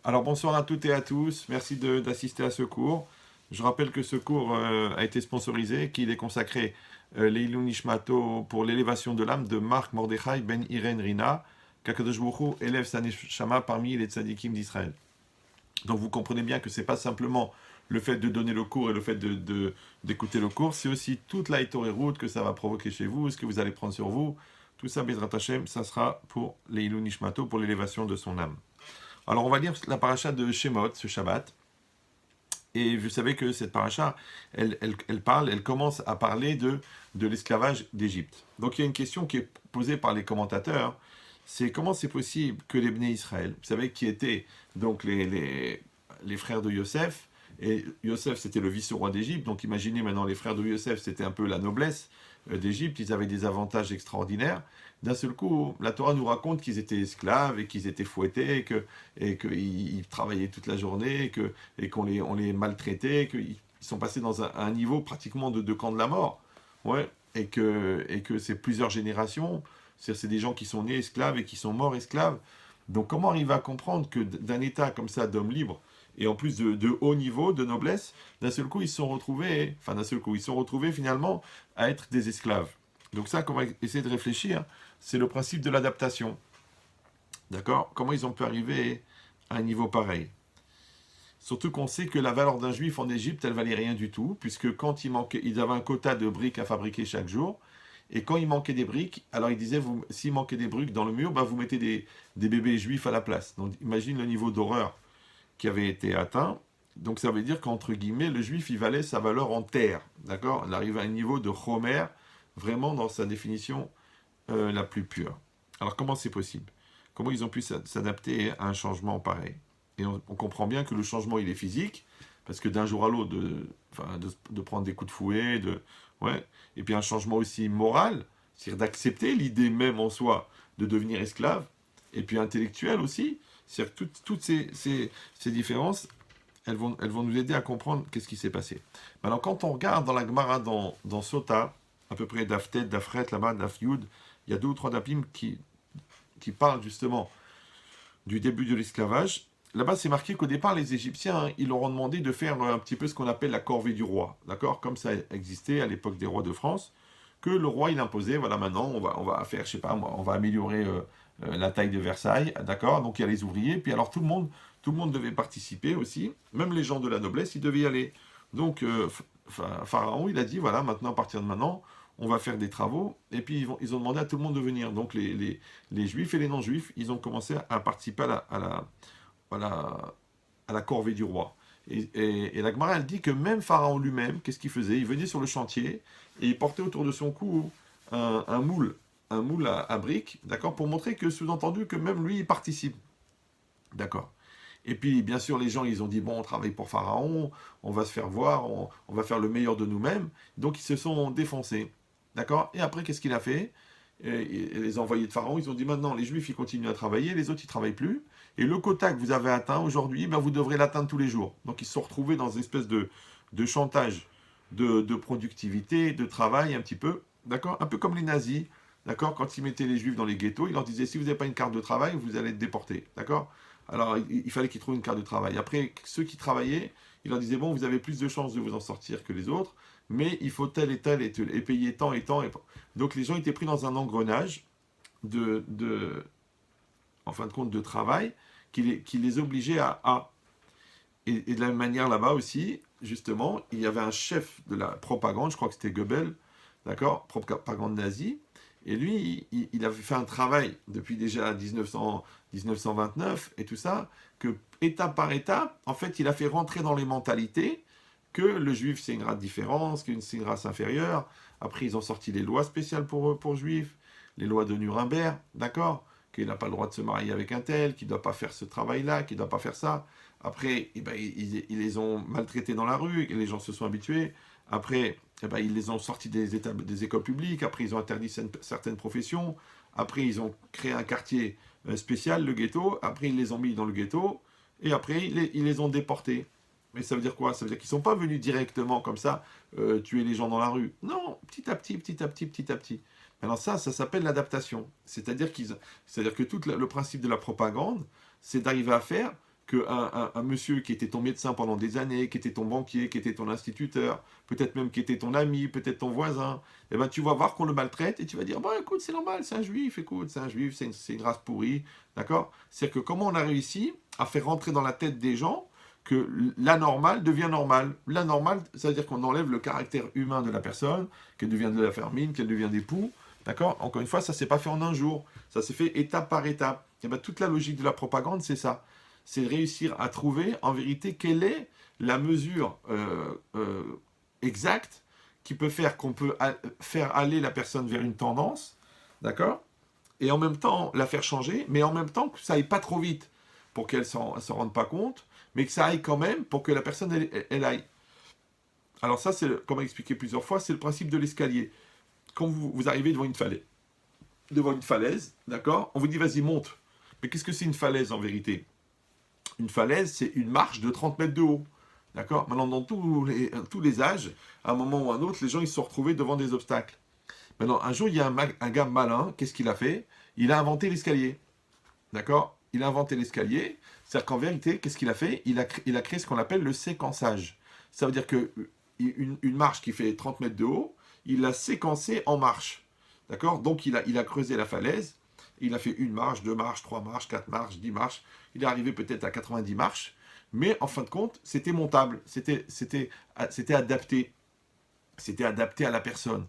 Alors bonsoir à toutes et à tous, merci d'assister à ce cours. Je rappelle que ce cours a été sponsorisé, qu'il est consacré Leilou Nishmato pour l'élévation de l'âme de Marc Mordechai Ben Irene Rina, qu'Akadosh Baruch Hu élève sa neshama parmi les tzadikim d'Israël. Donc vous comprenez bien que c'est pas simplement le fait de donner le cours et le fait d'écouter le cours, c'est aussi toute la route que ça va provoquer chez vous, ce que vous allez prendre sur vous. Tout ça, Bezrat Hashem, ça sera pour Leilou Nishmato, pour l'élévation de son âme. Alors on va lire la paracha de Shemot ce Shabbat. Et vous savez que cette paracha, elle commence à parler de l'esclavage d'Égypte. Donc il y a une question qui est posée par les commentateurs, c'est comment c'est possible que les Bnei Israël, vous savez qui étaient donc les frères de Yosef, et Yosef c'était le vice-roi d'Égypte, donc imaginez maintenant les frères de Yosef, c'était un peu la noblesse d'Égypte, ils avaient des avantages extraordinaires. D'un seul coup, la Torah nous raconte qu'ils étaient esclaves et qu'ils étaient fouettés, et qu'ils travaillaient toute la journée, et on les maltraitait, qu'ils sont passés dans un niveau pratiquement de camp de la mort. Ouais, et que c'est plusieurs générations, c'est des gens qui sont nés esclaves et qui sont morts esclaves. Donc comment arriver à comprendre que d'un état comme ça d'hommes libres, et en plus de haut niveau, de noblesse, d'un seul coup ils se sont retrouvés, enfin d'un seul coup, ils se sont retrouvés finalement à être des esclaves. Donc ça, qu'on va essayer de réfléchir, c'est le principe de l'adaptation. D'accord? Comment ils ont pu arriver à un niveau pareil? Surtout qu'on sait que la valeur d'un juif en Égypte, elle valait rien du tout, puisque quand ils avaient un quota de briques à fabriquer chaque jour, et quand il manquait des briques, alors ils disaient, s'il manquait des briques dans le mur, bah, vous mettez des bébés juifs à la place. Donc imagine le niveau d'horreur qui avait été atteint. Donc ça veut dire qu'entre guillemets, le juif, il valait sa valeur en terre. D'accord? Il arrive à un niveau de Homer, vraiment dans sa définition la plus pure. Alors comment c'est possible? Comment ils ont pu s'adapter à un changement pareil? Et on comprend bien que le changement, il est physique, parce que d'un jour à l'autre, de prendre des coups de fouet, ouais. Et puis un changement aussi moral, c'est-à-dire d'accepter l'idée même en soi de devenir esclave, et puis intellectuel aussi, c'est-à-dire que toutes ces différences, elles vont nous aider à comprendre qu'est-ce qui s'est passé. Maintenant, quand on regarde dans la Gemara, dans Sota, à peu près d'Aftet, d'Afret, là-bas, d'Afyud, il y a deux ou trois dapim qui parlent justement du début de l'esclavage. Là-bas, c'est marqué qu'au départ, les Égyptiens, ils leur ont demandé de faire un petit peu ce qu'on appelle la corvée du roi, d'accord? Comme ça existait à l'époque des rois de France, que le roi, il imposait, voilà, maintenant, on va faire, je sais pas, on va améliorer la taille de Versailles, d'accord? Donc, il y a les ouvriers, puis alors tout le monde devait participer aussi, même les gens de la noblesse, ils devaient y aller. Donc, Pharaon, il a dit, voilà, maintenant, à partir de maintenant, on va faire des travaux, et puis ils ont demandé à tout le monde de venir. Donc, les juifs et les non-juifs, ils ont commencé à participer à la, à la corvée du roi. Et la Gemara, elle dit que même Pharaon lui-même, qu'est-ce qu'il faisait? Il venait sur le chantier et il portait autour de son cou un moule, à briques, d'accord, pour montrer que, sous-entendu, que même lui, il participe. D'accord. Et puis, bien sûr, les gens, ils ont dit, bon, on travaille pour Pharaon, on va se faire voir, on va faire le meilleur de nous-mêmes. Donc, ils se sont défoncés. D'accord. Et après, qu'est-ce qu'il a fait? Et les envoyés de Pharaon, ils ont dit, maintenant, les Juifs, ils continuent à travailler, les autres, ils ne travaillent plus. Et le quota que vous avez atteint aujourd'hui, ben, vous devrez l'atteindre tous les jours. Donc, ils se sont retrouvés dans une espèce de chantage de productivité, de travail, un petit peu. D'accord. Un peu comme les nazis. D'accord. Quand ils mettaient les Juifs dans les ghettos, ils leur disaient, si vous n'avez pas une carte de travail, vous allez être déportés. D'accord. Alors, il fallait qu'ils trouvent une carte de travail. Après, ceux qui travaillaient, il leur disait, bon, vous avez plus de chances de vous en sortir que les autres, mais il faut tel et tel et payer tant et tant. Donc, les gens étaient pris dans un engrenage en fin de compte, de travail qui les obligeait à. Et de la même manière, là-bas aussi, justement, il y avait un chef de la propagande, je crois que c'était Goebbels, d'accord, propagande nazie, et lui, il avait fait un travail depuis déjà 1929 et tout ça, que étape par étape, en fait, il a fait rentrer dans les mentalités que le juif c'est une race différente, que c'est une race inférieure. Après, ils ont sorti les lois spéciales pour juifs, les lois de Nuremberg, d'accord, qu'il n'a pas le droit de se marier avec un tel, qu'il ne doit pas faire ce travail-là, qu'il ne doit pas faire ça. Après, eh ben, ils les ont maltraités dans la rue, et les gens se sont habitués. Après, eh ben, ils les ont sortis des écoles publiques. Après, ils ont interdit certaines professions. Après, ils ont créé un quartier spécial, le ghetto. Après, ils les ont mis dans le ghetto. Et après, ils les ont déportés. Mais ça veut dire quoi? Ça veut dire qu'ils ne sont pas venus directement comme ça tuer les gens dans la rue. Non, petit à petit, petit à petit, petit à petit. Alors ça s'appelle l'adaptation. C'est-à-dire que tout le principe de la propagande, c'est d'arriver à faire qu'un monsieur qui était ton médecin pendant des années, qui était ton banquier, qui était ton instituteur, peut-être même qui était ton ami, peut-être ton voisin, eh ben, tu vas voir qu'on le maltraite et tu vas dire, bon écoute, c'est normal, c'est un juif, écoute, c'est un juif, c'est une race pourrie, d'accord? C'est-à-dire que comment on a réussi à faire rentrer dans la tête des gens que l'anormal devient normal. L'anormal, ça veut dire qu'on enlève le caractère humain de la personne, qu'elle devient de la famine, qu'elle devient d'époux, d'accord? Encore une fois, ça s'est pas fait en un jour, ça s'est fait étape par étape. Et ben, toute la logique de la propagande, c'est ça. C'est réussir à trouver, en vérité, quelle est la mesure exacte qui peut faire qu'on peut faire aller la personne vers une tendance, d'accord? Et en même temps la faire changer, mais en même temps que ça aille pas trop vite pour qu'elle s'en rende pas compte, mais que ça aille quand même pour que la personne elle aille. Alors ça, c'est, comme expliqué plusieurs fois, c'est le principe de l'escalier. Quand vous arrivez devant une falaise, d'accord? On vous dit vas-y monte. Mais qu'est-ce que c'est une falaise en vérité? Une falaise, c'est une marche de 30 mètres de haut. D'accord? Maintenant, dans tous les âges, à un moment ou à un autre, les gens ils se sont retrouvés devant des obstacles. Maintenant, un jour, il y a un gars malin, qu'est-ce qu'il a fait? Il a inventé l'escalier. D'accord? Il a inventé l'escalier. C'est-à-dire qu'en vérité, qu'est-ce qu'il a fait? Il a créé ce qu'on appelle le séquençage. Ça veut dire que une marche qui fait 30 mètres de haut, il l'a séquencée en marches. D'accord? Donc, il a creusé la falaise. Il a fait une marche, deux marches, trois marches, quatre marches, 10 marches. Il est arrivé peut-être à 90 marches. Mais en fin de compte, c'était montable. C'était adapté. C'était adapté à la personne.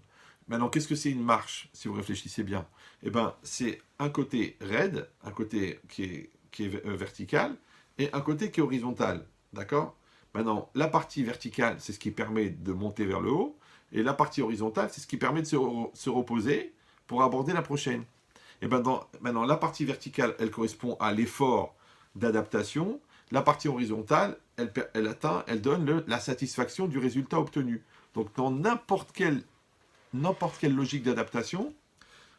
Maintenant, qu'est-ce que c'est une marche, si vous réfléchissez bien? Eh bien, c'est un côté raide, un côté qui est vertical, et un côté qui est horizontal. D'accord? Maintenant, la partie verticale, c'est ce qui permet de monter vers le haut, et la partie horizontale, c'est ce qui permet de se reposer pour aborder la prochaine. Et ben maintenant, la partie verticale, elle correspond à l'effort d'adaptation. La partie horizontale, elle donne la satisfaction du résultat obtenu. Donc, dans n'importe quelle logique d'adaptation,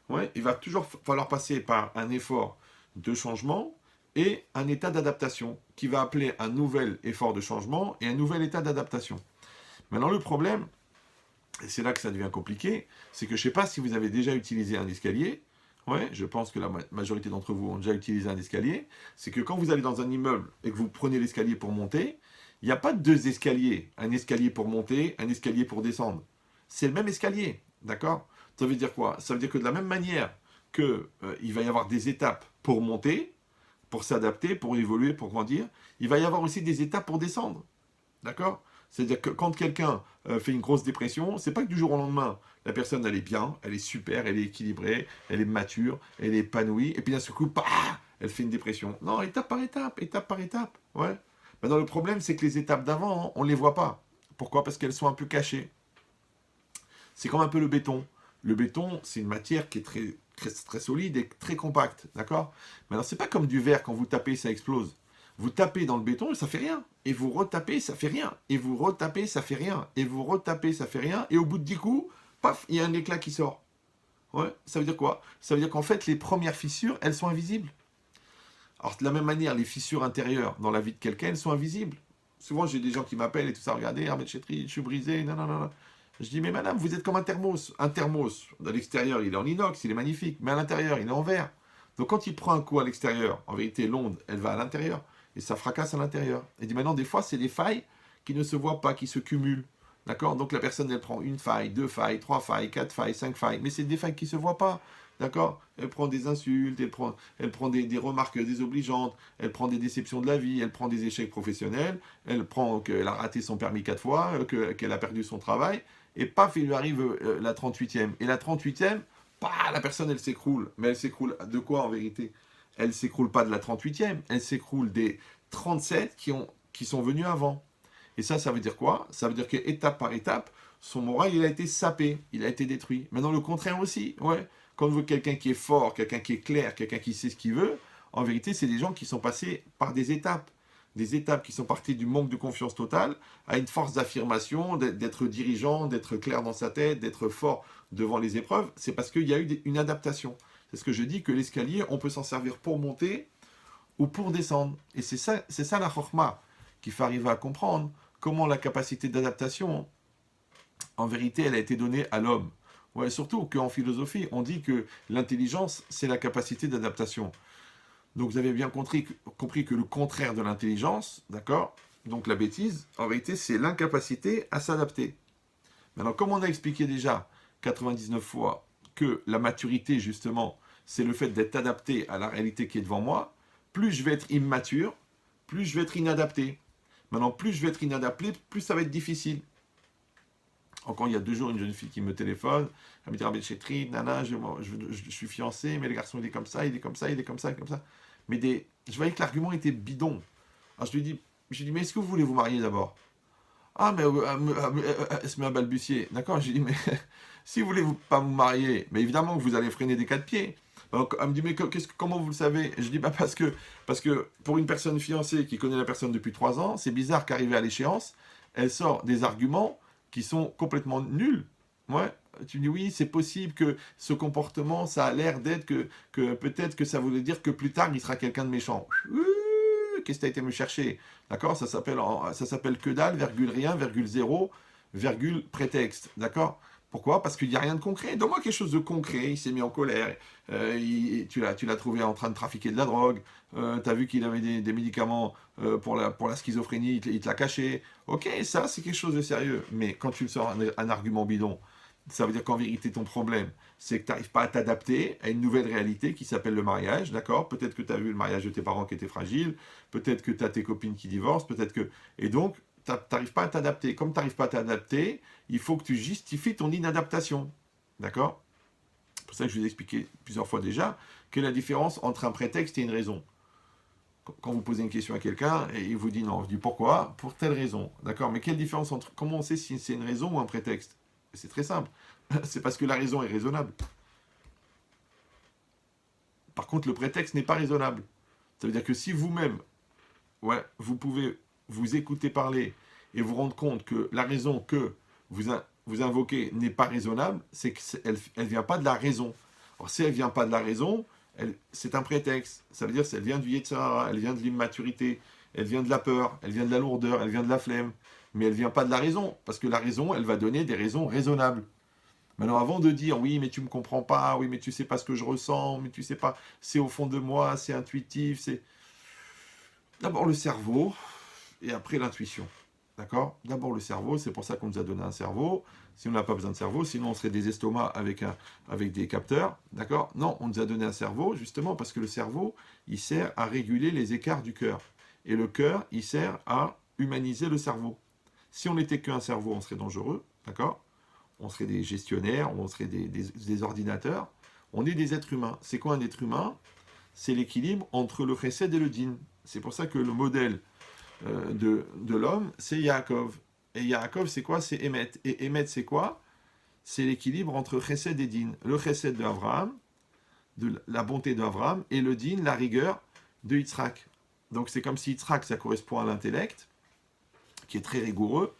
ouais, il va toujours falloir passer par un effort de changement et un état d'adaptation qui va appeler un nouvel effort de changement et un nouvel état d'adaptation. Maintenant, le problème, et c'est là que ça devient compliqué, c'est que je ne sais pas si vous avez déjà utilisé un escalier. Ouais, je pense que la majorité d'entre vous ont déjà utilisé un escalier. C'est que quand vous allez dans un immeuble et que vous prenez l'escalier pour monter, il n'y a pas deux escaliers. Un escalier pour monter, un escalier pour descendre. C'est le même escalier, d'accord? Ça veut dire quoi? Ça veut dire que de la même manière qu'il va y avoir des étapes pour monter, pour s'adapter, pour évoluer, pour grandir, il va y avoir aussi des étapes pour descendre, d'accord? C'est-à-dire que quand quelqu'un fait une grosse dépression, c'est pas que du jour au lendemain, la personne elle est bien, elle est super, elle est équilibrée, elle est mature, elle est épanouie, et puis d'un seul coup, bah, elle fait une dépression. Non, étape par étape, étape par étape, ouais. Maintenant le problème c'est que les étapes d'avant, on ne les voit pas. Pourquoi? Parce qu'elles sont un peu cachées. C'est comme un peu le béton. Le béton, c'est une matière qui est très solide et très compacte, d'accord? Mais alors, c'est pas comme du verre, quand vous tapez, ça explose. Vous tapez dans le béton et ça fait rien. Et vous retapez, ça fait rien. Et vous retapez, ça fait rien. Et vous retapez, ça fait rien. Et au bout de 10 coups, paf, il y a un éclat qui sort. Ouais, ça veut dire quoi? Ça veut dire qu'en fait, les premières fissures, elles sont invisibles. Alors, de la même manière, les fissures intérieures dans la vie de quelqu'un, elles sont invisibles. Souvent, j'ai des gens qui m'appellent et tout ça. Regardez, Ahmed Chetri, je suis brisé. Non, non, non, non. Je dis, mais madame, vous êtes comme un thermos. Un thermos, à l'extérieur, il est en inox, il est magnifique. Mais à l'intérieur, il est en verre. Donc, quand il prend un coup à l'extérieur, en vérité, l'onde, elle va à l'intérieur. Et ça fracasse à l'intérieur. Et dit, maintenant, des fois, c'est des failles qui ne se voient pas, qui se cumulent. D'accord? Donc, la personne, elle prend une faille, deux failles, trois failles, quatre failles, cinq failles. Mais c'est des failles qui ne se voient pas. D'accord? Elle prend des insultes, elle prend des remarques désobligeantes, elle prend des déceptions de la vie, elle prend des échecs professionnels, elle prend qu'elle a raté son permis 4 fois, qu'elle a perdu son travail, et paf, il lui arrive la 38e. Et la 38e, bah, la personne, elle s'écroule. Mais elle s'écroule de quoi en vérité? Elle s'écroule pas de la 38e, elle s'écroule des 37 qui sont venus avant. Et ça veut dire quoi? Ça veut dire qu'étape par étape, son moral, il a été sapé, il a été détruit. Maintenant, le contraire aussi, ouais. Quand on veut quelqu'un qui est fort, quelqu'un qui est clair, quelqu'un qui sait ce qu'il veut, en vérité, c'est des gens qui sont passés par des étapes. Des étapes qui sont parties du manque de confiance totale à une force d'affirmation, d'être dirigeant, d'être clair dans sa tête, d'être fort devant les épreuves. C'est parce qu'il y a eu une adaptation. C'est ce que je dis, que l'escalier, on peut s'en servir pour monter ou pour descendre. Et c'est ça la chorma qu'il faut arriver à comprendre. Comment la capacité d'adaptation, en vérité, elle a été donnée à l'homme. Ouais, surtout qu'en philosophie, on dit que l'intelligence, c'est la capacité d'adaptation. Donc vous avez bien compris que le contraire de l'intelligence, d'accord? Donc la bêtise, en réalité, c'est l'incapacité à s'adapter. Maintenant, comme on a expliqué déjà 99 fois que la maturité, justement, c'est le fait d'être adapté à la réalité qui est devant moi, plus je vais être immature, plus je vais être inadapté. Maintenant, plus je vais être inadapté, plus ça va être difficile. Encore il y a 2 jours, une jeune fille qui me téléphone, elle me dit, Rabbi Chetri, nana, je suis fiancé, mais le garçon il est comme ça, il est comme ça, il est comme ça, il est comme ça. Mais je voyais que l'argument était bidon. Alors je lui dis, mais est-ce que vous voulez vous marier d'abord? Ah, mais elle se met à balbutier. D'accord, j'ai dit, mais si vous voulez pas vous marier, mais évidemment que vous allez freiner des 4 pieds. Donc, elle me dit, mais comment vous le savez? Je dis, bah parce que pour une personne fiancée qui connaît la personne depuis 3 ans, c'est bizarre qu'arrivée à l'échéance, elle sort des arguments qui sont complètement nuls. Ouais. Tu dis, oui, c'est possible que ce comportement, ça a l'air d'être que peut-être que ça voulait dire que plus tard, il sera quelqu'un de méchant. Qu'est-ce que tu as été me chercher? D'accord, ça s'appelle que dalle, virgule rien, virgule zéro, virgule prétexte. D'accord? Pourquoi? Parce qu'il n'y a rien de concret. Donne-moi quelque chose de concret. Il s'est mis en colère. Tu l'as trouvé en train de trafiquer de la drogue. Tu as vu qu'il avait des médicaments pour la schizophrénie. Il te l'a caché. Ok, ça, c'est quelque chose de sérieux. Mais quand tu me sors un argument bidon, ça veut dire qu'en vérité, ton problème, c'est que tu n'arrives pas à t'adapter à une nouvelle réalité qui s'appelle le mariage, d'accord? Peut-être que tu as vu le mariage de tes parents qui était fragile, peut-être que tu as tes copines qui divorcent, peut-être que... Et donc, tu n'arrives pas à t'adapter. Comme tu n'arrives pas à t'adapter, il faut que tu justifies ton inadaptation, d'accord? C'est pour ça que je vous ai expliqué plusieurs fois déjà que la différence entre un prétexte et une raison. Quand vous posez une question à quelqu'un et il vous dit non, je dis pourquoi? Pour telle raison, d'accord? Mais quelle différence entre... Comment on sait si c'est une raison ou un prétexte? C'est très simple. C'est parce que la raison est raisonnable. Par contre, le prétexte n'est pas raisonnable. Ça veut dire que si vous-même, ouais, vous pouvez vous écouter parler et vous rendre compte que la raison que vous invoquez n'est pas raisonnable, c'est qu'elle ne vient pas de la raison. Alors si elle ne vient pas de la raison, c'est un prétexte. Ça veut dire qu'elle vient du Yetzirah, elle vient de l'immaturité, elle vient de la peur, elle vient de la lourdeur, elle vient de la flemme. Mais elle ne vient pas de la raison, parce que la raison, elle va donner des raisons raisonnables. Maintenant, avant de dire oui, mais tu me comprends pas, oui, mais tu sais pas ce que je ressens, mais tu sais pas, c'est au fond de moi, c'est intuitif, c'est d'abord le cerveau et après l'intuition. D'accord? D'abord le cerveau, c'est pour ça qu'on nous a donné un cerveau. Si on n'a pas besoin de cerveau, sinon on serait des estomacs avec des capteurs. D'accord? Non, on nous a donné un cerveau justement parce que le cerveau, il sert à réguler les écarts du cœur. Et le cœur, il sert à humaniser le cerveau. Si on n'était qu'un cerveau, on serait dangereux. D'accord? On serait des gestionnaires, on serait des ordinateurs. On est des êtres humains. C'est quoi un être humain? C'est l'équilibre entre le chesed et le din. C'est pour ça que le modèle de l'homme, c'est Yaakov. Et Yaakov, c'est quoi? C'est Emet. Et Emet, c'est quoi? C'est l'équilibre entre chesed et din. Le chesed de Abraham, de la bonté d'Abraham, et le din, la rigueur de Yitzhak. Donc c'est comme si Yitzhak, ça correspond à l'intellect, qui est très rigoureux,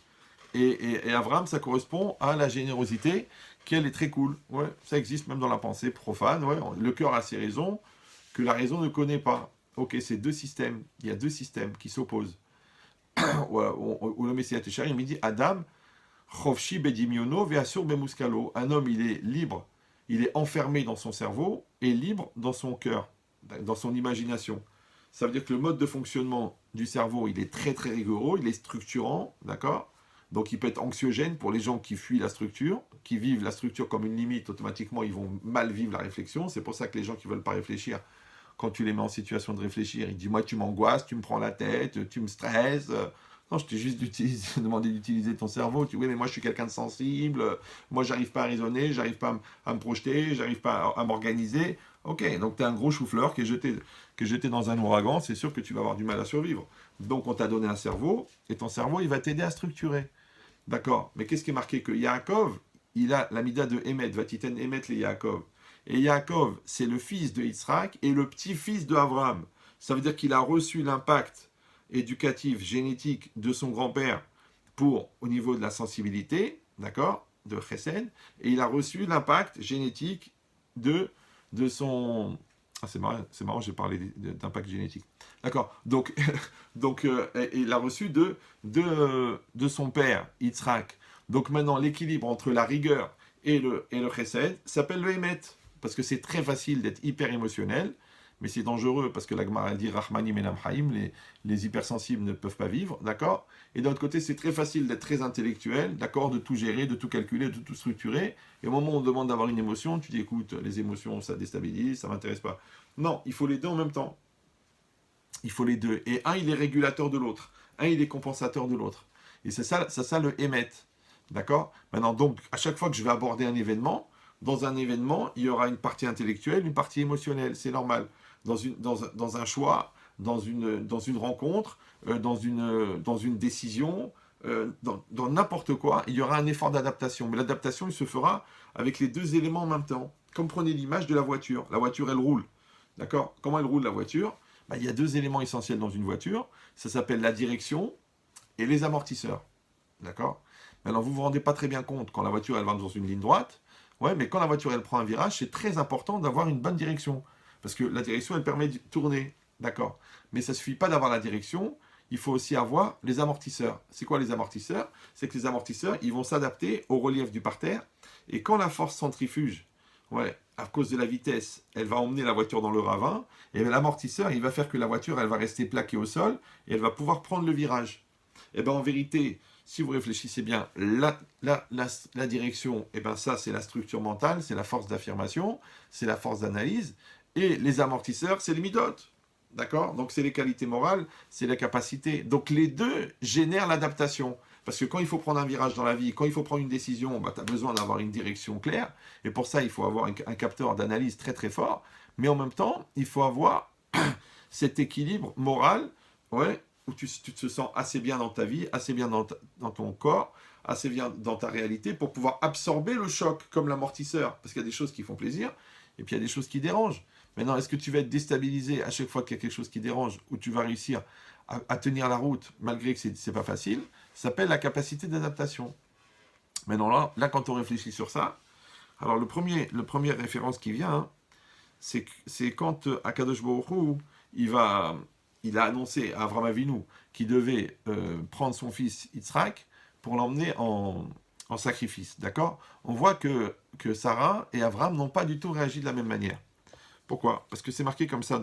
et Abraham, ça correspond à la générosité, qui elle est très cool. Ouais, ça existe même dans la pensée profane. Ouais, le cœur a ses raisons que la raison ne connaît pas. Ok, c'est 2 systèmes. Il y a 2 systèmes qui s'opposent. Ou le Messie Téchar, il me dit Adam, Chovshi bedimiono veasur bemuskalo. Un homme, il est libre, il est enfermé dans son cerveau et libre dans son cœur, dans son imagination. Ça veut dire que le mode de fonctionnement du cerveau, il est très très rigoureux, il est structurant, d'accord? Donc il peut être anxiogène pour les gens qui fuient la structure, qui vivent la structure comme une limite, automatiquement ils vont mal vivre la réflexion. C'est pour ça que les gens qui ne veulent pas réfléchir, quand tu les mets en situation de réfléchir, ils disent moi tu m'angoisses, tu me prends la tête, tu me stresses. Non, je t'ai juste demandé d'utiliser ton cerveau. Tu oui, mais moi je suis quelqu'un de sensible, moi j'arrive pas à raisonner, j'arrive pas à me projeter, j'arrive pas à m'organiser. Ok, donc tu es un gros chou-fleur qui est jeté dans un ouragan, c'est sûr que tu vas avoir du mal à survivre. Donc on t'a donné un cerveau, et ton cerveau il va t'aider à structurer. D'accord, mais qu'est-ce qui est marqué? Que Yaakov, il a la mida de Emet, Vatiten Emet les Yaakov. Et Yaakov, c'est le fils de Yitzhak et le petit-fils de Abraham. Ça veut dire qu'il a reçu l'impact éducatif, génétique de son grand-père au niveau de la sensibilité, d'accord, de Chesed, et il a reçu l'impact génétique de son... Ah, c'est marrant, j'ai parlé d'impact génétique. D'accord, donc, il a reçu de son père, Yitzhak. Donc maintenant, l'équilibre entre la rigueur et le chesed s'appelle le émet. Parce que c'est très facile d'être hyper émotionnel, mais c'est dangereux parce que la Gemara dit Rahmanim Enam Haim, les hypersensibles ne peuvent pas vivre, d'accord? Et d'un autre côté, c'est très facile d'être très intellectuel, d'accord, de tout gérer, de tout calculer, de tout structurer. Et au moment où on demande d'avoir une émotion, tu dis écoute, les émotions, ça déstabilise, ça m'intéresse pas. Non, il faut les deux en même temps. Il faut les deux. Et un, il est régulateur de l'autre. Un, il est compensateur de l'autre. Et c'est ça le émet. D'accord? Maintenant, donc, à chaque fois que je vais aborder un événement, dans un événement, il y aura une partie intellectuelle, une partie émotionnelle. C'est normal. Dans un choix, dans une rencontre, dans une décision, dans n'importe quoi, il y aura un effort d'adaptation. Mais l'adaptation, il se fera avec les deux éléments en même temps. Comme prenez l'image de la voiture. La voiture, elle roule. D'accord? Comment elle roule, la voiture? Bah, il y a deux éléments essentiels dans une voiture. Ça s'appelle la direction et les amortisseurs. D'accord? Maintenant, vous ne vous rendez pas très bien compte quand la voiture elle va dans une ligne droite. Ouais, mais quand la voiture elle prend un virage, c'est très important d'avoir une bonne direction. Parce que la direction, elle permet de tourner. D'accord? Mais ça ne suffit pas d'avoir la direction. Il faut aussi avoir les amortisseurs. C'est quoi les amortisseurs? C'est que les amortisseurs, ils vont s'adapter au relief du parterre. Et quand la force centrifuge, ouais, à cause de la vitesse, elle va emmener la voiture dans le ravin, et l'amortisseur, il va faire que la voiture, elle va rester plaquée au sol, et elle va pouvoir prendre le virage. Et bien en vérité, si vous réfléchissez bien, la direction, et ben ça c'est la structure mentale, c'est la force d'affirmation, c'est la force d'analyse, et les amortisseurs, c'est les midotes. D'accord? Donc c'est les qualités morales, c'est la capacité. Donc les deux génèrent l'adaptation. Parce que quand il faut prendre un virage dans la vie, quand il faut prendre une décision, bah, tu as besoin d'avoir une direction claire. Et pour ça, il faut avoir un capteur d'analyse très très fort. Mais en même temps, il faut avoir cet équilibre moral, ouais, où tu te sens assez bien dans ta vie, assez bien dans ton corps, assez bien dans ta réalité, pour pouvoir absorber le choc comme l'amortisseur. Parce qu'il y a des choses qui font plaisir, et puis il y a des choses qui dérangent. Maintenant, est-ce que tu vas être déstabilisé à chaque fois qu'il y a quelque chose qui dérange, ou tu vas réussir à tenir la route, malgré que c'est pas facile? Ça s'appelle la capacité d'adaptation. Maintenant, là, quand on réfléchit sur ça, alors le premier référence qui vient, hein, c'est quand Akadosh Baruch Hu, il a annoncé à Avram Avinu qu'il devait prendre son fils Yitzhak pour l'emmener en sacrifice. D'accord? On voit que Sarah et Avram n'ont pas du tout réagi de la même manière. Pourquoi? Parce que c'est marqué comme ça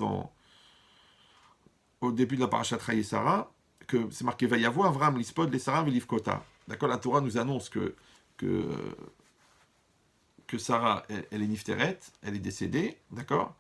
au début de la parashat Raï Sarah, que c'est marqué Vayavo Avram l'ispod les Sarah velivkota. D'accord? La Torah nous annonce que Sarah, elle est nifteret, elle est décédée, d'accord?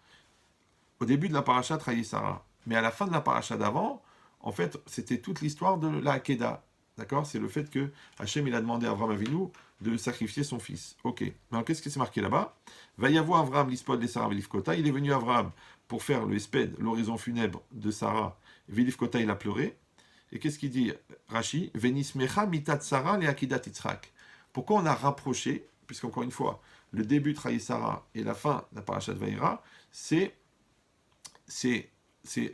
Au début de la parashat Raï Sarah. Mais à la fin de la parashat d'avant, en fait, c'était toute l'histoire de la Hakeda. D'accord? C'est le fait que Hachem, il a demandé à Avram Avinu de sacrifier son fils. Ok. Alors, qu'est-ce qui s'est marqué là-bas? Vayavo Avram l'ispod les Sarah velivkota. Il est venu Avram pour faire le esped, l'horizon funèbre de Sarah. Velivkota, il a pleuré. Et qu'est-ce qu'il dit, Rashi? Venismecha mitat Sarah le akidat Yitzhak. Pourquoi on a rapproché, puisqu'encore une fois, le début de Raï Sarah et la fin de la parashat Vaïra, c'est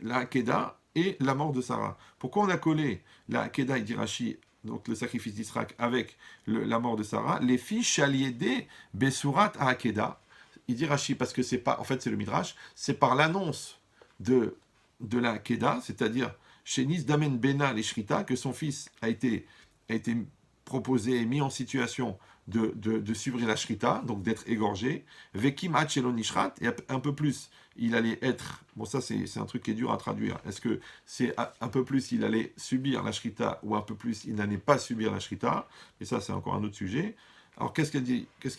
la Hakeda et la mort de Sarah. Pourquoi on a collé la Hakeda, il dit Rashi, donc le sacrifice d'Israël, avec la mort de Sarah? Les filles chaliédées besurat à Hakeda. Il dit Rashi parce que c'est pas, en fait c'est le Midrash, c'est par l'annonce de la Hakeda, c'est-à-dire chez Nis Damen Bena les Shrita, que son fils a été proposé et mis en situation de subir la Shrita, donc d'être égorgé. Vekim Hachelon Nishrat, et un peu plus, il allait être. Bon, ça, c'est un truc qui est dur à traduire. Est-ce que c'est un peu plus, il allait subir la Shrita, ou un peu plus, il n'allait pas subir la Shrita? Et ça, c'est encore un autre sujet. Alors, qu'est-ce qu'il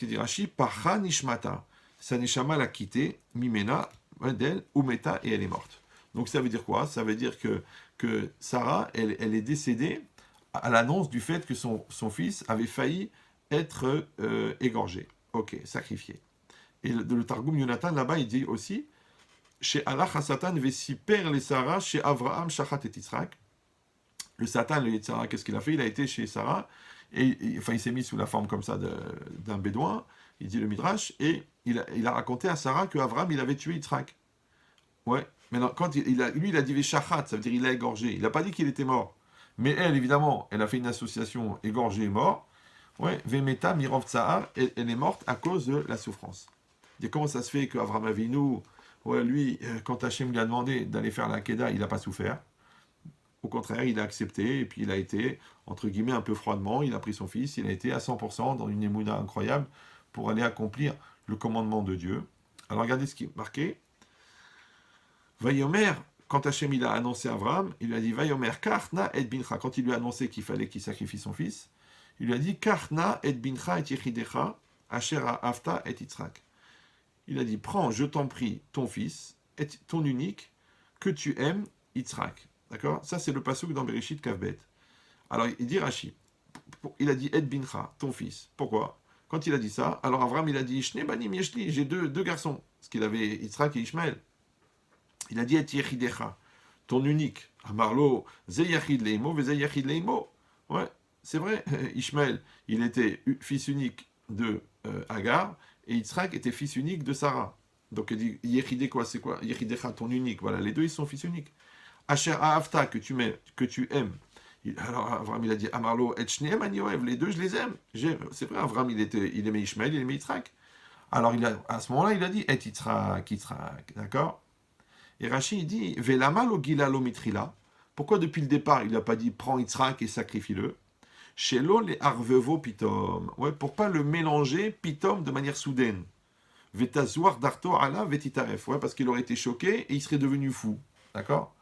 dit Rashi? Parha Nishmata. Sa Neshama l'a quitté, Mimena, d'elle, Umeta, et elle est morte. Donc, ça veut dire quoi? Ça veut dire que Sarah, elle est décédée à l'annonce du fait que son fils avait failli être égorgé, ok, sacrifié. Et le Targum Yonatan, là-bas, il dit aussi, chez Allah Satan Vesiper les Sarah, chez Avraham Shachat et Yitzhak. Le Satan, le Yitzhak, qu'est-ce qu'il a fait? Il a été chez Sarah, et enfin, il s'est mis sous la forme comme ça d'un bédouin, il dit le Midrash, et il a raconté à Sarah que Avraham, il avait tué Yitzhak. Ouais, maintenant, quand lui, il a dit Veshachat, ça veut dire il a égorgé. Il n'a pas dit qu'il était mort. Mais elle, évidemment, elle a fait une association égorgé et mort. Ouais, Vemeta Mirov Tsahar, elle est morte à cause de la souffrance. Et comment ça se fait qu'Avram Avinu, ouais, lui, quand Hachem lui a demandé d'aller faire la Keda, il n'a pas souffert. Au contraire, il a accepté, et puis il a été, entre guillemets, un peu froidement, il a pris son fils, il a été à 100% dans une émouna incroyable pour aller accomplir le commandement de Dieu. Alors regardez ce qui est marqué. Vayomer, quand Hachem il a annoncé à Abraham, il lui a dit Vayomer karna et bincha. Quand il lui a annoncé qu'il fallait qu'il sacrifie son fils, il lui a dit karna et bincha et yechidecha, asher afta et Yitzhak. Il a dit prends, je t'en prie, ton fils, ton unique, que tu aimes, Yitzhak. D'accord? Ça, c'est le passouk dans Bereshit Kavbet. Alors, il dit Rashi, il a dit et bincha, ton fils. Pourquoi? Quand il a dit ça, alors Abraham il a dit Shne banim yeshli, j'ai deux garçons, parce qu'il avait Yitzhak et Ishmaël. Il a dit et yechidecha, ton unique. Amarlo, ze yachid leimo, ve ze yachid leimo. Ouais, c'est vrai, Ishmaël, il était fils unique de Agar, et Yitzhak était fils unique de Sarah. Donc il dit yechide quoi, c'est quoi? Yechidecha, ton unique. Voilà, les deux ils sont fils uniques. Asher Ahavta, que tu aimes. Alors Abraham il a dit Amarlo et Shneem ani oev, les deux je les aime. C'est vrai, Abraham il aimait Ishmaël, il aimait Yitzhak. Alors à ce moment-là il a dit et Yitzhak, d'accord? Et Rashi il dit Velama lo gila lo mitrila. Pourquoi depuis le départ il n'a pas dit prends Yitzhak et sacrifie-le? Shelo le arvevo pitom. Ouais, pour pas le mélanger pitom de manière soudaine. Vetazuar darto ala vetitaref. Ouais, parce qu'il aurait été choqué et il serait devenu fou. D'accord?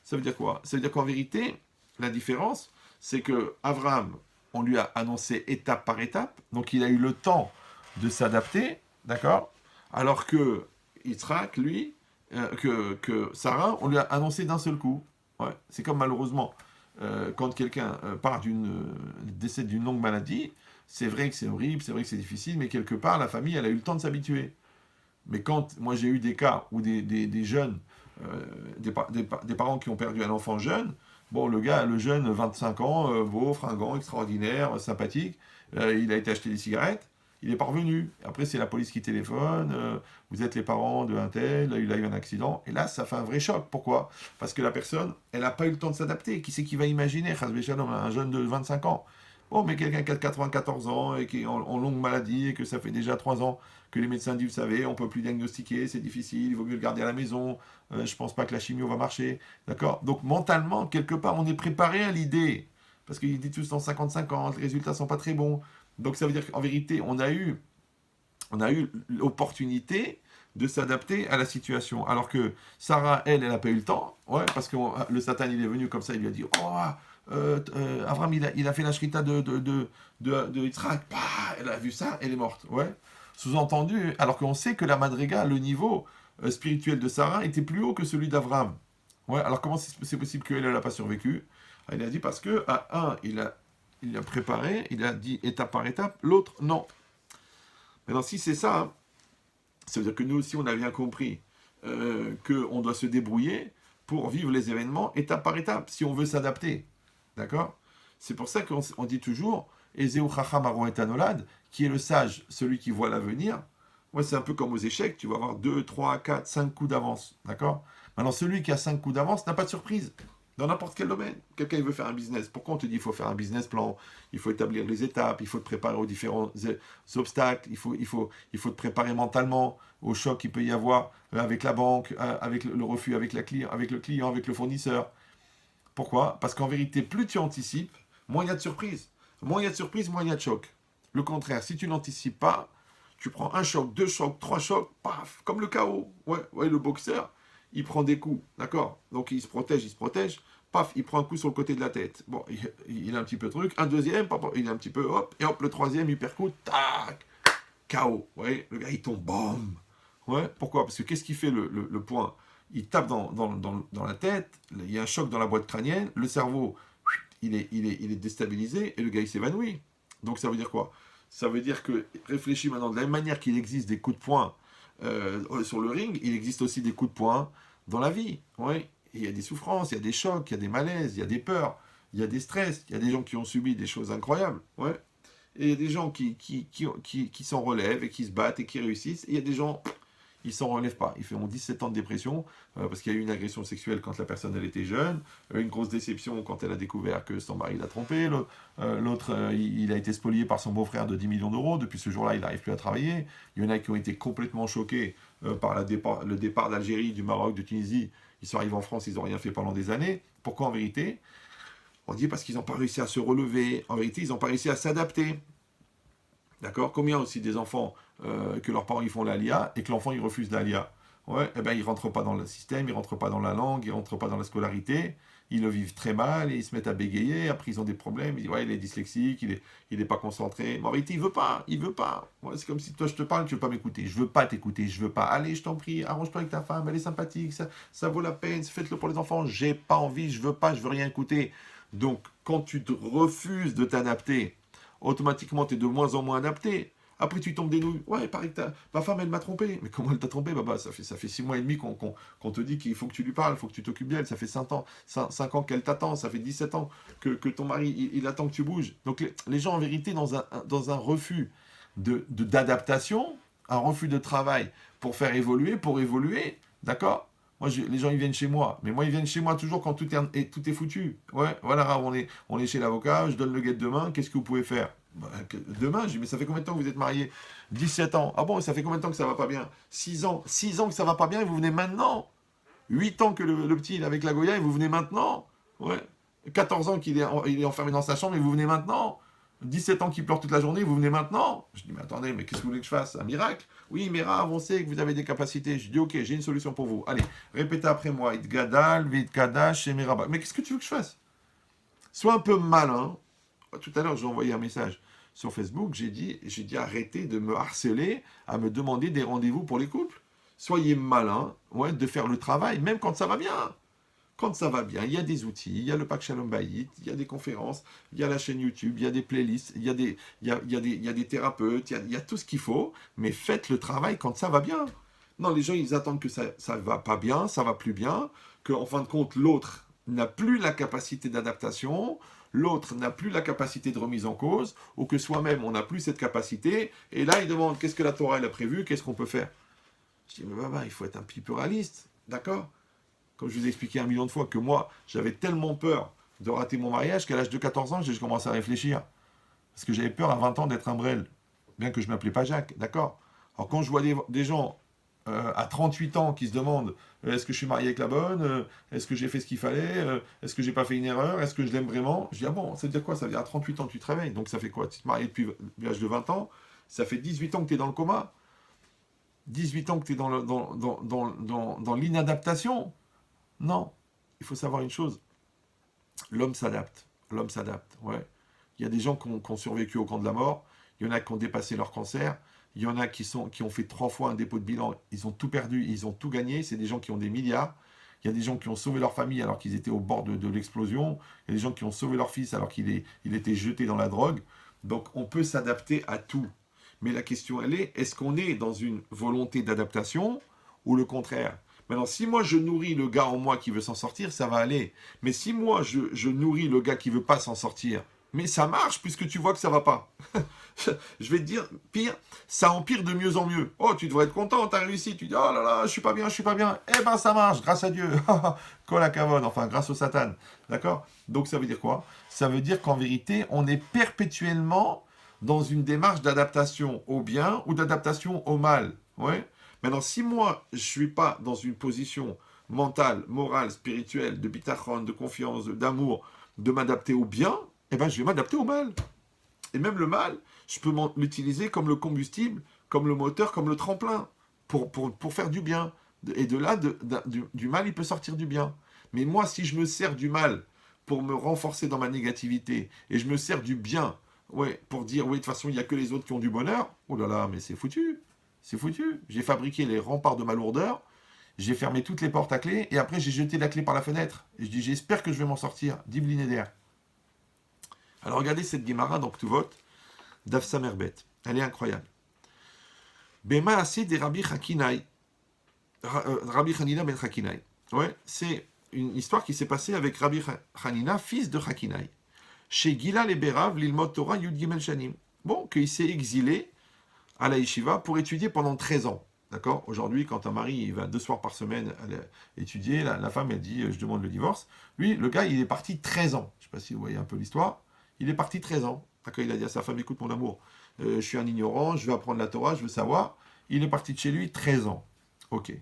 Ça veut dire quoi? Ça veut dire qu'en vérité, la différence, c'est que Abraham, on lui a annoncé étape par étape, donc il a eu le temps de s'adapter, d'accord? Alors que Yitzhak, lui, que Sarah, on lui a annoncé d'un seul coup. Ouais, c'est comme malheureusement, quand quelqu'un décède d'une longue maladie, c'est vrai que c'est horrible, c'est vrai que c'est difficile, mais quelque part, la famille, elle a eu le temps de s'habituer. Mais quand moi j'ai eu des cas où des jeunes, des parents qui ont perdu un enfant jeune, bon, le jeune, 25 ans, beau, fringant, extraordinaire, sympathique, il a été acheter des cigarettes, il est parvenu. Après, c'est la police qui téléphone, vous êtes les parents de un tel, il a eu un accident, et là, ça fait un vrai choc. Pourquoi? Parce que la personne, elle n'a pas eu le temps de s'adapter. Qui c'est qui va imaginer, un jeune de 25 ans? Bon, mais quelqu'un qui a 94 ans et qui est en longue maladie et que ça fait déjà 3 ans que les médecins disent, vous savez, on ne peut plus diagnostiquer, c'est difficile, il vaut mieux le garder à la maison, je ne pense pas que la chimio va marcher, d'accord? Donc mentalement, quelque part, on est préparé à l'idée, parce qu'il dit tous dans 50-50, les résultats ne sont pas très bons. Donc ça veut dire qu'en vérité, on a eu l'opportunité de s'adapter à la situation. Alors que Sarah, elle n'a pas eu le temps, ouais, parce que le Satan, il est venu comme ça, il lui a dit, Abraham, il a fait la shrita de Yitzhak, bah, elle a vu ça, elle est morte, ouais. Sous-entendu, alors qu'on sait que la Madriga, le niveau spirituel de Sarah était plus haut que celui d'Abraham. Ouais, alors comment c'est possible qu'elle n'a pas survécu? Elle a dit parce que, à un, il a préparé, il a dit étape par étape, l'autre, non. Maintenant, si c'est ça, hein, ça veut dire que nous aussi, on a bien compris qu'on doit se débrouiller pour vivre les événements étape par étape, si on veut s'adapter. D'accord? C'est pour ça qu'on dit toujours Ezeu Chacham Aroet Anolad, qui est le sage, celui qui voit l'avenir. Ouais, c'est un peu comme aux échecs, tu vas avoir 2, 3, 4, 5 coups d'avance. D'accord? Maintenant, celui qui a 5 coups d'avance n'a pas de surprise. Dans n'importe quel domaine. Quelqu'un il veut faire un business. Pourquoi on te dit qu'il faut faire un business plan? Il faut établir les étapes, il faut te préparer aux différents obstacles, il faut te préparer mentalement au choc qu'il peut y avoir avec la banque, avec le refus, avec le client, avec le fournisseur. Pourquoi? Parce qu'en vérité, plus tu anticipes, moins il y a de surprises. Moins il y a de surprises, moins il y a de chocs. Le contraire, si tu n'anticipes pas, tu prends un choc, 2 chocs, 3 chocs, paf, comme le chaos. Ouais, le boxeur, il prend des coups, d'accord? Donc il se protège, paf, il prend un coup sur le côté de la tête. Bon, il a un petit peu de truc, un deuxième, paf, il a un petit peu, hop, et hop, le troisième, il percute, tac, chaos. Ouais, le gars, il tombe, bam. Ouais, pourquoi? Parce que qu'est-ce qui fait le point? Il tape dans la tête, il y a un choc dans la boîte crânienne, le cerveau, il est déstabilisé, et le gars, il s'évanouit. Donc ça veut dire quoi? Ça veut dire que, réfléchis maintenant, de la même manière qu'il existe des coups de poing sur le ring, il existe aussi des coups de poing dans la vie. Ouais. Et il y a des souffrances, il y a des chocs, il y a des malaises, il y a des peurs, il y a des stress, il y a des gens qui ont subi des choses incroyables. Ouais. Et il y a des gens qui s'en relèvent et qui se battent et qui réussissent. Et il y a des gens, ils s'en relèvent pas. Ils font 17 ans de dépression parce qu'il y a eu une agression sexuelle quand la personne elle était jeune, une grosse déception quand elle a découvert que son mari l'a trompé, l'autre il a été spolié par son beau-frère de 10 millions d'euros, depuis ce jour-là il n'arrive plus à travailler. Il y en a qui ont été complètement choqués par le départ d'Algérie, du Maroc, de Tunisie. Ils sont arrivés en France, ils n'ont rien fait pendant des années. Pourquoi en vérité? On dit parce qu'ils n'ont pas réussi à se relever. En vérité, ils n'ont pas réussi à s'adapter. D'accord? Combien aussi des enfants que leurs parents ils font l'ALIA et que l'enfant il refuse l'ALIA? ouais, eh ben, ils rentrent pas dans le système, ils rentrent pas dans la langue, ils rentrent pas dans la scolarité, ils le vivent très mal, et ils se mettent à bégayer, après ils ont des problèmes, ils disent, ouais, il est dyslexique, il est pas concentré. Mais en réalité, il veut pas. Ouais, c'est comme si toi je te parle, tu veux pas m'écouter, je veux pas t'écouter, je veux pas. Allez, je t'en prie, arrange-toi avec ta femme, elle est sympathique, ça vaut la peine, faites-le pour les enfants, j'ai pas envie, je veux pas, je veux rien écouter. Donc, quand tu te refuses de t'adapter, automatiquement, tu es de moins en moins adapté. Après, tu tombes des nouilles. Ouais, il paraît que ma femme, elle m'a trompé. Mais comment elle t'a trompé, bah, ça fait 6 mois et demi qu'on te dit qu'il faut que tu lui parles, il faut que tu t'occupes d'elle. Ça fait 5 ans, 5 ans qu'elle t'attend. Ça fait 17 ans que ton mari, il attend que tu bouges. Donc, les gens, en vérité, dans un refus d'adaptation, un refus de travail pour évoluer, d'accord. Moi, les gens, ils viennent chez moi. Mais moi, ils viennent chez moi toujours quand tout est foutu. Ouais, voilà, on est chez l'avocat, je donne le guet demain, qu'est-ce que vous pouvez faire? Bah, demain, je dis, mais ça fait combien de temps que vous êtes mariés? 17 ans. Ah bon, ça fait combien de temps que ça va pas bien? 6 ans. 6 ans que ça va pas bien et vous venez maintenant? 8 ans que le petit il est avec la Goya et vous venez maintenant? Ouais. 14 ans il est enfermé dans sa chambre et vous venez maintenant? 17 ans qu'il pleure toute la journée, vous venez maintenant? Je dis, mais attendez, mais qu'est-ce que vous voulez que je fasse? Un miracle? Oui, mais Rav, on sait que vous avez des capacités. Je dis, ok, j'ai une solution pour vous. Allez, répétez après moi. Itgadal, Vitkadash, Shemeraba. Mais qu'est-ce que tu veux que je fasse? Sois un peu malin. Tout à l'heure, j'ai envoyé un message sur Facebook. J'ai dit arrêtez de me harceler à me demander des rendez-vous pour les couples. Soyez malin, ouais, de faire le travail, même quand ça va bien. Quand ça va bien, il y a des outils, il y a le pack Shalom Bayit, il y a des conférences, il y a la chaîne YouTube, il y a des playlists, il y a des thérapeutes, il y a tout ce qu'il faut, mais faites le travail quand ça va bien. Non, les gens, ils attendent que ça va pas bien, ça va plus bien, qu'en fin de compte, l'autre n'a plus la capacité d'adaptation, l'autre n'a plus la capacité de remise en cause, ou que soi-même, on n'a plus cette capacité, et là, ils demandent qu'est-ce que la Torah elle a prévu, qu'est-ce qu'on peut faire. Je dis, mais il faut être un petit peu réaliste, d'accord? Comme je vous ai expliqué 1 million de fois que moi, j'avais tellement peur de rater mon mariage qu'à l'âge de 14 ans, j'ai commencé à réfléchir. Parce que j'avais peur à 20 ans d'être un brel. Bien que je ne m'appelais pas Jacques, d'accord. Alors quand je vois des gens à 38 ans qui se demandent est-ce que je suis marié avec la bonne, est-ce que j'ai fait ce qu'il fallait, est-ce que j'ai pas fait une erreur, est-ce que je l'aime vraiment, je dis ah bon, ça veut dire quoi? Ça veut dire à 38 ans tu te réveilles. Donc ça fait quoi? Tu te maries depuis l'âge de 20 ans, ça fait 18 ans que tu es dans le coma, 18 ans que tu es dans l'inadaptation. Non, il faut savoir une chose, l'homme s'adapte. L'homme s'adapte, ouais. Il y a des gens qui ont survécu au camp de la mort, il y en a qui ont dépassé leur cancer, il y en a qui ont fait 3 fois un dépôt de bilan, ils ont tout perdu, ils ont tout gagné, c'est des gens qui ont des milliards. Il y a des gens qui ont sauvé leur famille alors qu'ils étaient au bord de l'explosion. Il y a des gens qui ont sauvé leur fils alors il était jeté dans la drogue. Donc on peut s'adapter à tout. Mais la question, elle est-ce qu'on est dans une volonté d'adaptation ou le contraire? Maintenant, si moi je nourris le gars en moi qui veut s'en sortir, ça va aller. Mais si moi je nourris le gars qui veut pas s'en sortir, mais ça marche puisque tu vois que ça va pas. Je vais te dire, pire, ça empire de mieux en mieux. Oh, tu devrais être content, t'as réussi. Tu dis, oh là là, je suis pas bien, je suis pas bien. Eh ben, ça marche, grâce à Dieu. Kol hakavod, enfin, grâce au Satan. D'accord? Donc, ça veut dire quoi? Ça veut dire qu'en vérité, on est perpétuellement dans une démarche d'adaptation au bien ou d'adaptation au mal. Ouais? Maintenant, si moi, je suis pas dans une position mentale, morale, spirituelle, de bitachon, de confiance, d'amour, de m'adapter au bien, eh ben, je vais m'adapter au mal. Et même le mal, je peux l'utiliser comme le combustible, comme le moteur, comme le tremplin, pour faire du bien. Et de là, du mal, il peut sortir du bien. Mais moi, si je me sers du mal pour me renforcer dans ma négativité, et je me sers du bien, ouais, pour dire, oui, de toute façon, il n'y a que les autres qui ont du bonheur, oh là là, mais c'est foutu. C'est foutu. J'ai fabriqué les remparts de ma lourdeur, j'ai fermé toutes les portes à clé, et après, j'ai jeté la clé par la fenêtre. Et je dis, j'espère que je vais m'en sortir. Dibli d'air. Alors regardez cette Guémara, donc tu votes, d'Af Samerbet. Elle est incroyable. Bema assez des Rabbi Hakinai. Rabbi Hanina ben Hakinai. Ouais, c'est une histoire qui s'est passée avec Rabbi Hanina, fils de Hakinai. Chez Gila les Berav, l'Ilmot Torah Yud Gimel Shanim. Bon, qu'il s'est exilé à la Yeshiva pour étudier pendant 13 ans. D'accord? Aujourd'hui, quand un mari il va 2 soirs par semaine étudier, la femme, elle dit je demande le divorce. Lui, le gars, il est parti 13 ans. Je ne sais pas si vous voyez un peu l'histoire. Il est parti 13 ans. D'accord, il a dit à sa femme, écoute mon amour, je suis un ignorant, je veux apprendre la Torah, je veux savoir. Il est parti de chez lui 13 ans. Ok. Et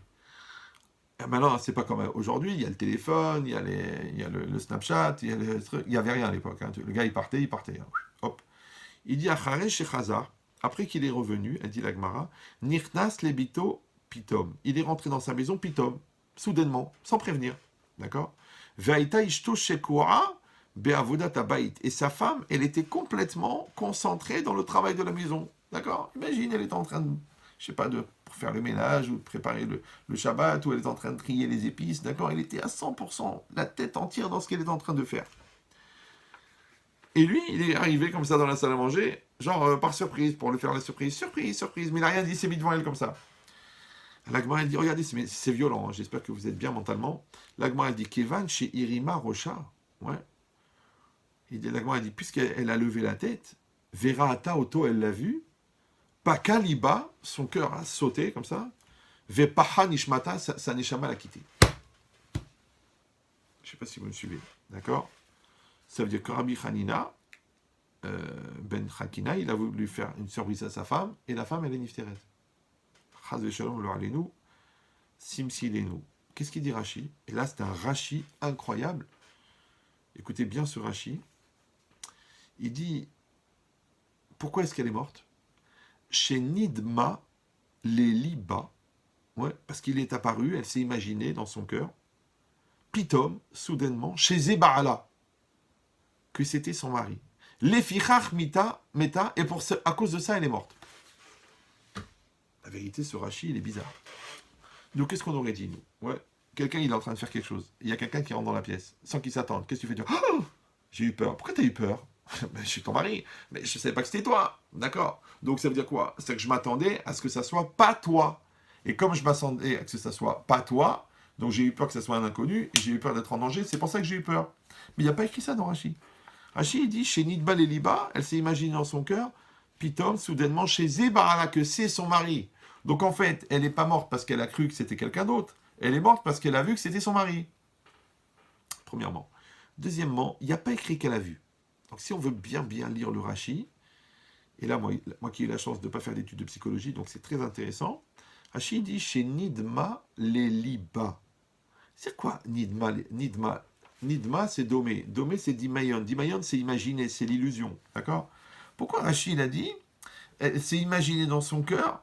maintenant, c'est pas comme aujourd'hui, il y a le téléphone, il y a le Snapchat, il n'y avait rien à l'époque. Hein. Le gars, il partait. Hein. Hop. Il dit à Kharé chez Khazar, après qu'il est revenu, elle dit la Gemara, Nirnas lebito pitom. Il est rentré dans sa maison, pitom, soudainement, sans prévenir. D'accord? Ve'aita ishto shekura be'avodat habayit. Et sa femme, elle était complètement concentrée dans le travail de la maison. D'accord? Imagine, elle est en train de, je sais pas, de faire le ménage ou de préparer le Shabbat, ou elle est en train de trier les épices. D'accord? Elle était à 100%, la tête entière dans ce qu'elle est en train de faire. Et lui, il est arrivé comme ça dans la salle à manger, genre par surprise, pour lui faire la surprise. Surprise, surprise, mais il n'a rien dit, il s'est mis devant elle comme ça. La Gemara, elle dit, regardez, c'est violent, hein, j'espère que vous êtes bien mentalement. La Gemara, elle dit, Kevan chez Irima Rocha. Ouais. La Gemara, elle dit, puisqu'elle a levé la tête, Vera Ata Oto, elle l'a vu, Pakaliba, son cœur a sauté comme ça, Vepaha Nishmata, sa neshama l'a quitté. Je ne sais pas si vous me suivez, d'accord? Ça veut dire que Rabbi Hanina, Ben Hakina, il a voulu faire une surprise à sa femme, et la femme, elle est nifteret. Chaz v'shalom lo alenu, simsilenu. Qu'est-ce qu'il dit Rashi? Et là, c'est un Rashi incroyable. Écoutez bien ce Rashi. Il dit, pourquoi est-ce qu'elle est morte? Chez Nidma, les Liba, ouais, parce qu'il est apparu, elle s'est imaginée dans son cœur, Pitom, soudainement, chez Zebaala, que c'était son mari. Lefichach meta, et à cause de ça, elle est morte. La vérité, ce Rashi, il est bizarre. Donc, qu'est-ce qu'on aurait dit, nous? Ouais, quelqu'un, il est en train de faire quelque chose. Il y a quelqu'un qui rentre dans la pièce, sans qu'il s'attende. Qu'est-ce que tu fais? Oh, j'ai eu peur. Pourquoi tu as eu peur? Ben, je suis ton mari, mais je ne savais pas que c'était toi. D'accord? Donc, ça veut dire quoi? C'est que je m'attendais à ce que ça soit pas toi. Et comme je m'attendais à ce que ça soit pas toi, donc j'ai eu peur que ça soit un inconnu, et j'ai eu peur d'être en danger, c'est pour ça que j'ai eu peur. Mais il n'y a pas écrit ça dans Rashi. Rashi, il dit, chez Nidba et Liba, elle s'est imaginée dans son cœur, Pitom, soudainement, chez Zebarala, que c'est son mari. Donc en fait, elle n'est pas morte parce qu'elle a cru que c'était quelqu'un d'autre. Elle est morte parce qu'elle a vu que c'était son mari. Premièrement. Deuxièmement, il n'y a pas écrit qu'elle a vu. Donc si on veut bien lire le Rashi, et là, moi qui ai eu la chance de ne pas faire d'études de psychologie, donc c'est très intéressant, Rashi dit, chez Nidma, les Liba. C'est quoi Nidma? Nidma, c'est Domé. Domé, c'est Dimayon. Dimayon, c'est imaginer, c'est l'illusion. D'accord? Pourquoi Rachid a dit, elle s'est imaginée dans son cœur,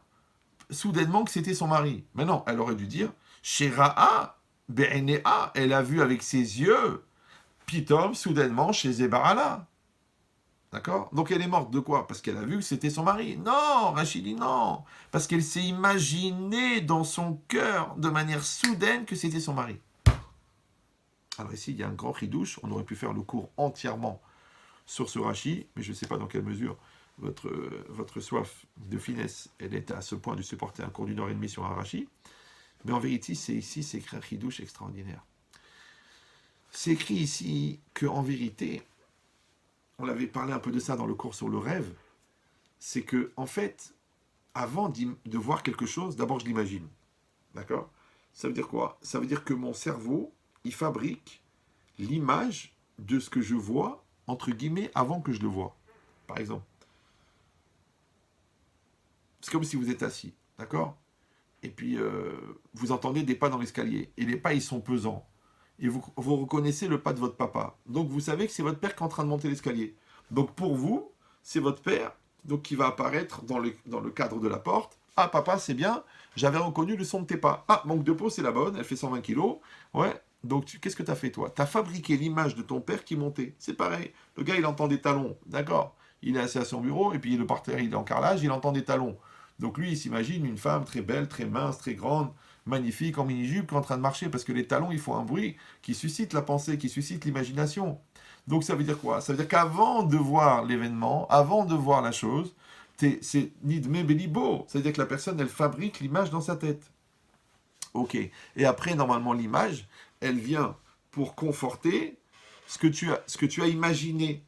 soudainement, que c'était son mari? Mais non, elle aurait dû dire, Shera'a, Be'enea, elle a vu avec ses yeux, Pitom, soudainement, chez Zebarala. D'accord? Donc elle est morte de quoi? Parce qu'elle a vu que c'était son mari. Non, Rachid dit non. Parce qu'elle s'est imaginée dans son cœur, de manière soudaine, que c'était son mari. Alors ici, il y a un grand chidouche. On aurait pu faire le cours entièrement sur ce Rashi, mais je ne sais pas dans quelle mesure votre soif de finesse, elle est à ce point de supporter un cours d'une heure et demie sur un Rashi. Mais en vérité, c'est écrit un chidouche extraordinaire. C'est écrit ici qu'en vérité, on avait parlé un peu de ça dans le cours sur le rêve, c'est que, en fait, avant de voir quelque chose, d'abord je l'imagine. D'accord? Ça veut dire quoi? Ça veut dire que mon cerveau, il fabrique l'image de ce que je vois, entre guillemets, avant que je le vois. Par exemple. C'est comme si vous êtes assis, d'accord? Et puis, vous entendez des pas dans l'escalier. Et les pas, ils sont pesants. Et vous reconnaissez le pas de votre papa. Donc, vous savez que c'est votre père qui est en train de monter l'escalier. Donc, pour vous, c'est votre père donc, qui va apparaître dans le cadre de la porte. Ah, papa, c'est bien, j'avais reconnu le son de tes pas. Ah, manque de peau, c'est la bonne, elle fait 120 kilos. Ouais, donc qu'est-ce que tu as fait, toi? Tu as fabriqué l'image de ton père qui montait. C'est pareil. Le gars, il entend des talons, d'accord? Il est assis à son bureau, et puis le parterre, il est en carrelage, il entend des talons. Donc lui, il s'imagine une femme très belle, très mince, très grande, magnifique, en mini-jupe, qui est en train de marcher, parce que les talons, ils font un bruit qui suscite la pensée, qui suscite l'imagination. Donc ça veut dire quoi? Ça veut dire qu'avant de voir l'événement, avant de voir la chose, c'est Nidme Belibo. C'est-à-dire que la personne, elle fabrique l'image dans sa tête. Ok. Et après, normalement, l'image, elle vient pour conforter ce que tu as imaginé.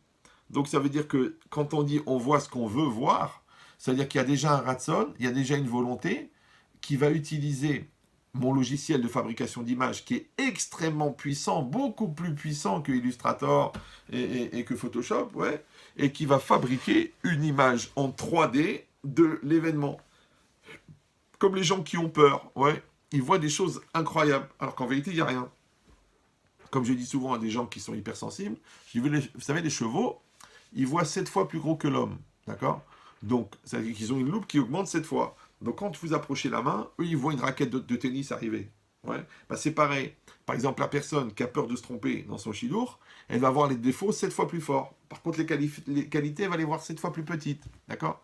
Donc ça veut dire que quand on dit on voit ce qu'on veut voir, ça veut dire qu'il y a déjà un ratson, il y a déjà une volonté qui va utiliser mon logiciel de fabrication d'images qui est extrêmement puissant, beaucoup plus puissant que Illustrator et que Photoshop, ouais, et qui va fabriquer une image en 3D de l'événement. Comme les gens qui ont peur, ouais, ils voient des choses incroyables, alors qu'en vérité, il n'y a rien. Comme je dis souvent à des gens qui sont hypersensibles, je dis, vous savez, les chevaux, ils voient 7 fois plus gros que l'homme, d'accord? Donc, ça veut dire qu'ils ont une loupe qui augmente 7 fois. Donc quand vous approchez la main, eux, ils voient une raquette de tennis arriver. Ouais. Bah, c'est pareil. Par exemple, la personne qui a peur de se tromper dans son chidour, elle va voir les défauts 7 fois plus forts. Par contre, les qualités, elle va les voir 7 fois plus petites. D'accord.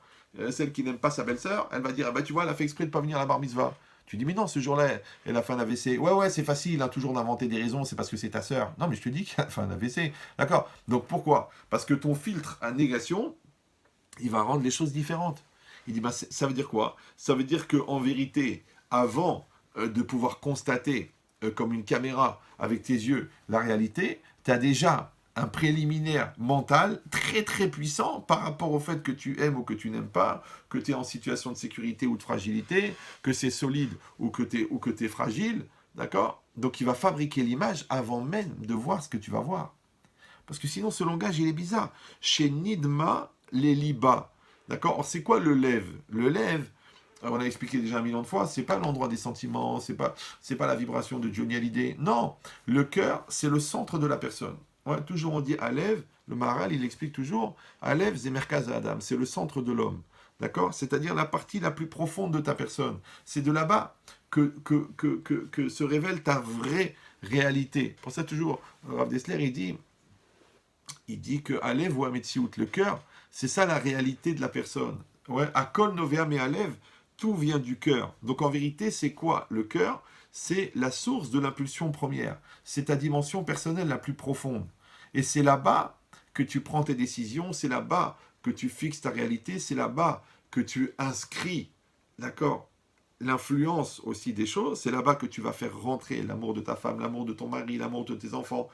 Celle qui n'aime pas sa belle-sœur, elle va dire, ah bah tu vois, elle a fait exprès de ne pas venir à la bar mitzvah. Tu dis, mais non, ce jour-là, elle a fait un AVC. Ouais, ouais, c'est facile, hein, toujours d'inventer des raisons, c'est parce que c'est ta sœur. Non, mais je te dis qu'elle a fait un AVC. D'accord. Donc pourquoi? Parce que ton filtre à négation, il va rendre les choses différentes. Il dit, bah, ça veut dire quoi? Ça veut dire qu'en vérité, avant de pouvoir constater, comme une caméra avec tes yeux, la réalité, tu as déjà un préliminaire mental très très puissant par rapport au fait que tu aimes ou que tu n'aimes pas, que tu es en situation de sécurité ou de fragilité, que c'est solide ou que tu es fragile, d'accord? Donc il va fabriquer l'image avant même de voir ce que tu vas voir. Parce que sinon ce langage il est bizarre. Chez Nidma, les Liba, d'accord? Alors c'est quoi le lève? Le lève, on a expliqué déjà 1 million de fois, c'est pas l'endroit des sentiments, c'est pas la vibration de Johnny Hallyday. Non, le cœur, c'est le centre de la personne. Ouais, toujours on dit Alev, le Maharal, il explique toujours, Alev, c'est Merkaz Adam, c'est le centre de l'homme. D'accord? C'est-à-dire la partie la plus profonde de ta personne. C'est de là-bas que se révèle ta vraie réalité. Pour ça, toujours, Rav Dessler, il dit que Alev ou Ametsiout, le cœur, c'est ça la réalité de la personne. Ouais, Akol Novea me Alev, tout vient du cœur. Donc en vérité, c'est quoi? Le cœur, c'est la source de l'impulsion première. C'est ta dimension personnelle la plus profonde. Et c'est là-bas que tu prends tes décisions, c'est là-bas que tu fixes ta réalité, c'est là-bas que tu inscris, d'accord, l'influence aussi des choses, c'est là-bas que tu vas faire rentrer l'amour de ta femme, l'amour de ton mari, l'amour de tes enfants,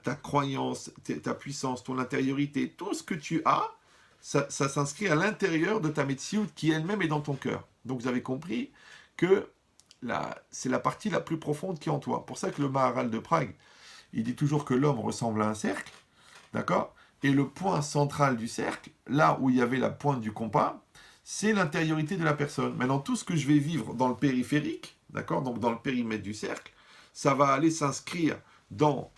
ta croyance, ta puissance, ton intériorité, tout ce que tu as, ça s'inscrit à l'intérieur de ta médecine qui elle-même est dans ton cœur. Donc vous avez compris que c'est la partie la plus profonde qui est en toi. Pour ça que le Maharal de Prague, il dit toujours que l'homme ressemble à un cercle, d'accord? Et le point central du cercle, là où il y avait la pointe du compas, c'est l'intériorité de la personne. Maintenant, tout ce que je vais vivre dans le périphérique, d'accord, donc dans le périmètre du cercle, ça va aller s'inscrire dans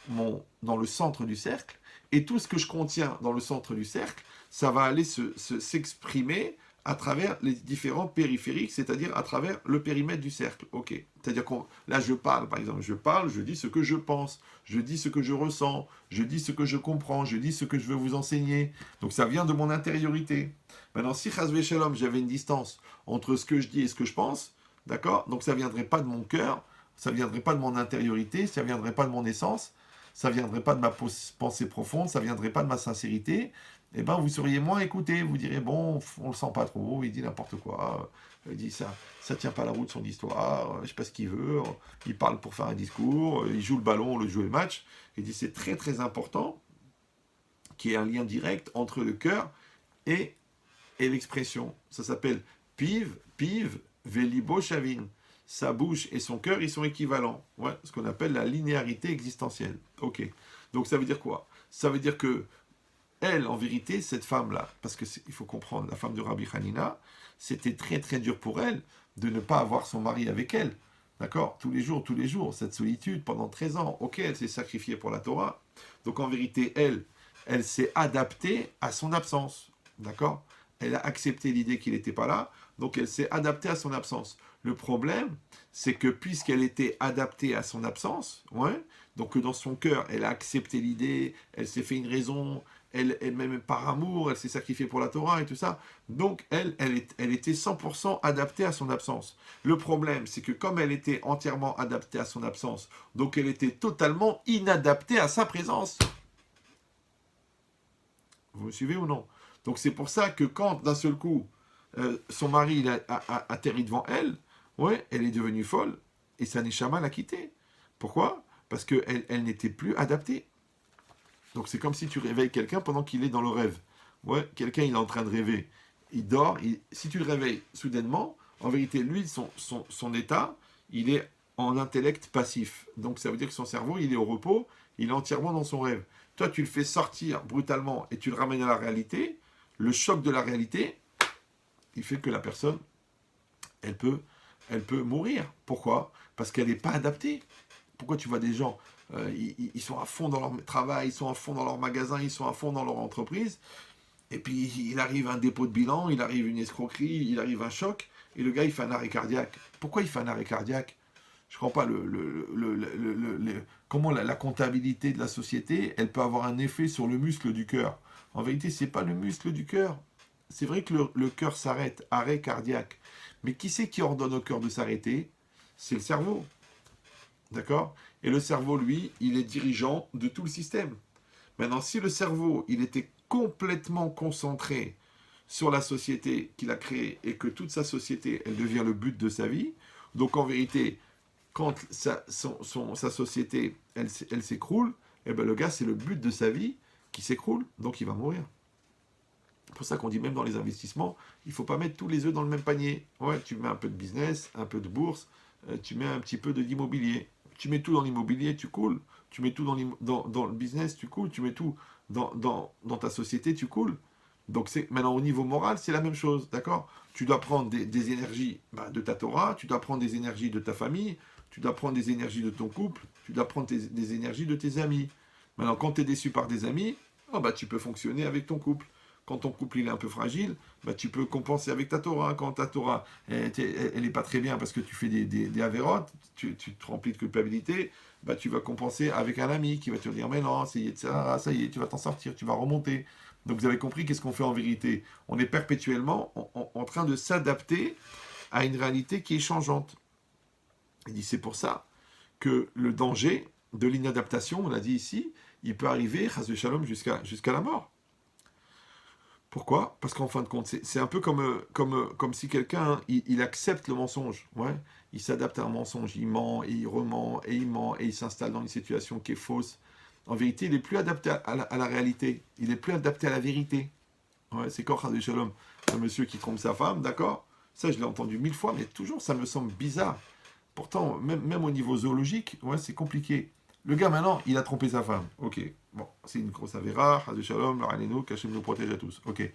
le centre du cercle, et tout ce que je contiens dans le centre du cercle, ça va aller s'exprimer à travers les différents périphériques, c'est-à-dire à travers le périmètre du cercle. Ok. C'est-à-dire que là, je parle, par exemple, je dis ce que je pense, je dis ce que je ressens, je dis ce que je comprends, je dis ce que je veux vous enseigner. Donc ça vient de mon intériorité. Maintenant, si Chazvé Shalom, j'avais une distance entre ce que je dis et ce que je pense, d'accord? Donc ça ne viendrait pas de mon cœur, ça ne viendrait pas de mon intériorité, ça ne viendrait pas de mon essence, ça ne viendrait pas de ma pensée profonde, ça ne viendrait pas de ma sincérité. Eh ben, vous seriez moins écouté, vous direz, bon, on le sent pas trop, il dit n'importe quoi, il dit ça tient pas la route son histoire, je sais pas ce qu'il veut, il parle pour faire un discours, il joue le ballon, le joue le match. Il dit c'est très très important qu'il y ait un lien direct entre le cœur et l'expression. Ça s'appelle piv, velibo shavin. Sa bouche et son cœur, ils sont équivalents. Ouais, ce qu'on appelle la linéarité existentielle. Ok. Donc ça veut dire quoi? Ça veut dire que elle, en vérité, cette femme-là, parce qu'il faut comprendre, la femme de Rabbi Hanina, c'était très très dur pour elle de ne pas avoir son mari avec elle. D'accord? Tous les jours, cette solitude pendant 13 ans. Ok, elle s'est sacrifiée pour la Torah. Donc en vérité, elle s'est adaptée à son absence. D'accord? Elle a accepté l'idée qu'il n'était pas là, donc elle s'est adaptée à son absence. Le problème, c'est que puisqu'elle était adaptée à son absence, ouais, donc dans son cœur, elle a accepté l'idée, elle s'est fait une raison, même par amour, elle s'est sacrifiée pour la Torah et tout ça. Donc, elle était 100% adaptée à son absence. Le problème, c'est que comme elle était entièrement adaptée à son absence, donc elle était totalement inadaptée à sa présence. Vous me suivez ou non? Donc, c'est pour ça que quand, d'un seul coup, son mari a atterri devant elle, ouais, elle est devenue folle, et sa neshama l'a quittée. Pourquoi? Parce qu'elle n'était plus adaptée. Donc c'est comme si tu réveilles quelqu'un pendant qu'il est dans le rêve. Ouais, quelqu'un il est en train de rêver. Il dort, si tu le réveilles soudainement, en vérité, lui, son état, il est en intellect passif. Donc ça veut dire que son cerveau, il est au repos, il est entièrement dans son rêve. Toi, tu le fais sortir brutalement et tu le ramènes à la réalité. Le choc de la réalité, il fait que la personne, elle peut mourir. Pourquoi? Parce qu'elle n'est pas adaptée. Pourquoi tu vois des gens, ils sont à fond dans leur travail, ils sont à fond dans leur magasin, ils sont à fond dans leur entreprise, et puis il arrive un dépôt de bilan, il arrive une escroquerie, il arrive un choc, et le gars, il fait un arrêt cardiaque. Pourquoi il fait un arrêt cardiaque? Je ne comprends pas comment la comptabilité de la société, elle peut avoir un effet sur le muscle du cœur. En vérité, ce n'est pas le muscle du cœur. C'est vrai que le cœur s'arrête, arrêt cardiaque. Mais qui c'est qui ordonne au cœur de s'arrêter? C'est le cerveau. D'accord? Et le cerveau, lui, il est dirigeant de tout le système. Maintenant, si le cerveau, il était complètement concentré sur la société qu'il a créée et que toute sa société, elle devient le but de sa vie, donc en vérité, quand sa société, elle s'écroule, eh ben le gars, c'est le but de sa vie qui s'écroule, donc il va mourir. C'est pour ça qu'on dit même dans les investissements, il ne faut pas mettre tous les œufs dans le même panier. Ouais, tu mets un peu de business, un peu de bourse, tu mets un petit peu de l'immobilier. Tu mets tout dans l'immobilier, tu coules. Tu mets tout dans le business, tu coules. Tu mets tout dans ta société, tu coules. Donc maintenant au niveau moral, c'est la même chose, d'accord? Tu dois prendre des énergies de ta Torah, tu dois prendre des énergies de ta famille, tu dois prendre des énergies de ton couple, tu dois prendre des énergies de tes amis. Maintenant, quand tu es déçu par des amis, tu peux fonctionner avec ton couple. Quand ton couple il est un peu fragile, tu peux compenser avec ta Torah. Quand ta Torah elle n'est pas très bien parce que tu fais des avérotes, tu te remplis de culpabilité, tu vas compenser avec un ami qui va te dire mais non, ça y est, tu vas t'en sortir, tu vas remonter. Donc vous avez compris qu'est-ce qu'on fait en vérité? On est perpétuellement en train de s'adapter à une réalité qui est changeante. Il dit c'est pour ça que le danger de l'inadaptation, on l'a dit ici, il peut arriver, chas de shalom, jusqu'à la mort. Pourquoi? Parce qu'en fin de compte, c'est un peu comme si quelqu'un, il accepte le mensonge. Ouais? Il s'adapte à un mensonge. Il ment, et il rement, et il ment, et il s'installe dans une situation qui est fausse. En vérité, il n'est plus adapté à la réalité. Il n'est plus adapté à la vérité. Ouais, c'est quand Chazé Shalom, un monsieur qui trompe sa femme, d'accord? Ça, je l'ai entendu 1000 fois, mais toujours, ça me semble bizarre. Pourtant, même au niveau zoologique, ouais, c'est compliqué. Le gars, maintenant, il a trompé sa femme. Ok. Bon, c'est une grosse avéra, Chazé Shalom, Raneno, qu'Hachem nous protège à tous. Ok. Et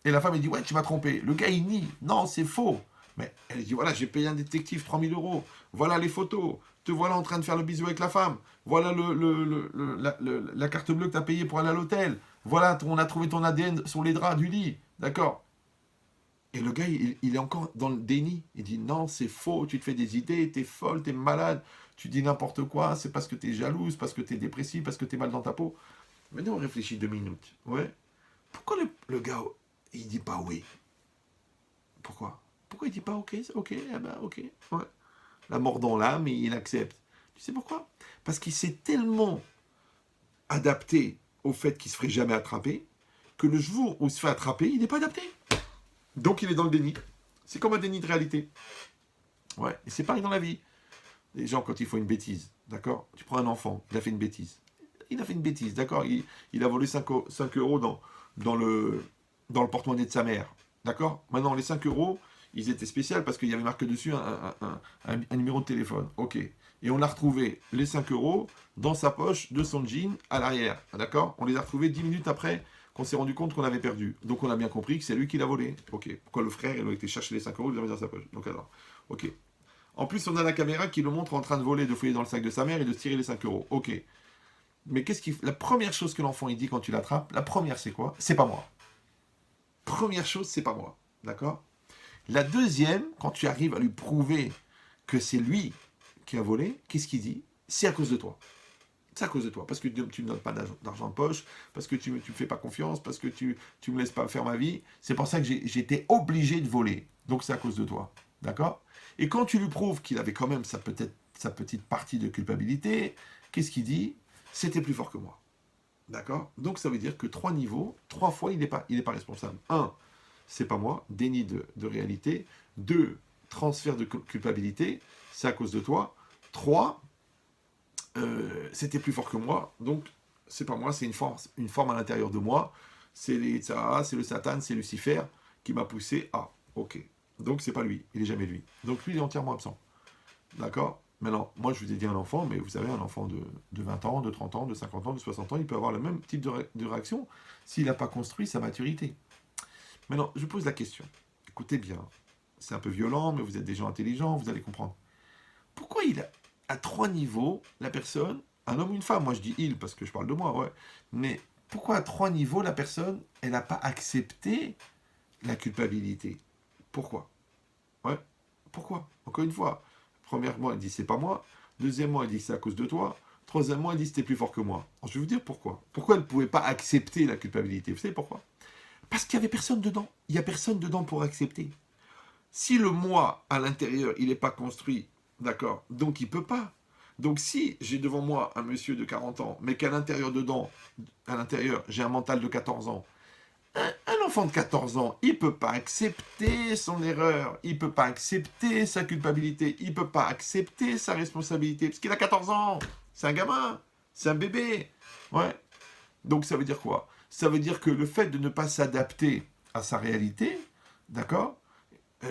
la femme, elle dit, ouais, tu m'as trompé. Le gars, il nie. Non, c'est faux. Mais elle dit, voilà, j'ai payé un détective 3000 euros. Voilà les photos. Te voilà en train de faire le bisou avec la femme. Voilà la carte bleue que tu as payée pour aller à l'hôtel. Voilà, on a trouvé ton ADN sur les draps du lit. D'accord? Et le gars, il est encore dans le déni. Il dit, non, c'est faux. Tu te fais des idées. T'es folle, t'es malade. Tu dis n'importe quoi. C'est parce que t'es jalouse, parce que t'es dépressive, parce que t'es mal dans ta peau. Maintenant, on réfléchit 2 minutes. Ouais. Pourquoi le gars, il dit pas oui? Pourquoi? Pourquoi il dit pas ok, ok, eh ben ok. Ouais. La mort dans l'âme, et il accepte. Tu sais pourquoi? Parce qu'il s'est tellement adapté au fait qu'il ne se ferait jamais attraper, que le jour où il se fait attraper, il n'est pas adapté. Donc il est dans le déni. C'est comme un déni de réalité. Ouais, et c'est pareil dans la vie. Les gens, quand ils font une bêtise, d'accord? Tu prends un enfant, il a fait une bêtise. Il a fait une bêtise, d'accord? Il a volé 5 euros dans le porte-monnaie de sa mère. D'accord? Maintenant, les 5 euros, ils étaient spéciaux parce qu'il y avait marqué dessus un numéro de téléphone. Ok. Et on a retrouvé les 5 euros dans sa poche de son jean à l'arrière. D'accord? On les a retrouvés 10 minutes après qu'on s'est rendu compte qu'on avait perdu. Donc on a bien compris que c'est lui qui l'a volé. Ok. Pourquoi le frère, il a été chercher les 5 euros, il les a mis dans sa poche. Donc alors, ok. En plus, on a la caméra qui le montre en train de voler, de fouiller dans le sac de sa mère et de tirer les 5 euros. Ok. Mais la première chose que l'enfant il dit quand tu l'attrapes, la première c'est quoi? C'est pas moi. Première chose, c'est pas moi. D'accord? La deuxième, quand tu arrives à lui prouver que c'est lui qui a volé, qu'est-ce qu'il dit? C'est à cause de toi. C'est à cause de toi. Parce que tu ne me donnes pas d'argent de poche, parce que tu ne me fais pas confiance, parce que tu ne me laisses pas faire ma vie. C'est pour ça que j'étais obligé de voler. Donc c'est à cause de toi. D'accord? Et quand tu lui prouves qu'il avait quand même sa petite partie de culpabilité, qu'est-ce qu'il dit? C'était plus fort que moi. D'accord? Donc ça veut dire que 3 niveaux, 3 fois, il n'est pas responsable. 1, c'est pas moi, déni de réalité. 2, transfert de culpabilité, c'est à cause de toi. 3, c'était plus fort que moi, donc c'est pas moi, c'est une forme à l'intérieur de moi. C'est les Tzara, c'est le Satan, c'est Lucifer qui m'a poussé à. Ok. Donc c'est pas lui, il est jamais lui. Donc lui, il est entièrement absent. D'accord? Maintenant, moi je vous ai dit un enfant, mais vous savez, un enfant de 20 ans, de 30 ans, de 50 ans, de 60 ans, il peut avoir le même type de réaction s'il n'a pas construit sa maturité. Maintenant, je pose la question. Écoutez bien, c'est un peu violent, mais vous êtes des gens intelligents, vous allez comprendre. Pourquoi il a, à 3 niveaux, la personne, un homme ou une femme, moi je dis il parce que je parle de moi, ouais, mais pourquoi à 3 niveaux, la personne, elle n'a pas accepté la culpabilité? Pourquoi? Ouais. Pourquoi? Encore une fois. Premièrement, elle dit c'est pas moi. Deuxièmement, elle dit c'est à cause de toi. Troisièmement, elle dit c'était plus fort que moi. Alors, je vais vous dire pourquoi. Pourquoi elle ne pouvait pas accepter la culpabilité? Vous savez pourquoi? Parce qu'il n'y avait personne dedans. Il n'y a personne dedans pour accepter. Si le moi, à l'intérieur, il n'est pas construit, d'accord, donc il ne peut pas. Donc si j'ai devant moi un monsieur de 40 ans, mais qu'à l'intérieur dedans, à l'intérieur, j'ai un mental de 14 ans, un enfant de 14 ans, il ne peut pas accepter son erreur, il ne peut pas accepter sa culpabilité, il ne peut pas accepter sa responsabilité, parce qu'il a 14 ans, c'est un gamin, c'est un bébé. Ouais. Donc ça veut dire quoi? Ça veut dire que le fait de ne pas s'adapter à sa réalité, d'accord,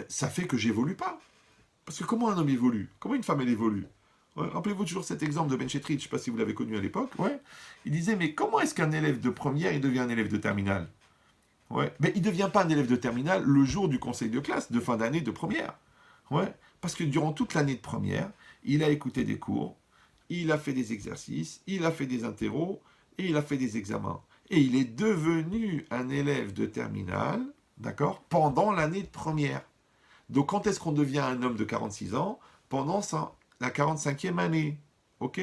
ça fait que j'évolue pas. Parce que comment un homme évolue? Comment une femme elle évolue? Ouais, rappelez-vous toujours cet exemple de Ben Chetrit, je ne sais pas si vous l'avez connu à l'époque. Ouais. Il disait, mais comment est-ce qu'un élève de première, il devient un élève de terminale? Ouais. Mais il ne devient pas un élève de terminale le jour du conseil de classe, de fin d'année de première. Ouais. Parce que durant toute l'année de première, il a écouté des cours, il a fait des exercices, il a fait des interros, et il a fait des examens. Et il est devenu un élève de terminale, d'accord, pendant l'année de première. Donc quand est-ce qu'on devient un homme de 46 ans? Pendant la 45e année. Ok.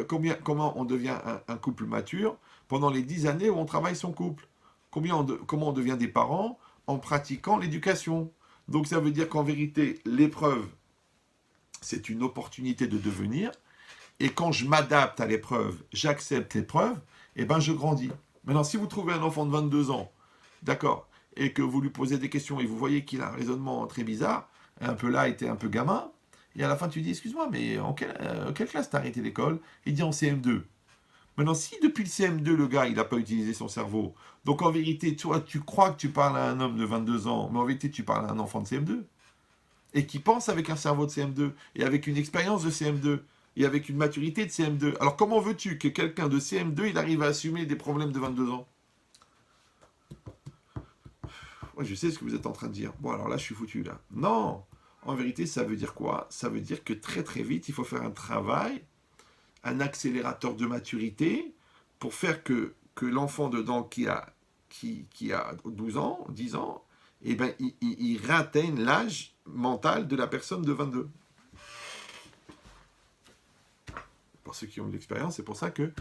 Comment on devient un couple mature? Pendant les 10 années où on travaille son couple. Comment on devient des parents? En pratiquant l'éducation. Donc ça veut dire qu'en vérité, l'épreuve, c'est une opportunité de devenir. Et quand je m'adapte à l'épreuve, j'accepte l'épreuve, et ben je grandis. Maintenant, si vous trouvez un enfant de 22 ans, d'accord, et que vous lui posez des questions et vous voyez qu'il a un raisonnement très bizarre, un peu là, était un peu gamin, et à la fin tu lui dis, excuse-moi, mais en quelle classe t'as arrêté l'école? Il dit en CM2. Maintenant, si depuis le CM2, le gars, il n'a pas utilisé son cerveau, donc en vérité, toi, tu crois que tu parles à un homme de 22 ans, mais en vérité, tu parles à un enfant de CM2, et qui pense avec un cerveau de CM2, et avec une expérience de CM2, et avec une maturité de CM2. Alors comment veux-tu que quelqu'un de CM2, il arrive à assumer des problèmes de 22 ans? Ouais, je sais ce que vous êtes en train de dire. Bon, alors là, je suis foutu, là. Non. En vérité, ça veut dire quoi? Ça veut dire que très très vite, il faut faire un travail, un accélérateur de maturité, pour faire que l'enfant dedans qui a 12 ans, 10 ans, eh ben, il réatteigne l'âge mental de la personne de 22. Pour ceux qui ont de l'expérience, c'est pour ça que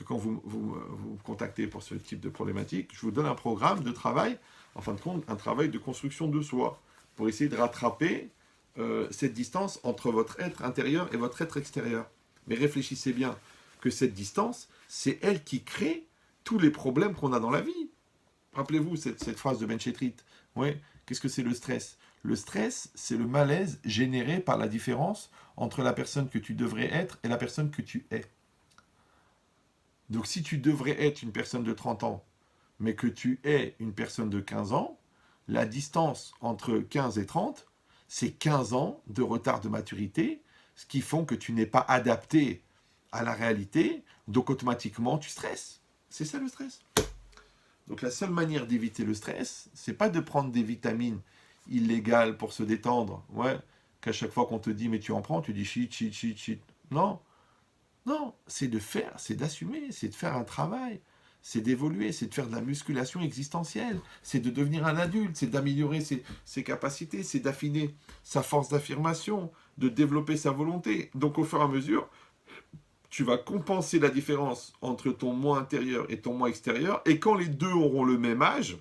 quand vous me contactez pour ce type de problématique, je vous donne un programme de travail, en fin de compte, un travail de construction de soi, pour essayer de rattraper cette distance entre votre être intérieur et votre être extérieur. Mais réfléchissez bien que cette distance, c'est elle qui crée tous les problèmes qu'on a dans la vie. Rappelez-vous cette phrase de Ben Chetrit. Ouais, qu'est-ce que c'est le stress? Le stress, c'est le malaise généré par la différence entre la personne que tu devrais être et la personne que tu es. Donc si tu devrais être une personne de 30 ans, mais que tu es une personne de 15 ans, la distance entre 15 et 30, c'est 15 ans de retard de maturité, ce qui font que tu n'es pas adapté à la réalité, donc automatiquement tu stresses. C'est ça le stress. Donc la seule manière d'éviter le stress, c'est pas de prendre des vitamines illégales pour se détendre. Ouais, qu'à chaque fois qu'on te dit mais tu en prends, tu dis shit, shit, shit, shit. Non, non, c'est de faire, c'est d'assumer, c'est de faire un travail, c'est d'évoluer, c'est de faire de la musculation existentielle, c'est de devenir un adulte, c'est d'améliorer ses capacités, c'est d'affiner sa force d'affirmation, de développer sa volonté. Donc au fur et à mesure, tu vas compenser la différence entre ton moi intérieur et ton moi extérieur, et quand les deux auront le même âge,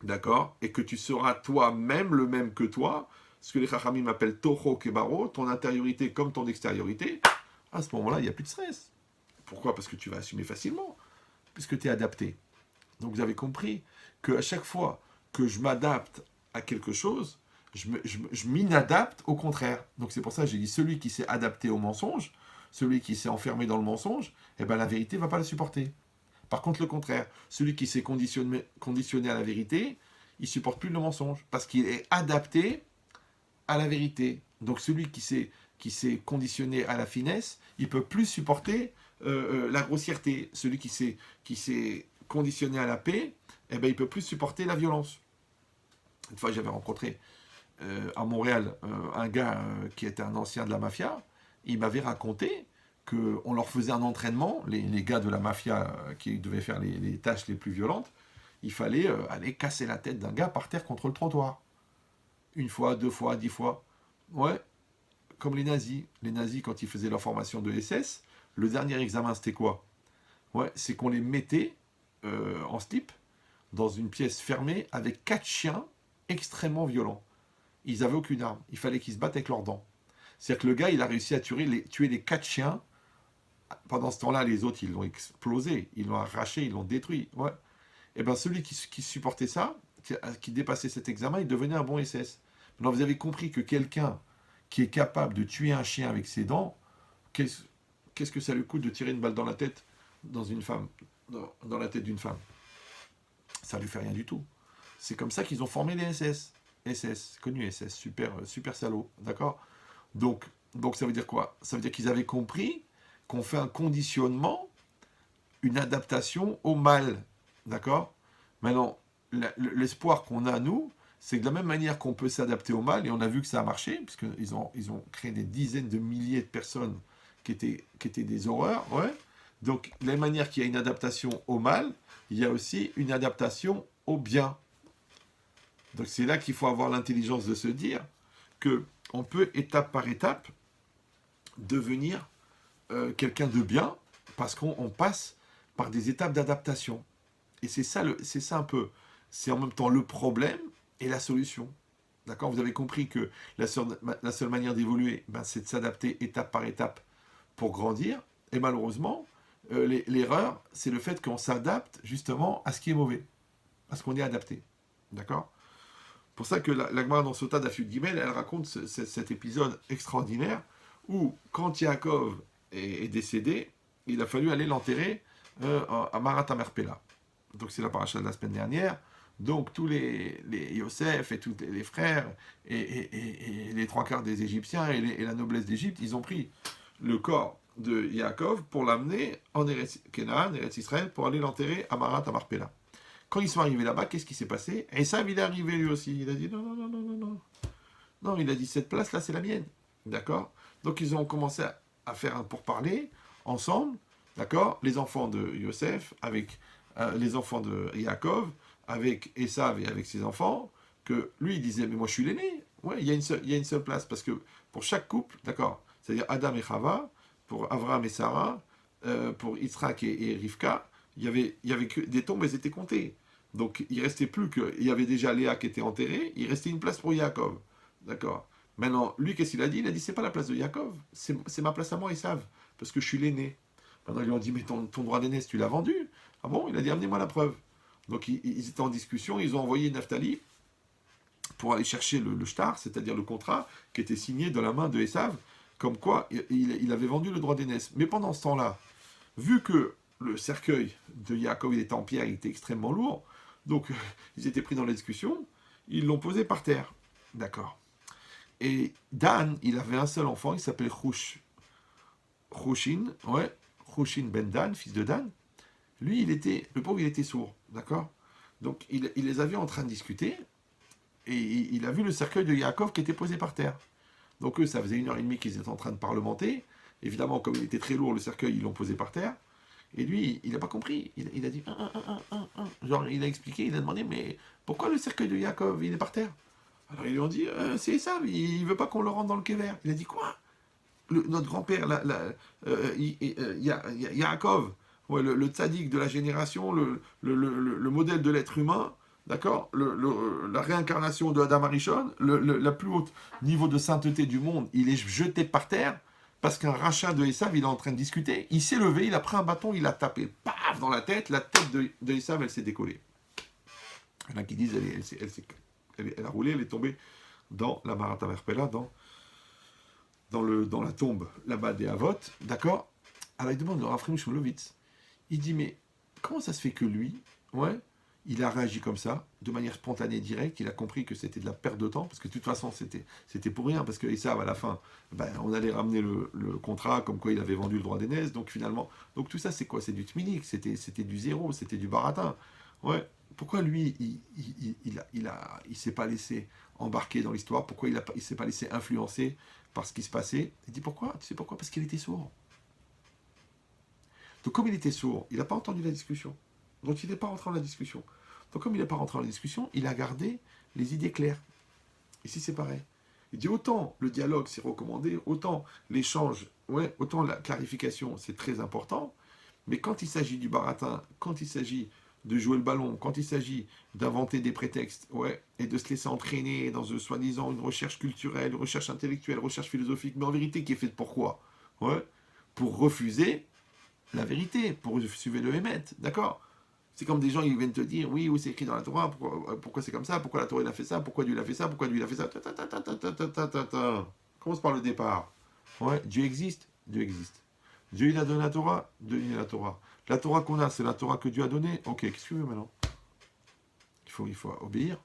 d'accord, et que tu seras toi-même le même que toi, ce que les Chachamim appellent Toho Kebaro, ton intériorité comme ton extériorité, à ce moment-là, il n'y a plus de stress. Pourquoi? Parce que tu vas assumer facilement, puisque tu es adapté. Donc vous avez compris qu'à chaque fois que je m'adapte à quelque chose, je m'inadapte au contraire. Donc c'est pour ça que j'ai dit, celui qui s'est adapté au mensonge, celui qui s'est enfermé dans le mensonge, eh ben la vérité ne va pas la supporter. Par contre, le contraire, celui qui s'est conditionné à la vérité, il ne supporte plus le mensonge, parce qu'il est adapté à la vérité. Donc celui qui s'est conditionné à la finesse, il ne peut plus supporter la grossièreté. Celui qui s'est conditionné à la paix, eh ben, il ne peut plus supporter la violence. Une fois, j'avais rencontré à Montréal un gars qui était un ancien de la mafia. Il m'avait raconté qu'on leur faisait un entraînement, les gars de la mafia qui devaient faire les tâches les plus violentes, il fallait aller casser la tête d'un gars par terre contre le trottoir. une fois, deux fois, 10 fois. Ouais, comme les nazis. Les nazis, quand ils faisaient leur formation de SS, le dernier examen, c'était quoi? Ouais, c'est qu'on les mettait en slip dans une pièce fermée avec 4 chiens extrêmement violents. Ils avaient aucune arme. Il fallait qu'ils se battent avec leurs dents. C'est-à-dire que le gars, il a réussi à tuer les 4 chiens. Pendant ce temps-là, les autres, ils l'ont explosé, ils l'ont arraché, ils l'ont détruit. Ouais. Et bien, celui qui supportait ça, qui dépassait cet examen, il devenait un bon SS. Maintenant, vous avez compris que quelqu'un qui est capable de tuer un chien avec ses dents, qu'est-ce que ça lui coûte de tirer une balle dans la tête dans une femme, dans la tête d'une femme? Ça lui fait rien du tout. C'est comme ça qu'ils ont formé les SS. SS, connu SS, super, super salaud, d'accord. donc ça veut dire quoi? Ça veut dire qu'ils avaient compris qu'on fait un conditionnement, une adaptation au mal, d'accord. Maintenant, l'espoir qu'on a, nous, c'est que de la même manière qu'on peut s'adapter au mal, et on a vu que ça a marché, puisqu'ils ont créé des dizaines de milliers de personnes qui étaient des horreurs, ouais. Donc, de la même manière qu'il y a une adaptation au mal, il y a aussi une adaptation au bien. Donc, c'est là qu'il faut avoir l'intelligence de se dire que on peut, étape par étape, devenir quelqu'un de bien, parce qu'on passe par des étapes d'adaptation. Et c'est ça un peu, c'est en même temps le problème et la solution. D'accord? Vous avez compris que la seule manière d'évoluer, ben, c'est de s'adapter étape par étape pour grandir. Et malheureusement, l'erreur, c'est le fait qu'on s'adapte justement à ce qui est mauvais, parce qu'on est adapté. D'accord? Pour ça que la Gemara dans Sota d'Afud Gimel, elle raconte cet épisode extraordinaire où, quand Yaakov est décédé, il a fallu aller l'enterrer à Marat Amerpela. Donc c'est la paracha de la semaine dernière. Donc tous les Yosef et tous les frères et les 3 quarts des Égyptiens et la noblesse d'Égypte, ils ont pris le corps de Yaakov pour l'amener en Canaan, Eretz Israël, pour aller l'enterrer à Marat Amarpela. Quand ils sont arrivés là-bas, qu'est-ce qui s'est passé? Esav, il est arrivé lui aussi. Il a dit non, non, non, non, non, non. Non, il a dit cette place-là, c'est la mienne. D'accord? Donc ils ont commencé à faire un pourparler ensemble. D'accord? Les enfants de Yosef avec les enfants de Yaakov, avec Esav et avec ses enfants, que lui, il disait, mais moi, je suis l'aîné. Ouais, il y a une seule place. Parce que pour chaque couple, d'accord? C'est-à-dire Adam et Chava, pour Abraham et Sarah, pour Yitzhak et Rivka, il y avait que des tombes, elles étaient comptées. Donc, il restait plus que... Il y avait déjà Léa qui était enterrée, il restait une place pour Yaakov. D'accord? Maintenant, lui, qu'est-ce qu'il a dit? Il a dit, c'est pas la place de Yaakov, c'est ma place à moi, Esav, parce que je suis l'aîné. Maintenant, ils lui ont dit, mais ton droit d'aînesse, tu l'as vendu? Ah bon? Il a dit, amenez-moi la preuve. Donc, ils étaient en discussion, ils ont envoyé Naphtali pour aller chercher le shtar, c'est-à-dire le contrat qui était signé de la main de Esav, comme quoi il avait vendu le droit d'aînesse. Mais pendant ce temps-là, vu que le cercueil de Yaakov, il était en pierre, il était extrêmement lourd, donc ils étaient pris dans la discussion, ils l'ont posé par terre. D'accord. Et Dan, il avait un seul enfant, il s'appelait Chushin, ouais, Chushin ben Dan, fils de Dan. Lui, le pauvre, il était sourd, d'accord. Donc, il les a vus en train de discuter, et il a vu le cercueil de Yaakov qui était posé par terre. Donc, eux, ça faisait 1 heure et demie qu'ils étaient en train de parlementer. Évidemment, comme il était très lourd, le cercueil, ils l'ont posé par terre. Et lui, il n'a pas compris. Il a dit, genre, il a expliqué, il a demandé, mais pourquoi le cercueil de Yaakov, il est par terre? Alors, ils lui ont dit, c'est ça, il ne veut pas qu'on le rentre dans le kéver. Il a dit, quoi? Notre grand-père, Yaakov, ouais, le tzaddik de la génération, le modèle de l'être humain, d'accord, la réincarnation de Adam Arishon, la plus haute niveau de sainteté du monde, il est jeté par terre parce qu'un rachat de Esav, il est en train de discuter, il s'est levé, il a pris un bâton, il a tapé, paf, dans la tête de Esav, elle s'est décollée. Il y en a qui disent, elle a roulé, elle est tombée dans la Marat Averpela, dans la tombe là-bas des Havot, d'accord. Alors il demande à Raphaël Shmulevitz, il dit, mais comment ça se fait que lui, ouais, il a réagi comme ça, de manière spontanée, directe, il a compris que c'était de la perte de temps, parce que de toute façon, c'était pour rien, parce que Esav, à la fin, ben, on allait ramener le contrat, comme quoi il avait vendu le droit d'aînesse, donc finalement, donc tout ça, c'est quoi? C'est du tminik, c'était du zéro, c'était du baratin. Ouais, pourquoi lui, il s'est pas laissé embarquer dans l'histoire? Pourquoi il s'est pas laissé influencer par ce qui se passait? Il dit pourquoi? Tu sais pourquoi? Parce qu'il était sourd. Donc comme il était sourd, il n'a pas entendu la discussion. Donc il n'est pas rentré dans la discussion. Donc comme il n'est pas rentré dans la discussion, il a gardé les idées claires. Ici, c'est pareil. Il dit autant le dialogue, c'est recommandé, autant l'échange, ouais, autant la clarification, c'est très important. Mais quand il s'agit du baratin, quand il s'agit de jouer le ballon, quand il s'agit d'inventer des prétextes, ouais, et de se laisser entraîner dans soi-disant une recherche culturelle, une recherche intellectuelle, une recherche philosophique, mais en vérité qui est faite pour quoi? Ouais, pour refuser la vérité, pour refuser le émet, d'accord? C'est comme des gens qui viennent te dire, oui, où c'est écrit dans la Torah, pourquoi c'est comme ça, pourquoi la Torah il a fait ça, pourquoi Dieu il a fait ça, pourquoi Dieu il a fait ça. Commence par le départ. Ouais, Dieu existe, Dieu existe. Dieu il a donné la Torah, Dieu il a la Torah. La Torah qu'on a, c'est la Torah que Dieu a donnée. Ok, qu'est-ce que tu veux maintenant? Il faut obéir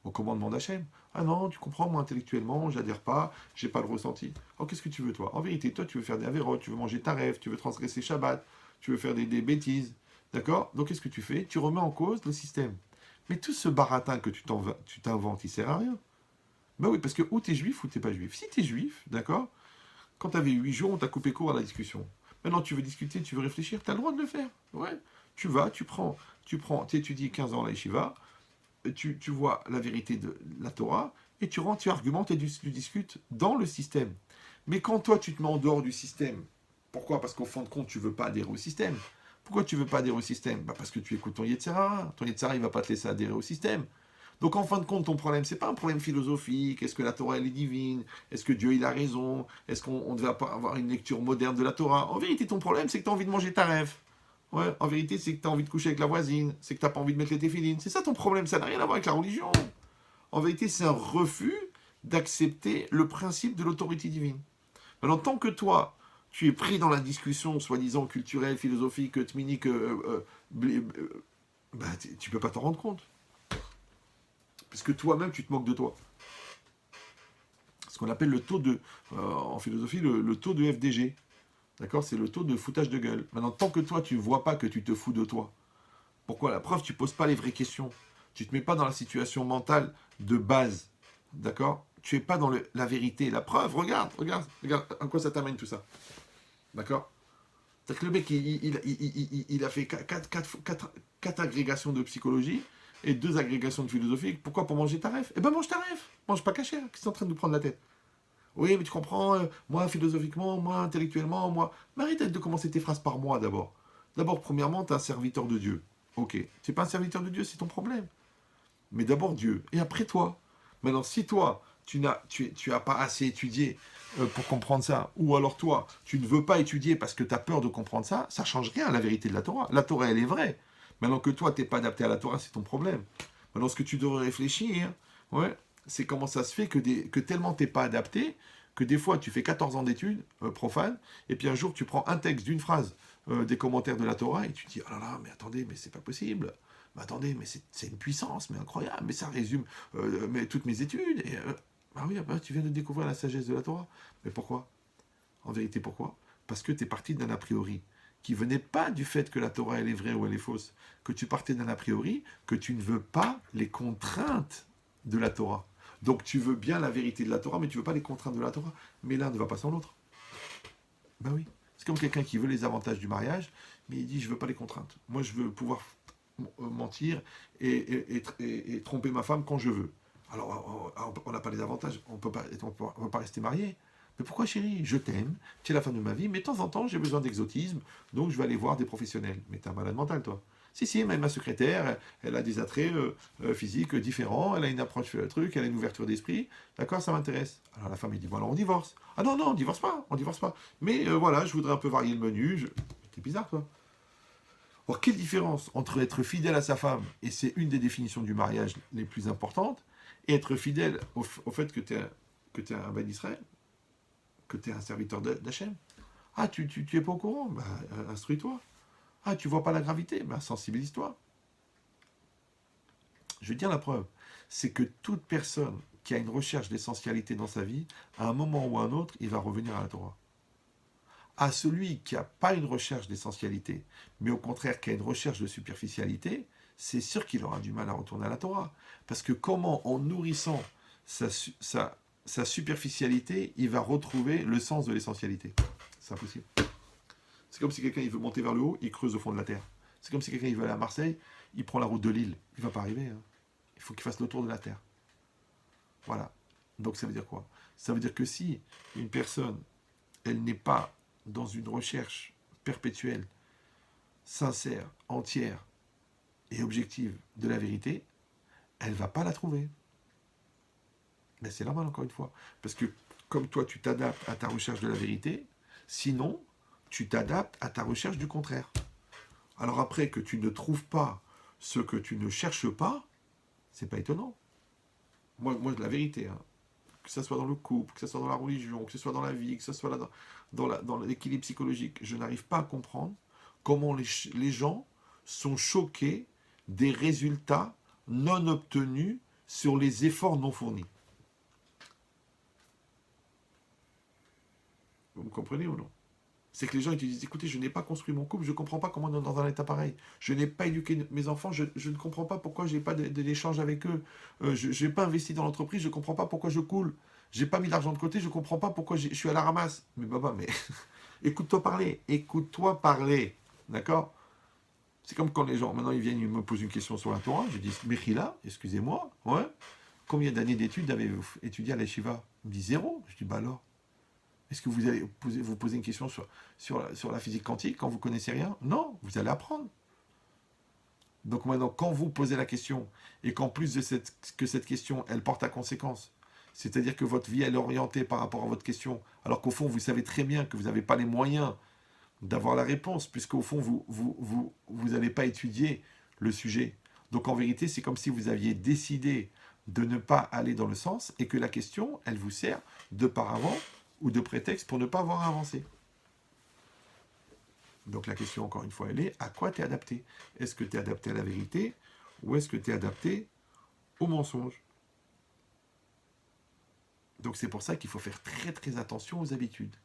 au commandement d'Hachem. Ah non, tu comprends, moi intellectuellement, j'adhère pas, j'ai pas le ressenti. Oh, qu'est-ce que tu veux toi? En vérité, toi tu veux faire des avérotes, tu veux manger ta rêve, tu veux transgresser Shabbat, tu veux faire des bêtises. D'accord? Donc qu'est-ce que tu fais? Tu remets en cause le système. Mais tout ce baratin que tu t'inventes, il sert à rien. Ben oui, parce que ou t'es juif ou t'es pas juif. Si t'es juif, d'accord? Quand t'avais 8 jours, on t'a coupé court à la discussion. Maintenant tu veux discuter, tu veux réfléchir, t'as le droit de le faire. Ouais. Tu vas, tu étudies 15 ans à la yeshiva, tu vois la vérité de la Torah, et tu rentres, tu argumentes et tu discutes dans le système. Mais quand toi, tu te mets en dehors du système, pourquoi? Parce qu'au fond de compte, tu ne veux pas adhérer au système. Pourquoi tu ne veux pas adhérer au système? Parce que tu écoutes ton Yetzirah. Ton Yetzirah, il ne va pas te laisser adhérer au système. Donc en fin de compte, ton problème, c'est pas un problème philosophique. Est-ce que la Torah, elle est divine? Est-ce que Dieu, il a raison? Est-ce qu'on devait avoir une lecture moderne de la Torah? En vérité, ton problème, c'est que tu as envie de manger ta rêve. Ouais, en vérité, c'est que tu as envie de coucher avec la voisine, c'est que tu n'as pas envie de mettre les téfilines. C'est ça ton problème, ça n'a rien à voir avec la religion. En vérité, c'est un refus d'accepter le principe de l'autorité divine. Alors, tant que toi, tu es pris dans la discussion, soi-disant culturelle, philosophique, tminique, bah, tu ne peux pas t'en rendre compte. Parce que toi-même, tu te moques de toi. Ce qu'on appelle le taux de, en philosophie, le taux de FDG. D'accord? C'est le taux de foutage de gueule. Maintenant, tant que toi, tu ne vois pas que tu te fous de toi, pourquoi? La preuve, tu ne poses pas les vraies questions. Tu ne te mets pas dans la situation mentale de base. D'accord? Tu n'es pas dans la vérité. La preuve, regarde, à quoi ça t'amène tout ça. D'accord? C'est que le mec, il a fait 4 agrégations de psychologie et 2 agrégations de philosophie. Pourquoi? Pour manger ta ref? Eh ben mange ta ref. Mange pas caché. Qu'est-ce que tu es en train de nous prendre la tête? Oui, mais tu comprends, moi, philosophiquement, moi, intellectuellement, moi... Mais arrête de commencer tes phrases par moi, d'abord. D'abord, premièrement, tu es un serviteur de Dieu. Ok. Tu n'es pas un serviteur de Dieu, c'est ton problème. Mais d'abord Dieu, et après toi. Maintenant, si toi, tu as pas assez étudié pour comprendre ça, ou alors toi, tu ne veux pas étudier parce que tu as peur de comprendre ça, ça ne change rien à la vérité de la Torah. La Torah, elle est vraie. Maintenant que toi, tu n'es pas adapté à la Torah, c'est ton problème. Maintenant, ce que tu devrais réfléchir, ouais, c'est comment ça se fait que tellement tu n'es pas adapté, que des fois, tu fais 14 ans d'études profanes, et puis un jour, tu prends un texte d'une phrase des commentaires de la Torah, et tu te dis, oh là là, mais attendez, mais c'est pas possible. Mais attendez, mais c'est une puissance, mais incroyable, mais ça résume toutes mes études. Et, ah oui, bah, tu viens de découvrir la sagesse de la Torah. Mais pourquoi? En vérité, pourquoi? Parce que tu es parti d'un a priori qui venait pas du fait que la Torah elle est vraie ou elle est fausse, que tu partais d'un a priori que tu ne veux pas les contraintes de la Torah. Donc tu veux bien la vérité de la Torah, mais tu veux pas les contraintes de la Torah. Mais l'un ne va pas sans l'autre. Ben oui. C'est comme quelqu'un qui veut les avantages du mariage, mais il dit je veux pas les contraintes. Moi je veux pouvoir mentir et tromper ma femme quand je veux. Alors, on n'a pas les avantages, on ne peut pas rester marié. Mais pourquoi chérie? Je t'aime, tu es la femme de ma vie, mais de temps en temps j'ai besoin d'exotisme, donc je vais aller voir des professionnels. Mais t'es un malade mental toi. Si, même ma secrétaire, elle a des attraits physiques différents, elle a une approche sur le truc, elle a une ouverture d'esprit, d'accord, ça m'intéresse. Alors la femme, il dit, bon alors on divorce. Ah non, on divorce pas. Mais voilà, je voudrais un peu varier le menu. T'es bizarre toi. Or, quelle différence entre être fidèle à sa femme, et c'est une des définitions du mariage les plus importantes, et être fidèle au fait que tu es un ben d'Israël, que tu es un serviteur d'Hachem. Ah, tu es pas au courant? Bah, instruis-toi. Ah, tu vois pas la gravité? Bah, sensibilise-toi. Je vais te dire la preuve. C'est que toute personne qui a une recherche d'essentialité dans sa vie, à un moment ou à un autre, il va revenir à la Torah. À celui qui n'a pas une recherche d'essentialité, mais au contraire qui a une recherche de superficialité, c'est sûr qu'il aura du mal à retourner à la Torah. Parce que comment, en nourrissant sa superficialité, il va retrouver le sens de l'essentialité? C'est impossible. C'est comme si quelqu'un il veut monter vers le haut, il creuse au fond de la terre. C'est comme si quelqu'un il veut aller à Marseille, il prend la route de Lille. Il ne va pas arriver. Hein. Il faut qu'il fasse le tour de la terre. Voilà. Donc ça veut dire quoi? Ça veut dire que si une personne, elle n'est pas dans une recherche perpétuelle, sincère, entière et objective de la vérité, elle ne va pas la trouver. Mais c'est normal, encore une fois. Parce que comme toi, tu t'adaptes à ta recherche de la vérité, sinon, tu t'adaptes à ta recherche du contraire. Alors après que tu ne trouves pas ce que tu ne cherches pas, c'est pas étonnant. Moi, la vérité, hein, que ce soit dans le couple, que ce soit dans la religion, que ce soit dans la vie, que ce soit là dans l'équilibre psychologique, je n'arrive pas à comprendre comment les gens sont choqués des résultats non obtenus sur les efforts non fournis. Vous me comprenez ou non? C'est que les gens ils te disent, écoutez, je n'ai pas construit mon couple, je ne comprends pas comment on est dans un état pareil. Je n'ai pas éduqué mes enfants, je ne comprends pas pourquoi je n'ai pas d'échange avec eux. Je n'ai pas investi dans l'entreprise, je ne comprends pas pourquoi je coule. J'ai pas mis d'argent de côté, je ne comprends pas pourquoi je suis à la ramasse. Mais baba, mais écoute-toi parler, d'accord? C'est comme quand les gens, maintenant ils viennent, ils me posent une question sur la Torah, je dis, Mechila, excusez-moi, ouais, combien d'années d'études avez-vous étudié à la Shiva? Il me dit zéro. Je dis, bah alors, est-ce que vous allez vous poser une question sur la physique quantique quand vous ne connaissez rien? Non, vous allez apprendre. Donc maintenant, quand vous posez la question, et qu'en plus de cette question, elle porte à conséquence, c'est-à-dire que votre vie, elle est orientée par rapport à votre question, alors qu'au fond, vous savez très bien que vous n'avez pas les moyens d'avoir la réponse, puisqu'au fond, vous n'allez pas étudier le sujet. Donc en vérité, c'est comme si vous aviez décidé de ne pas aller dans le sens, et que la question, elle vous sert de paravent ou de prétexte pour ne pas avoir avancé. Donc la question, encore une fois, elle est, à quoi tu es adapté? Est-ce que tu es adapté à la vérité ou est-ce que tu es adapté au mensonge? Donc c'est pour ça qu'il faut faire très très attention aux habitudes.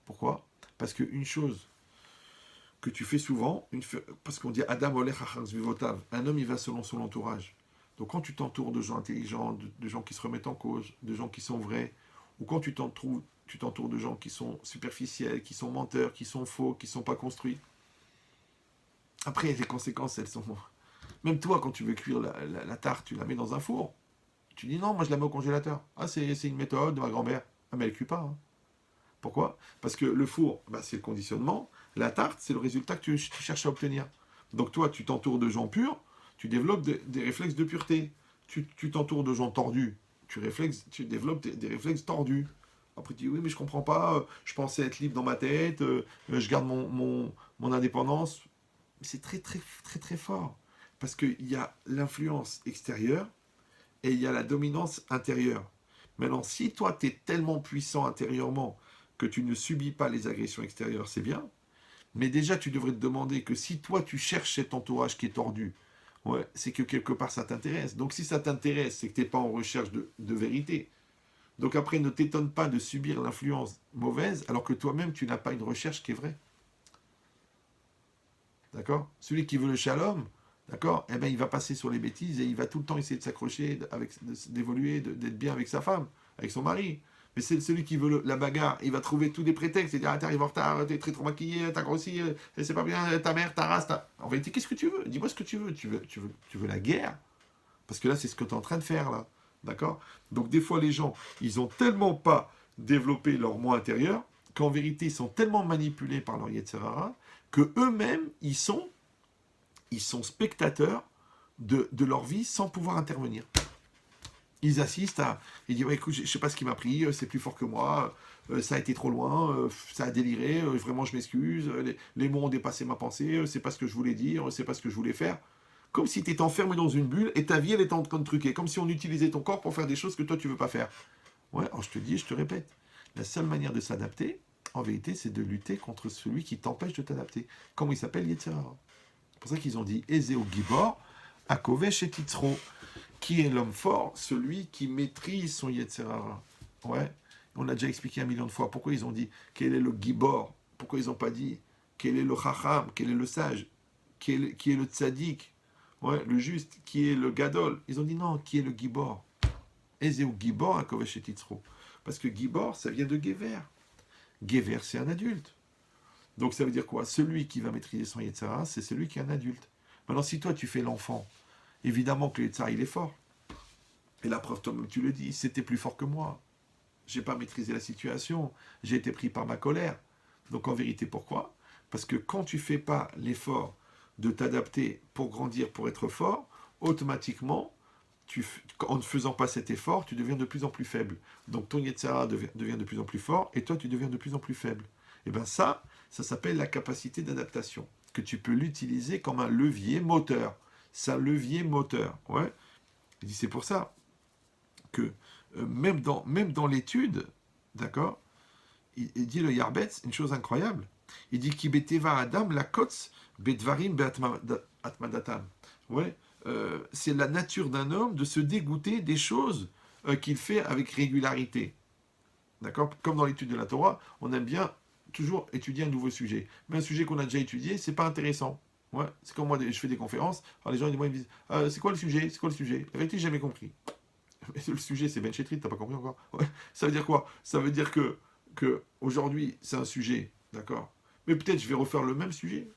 Pourquoi? Parce qu'une chose que tu fais souvent, parce qu'on dit Adam olech achar zvivotav, un homme il va selon son entourage. Donc quand tu t'entoures de gens intelligents, de gens qui se remettent en cause, de gens qui sont vrais, ou quand tu t'entoures de gens qui sont superficiels, qui sont menteurs, qui sont faux, qui ne sont pas construits. Après, les conséquences, elles sont... Même toi, quand tu veux cuire la tarte, tu la mets dans un four. Tu dis non, moi je la mets au congélateur. Ah, c'est une méthode de ma grand-mère. Ah, mais elle ne cuit pas. Hein. Pourquoi? Parce que le four, bah, c'est le conditionnement. La tarte, c'est le résultat que tu cherches à obtenir. Donc toi, tu t'entoures de gens purs, tu développes des réflexes de pureté. Tu t'entoures de gens tordus, tu développes des réflexes tordus. Après, tu dis oui, mais je comprends pas, je pensais être libre dans ma tête, je garde mon indépendance. C'est très, très, très, très fort. Parce qu'il y a l'influence extérieure et il y a la dominance intérieure. Maintenant, si toi, tu es tellement puissant intérieurement que tu ne subis pas les agressions extérieures, c'est bien. Mais déjà, tu devrais te demander que si toi, tu cherches cet entourage qui est tordu, ouais, c'est que quelque part, ça t'intéresse. Donc, si ça t'intéresse, c'est que tu n'es pas en recherche de vérité. Donc, après, ne t'étonne pas de subir l'influence mauvaise, alors que toi-même, tu n'as pas une recherche qui est vraie. D'accord? Celui qui veut le shalom, d'accord? Eh bien, il va passer sur les bêtises et il va tout le temps essayer de s'accrocher, d'évoluer, d'être bien avec sa femme, avec son mari. Mais c'est celui qui veut la bagarre, il va trouver tous des prétextes, il va dire ah, t'arrives en retard, t'es très trop maquillé, t'as grossi, c'est pas bien, ta mère, ta race, En vérité, qu'est-ce que tu veux? Dis-moi ce que tu veux. Tu veux la guerre? Parce que là, c'est ce que tu es en train de faire, là. D'accord? Donc, des fois, les gens, ils ont tellement pas développé leur moi intérieur qu'en vérité, ils sont tellement manipulés par leur Yetzirara que eux-mêmes, ils sont spectateurs de leur vie sans pouvoir intervenir. Ils assistent à... Ils disent, ouais, écoute, je ne sais pas ce qui m'a pris, c'est plus fort que moi, ça a été trop loin, ça a déliré, vraiment je m'excuse, les mots ont dépassé ma pensée, c'est pas ce que je voulais dire, c'est pas ce que je voulais faire. Comme si tu étais enfermé dans une bulle et ta vie, elle était en train de truquer, comme si on utilisait ton corps pour faire des choses que toi, tu ne veux pas faire. Ouais, alors je te dis, je te répète, la seule manière de s'adapter, en vérité, c'est de lutter contre celui qui t'empêche de t'adapter. Comment il s'appelle? Yetzirara. C'est pour ça qu'ils ont dit Ezeo Gibor, Akovesh et Titzro. Qui est l'homme fort? Celui qui maîtrise son Yetzirara. Ouais. On a déjà expliqué 1 million de fois. Pourquoi ils ont dit quel est le Gibor? Pourquoi ils n'ont pas dit quel est le Chacham? Quel est le sage? Qui est le Tzadik? Ouais, le juste. Qui est le Gadol? Ils ont dit non, qui est le Gibor? Ezeu Gibor, Akovesh et Titzro. Parce que Gibor, ça vient de Gever. Gever, c'est un adulte. Donc ça veut dire quoi? Celui qui va maîtriser son Yetzirah, c'est celui qui est un adulte. Maintenant, si toi tu fais l'enfant, évidemment que le Yetzirah, il est fort. Et la preuve, toi-même, tu le dis, c'était plus fort que moi. J'ai pas maîtrisé la situation. J'ai été pris par ma colère. Donc en vérité, pourquoi? Parce que quand tu fais pas l'effort de t'adapter pour grandir, pour être fort, automatiquement, en ne faisant pas cet effort, tu deviens de plus en plus faible. Donc ton Yetzirah devient de plus en plus fort et toi, tu deviens de plus en plus faible. Et bien ça s'appelle la capacité d'adaptation, que tu peux l'utiliser comme un levier moteur. C'est un levier moteur. Ouais. Il dit, c'est pour ça que même dans l'étude, d'accord, il dit le Yarbetz, une chose incroyable. Il dit Ki beteva adam la kotz bedvarim beatmadatam. Ouais, c'est la nature d'un homme de se dégoûter des choses qu'il fait avec régularité. D'accord? Comme dans l'étude de la Torah, on aime bien toujours étudier un nouveau sujet. Mais un sujet qu'on a déjà étudié, c'est pas intéressant. Ouais, c'est comme moi, je fais des conférences. Alors les gens ils me disent c'est quoi le sujet? C'est quoi le sujet? La vérité, j'ai jamais compris. Mais le sujet, c'est Ben Chetrit, t'as pas compris encore? Ouais. Ça veut dire quoi? Ça veut dire que aujourd'hui, c'est un sujet, d'accord? Mais peut-être je vais refaire le même sujet.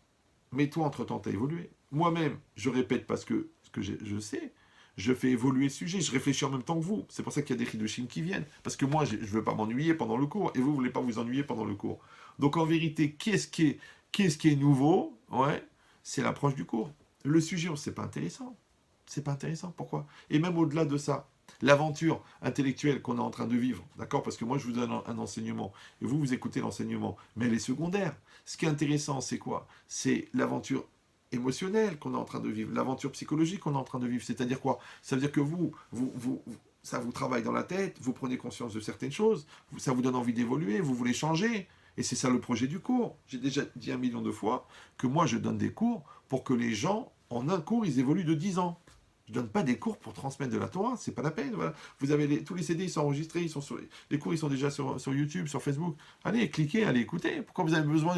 Mais toi, entre-temps, tu as évolué. Moi-même, je répète parce que ce que je sais, je fais évoluer le sujet, je réfléchis en même temps que vous. C'est pour ça qu'il y a des Hidushim qui viennent. Parce que moi, je ne veux pas m'ennuyer pendant le cours, et vous ne voulez pas vous ennuyer pendant le cours. Donc en vérité, qu'est-ce qui est nouveau? Ouais, c'est l'approche du cours. Le sujet, c'est pas intéressant. C'est pas intéressant. Pourquoi? Et même au-delà de ça, l'aventure intellectuelle qu'on est en train de vivre, d'accord? Parce que moi, je vous donne un enseignement, et vous écoutez l'enseignement, mais elle est secondaire. Ce qui est intéressant, c'est quoi? C'est l'aventure émotionnelle qu'on est en train de vivre, l'aventure psychologique qu'on est en train de vivre. C'est-à-dire quoi? Ça veut dire que ça vous travaille dans la tête, vous prenez conscience de certaines choses, ça vous donne envie d'évoluer, vous voulez changer. Et c'est ça le projet du cours. J'ai déjà dit 1 million de fois que moi, je donne des cours pour que les gens, en un cours, ils évoluent de 10 ans. Je ne donne pas des cours pour transmettre de la Torah, c'est pas la peine. Voilà. Vous avez tous les CD, ils sont enregistrés, les cours, ils sont déjà sur YouTube, sur Facebook. Allez, cliquez, allez écouter. Pourquoi vous avez besoin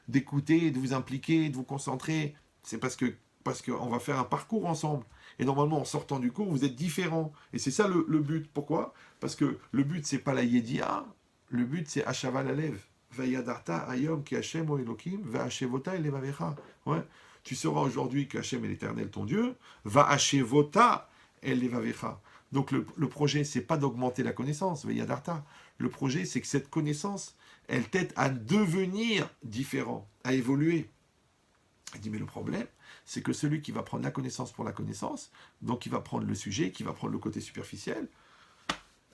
d'écouter, de vous impliquer, de vous concentrer? C'est parce qu'on va faire un parcours ensemble. Et normalement, en sortant du cours, vous êtes différents. Et c'est ça le but. Pourquoi? Parce que le but, c'est pas la Yedia, le but, c'est Ashava Alev. Vayadarta ayom ki Hashem o Elokim, va Hashevota elevavecha. Ouais. Tu sauras aujourd'hui que Hachem est l'Éternel, ton Dieu, va Hashevota elevavecha. Donc le projet, c'est pas d'augmenter la connaissance, Vayadarta. Le projet, c'est que cette connaissance, elle t'aide à devenir différent, à évoluer. Il dit, mais le problème, c'est que celui qui va prendre la connaissance pour la connaissance, donc il va prendre le sujet, qui va prendre le côté superficiel,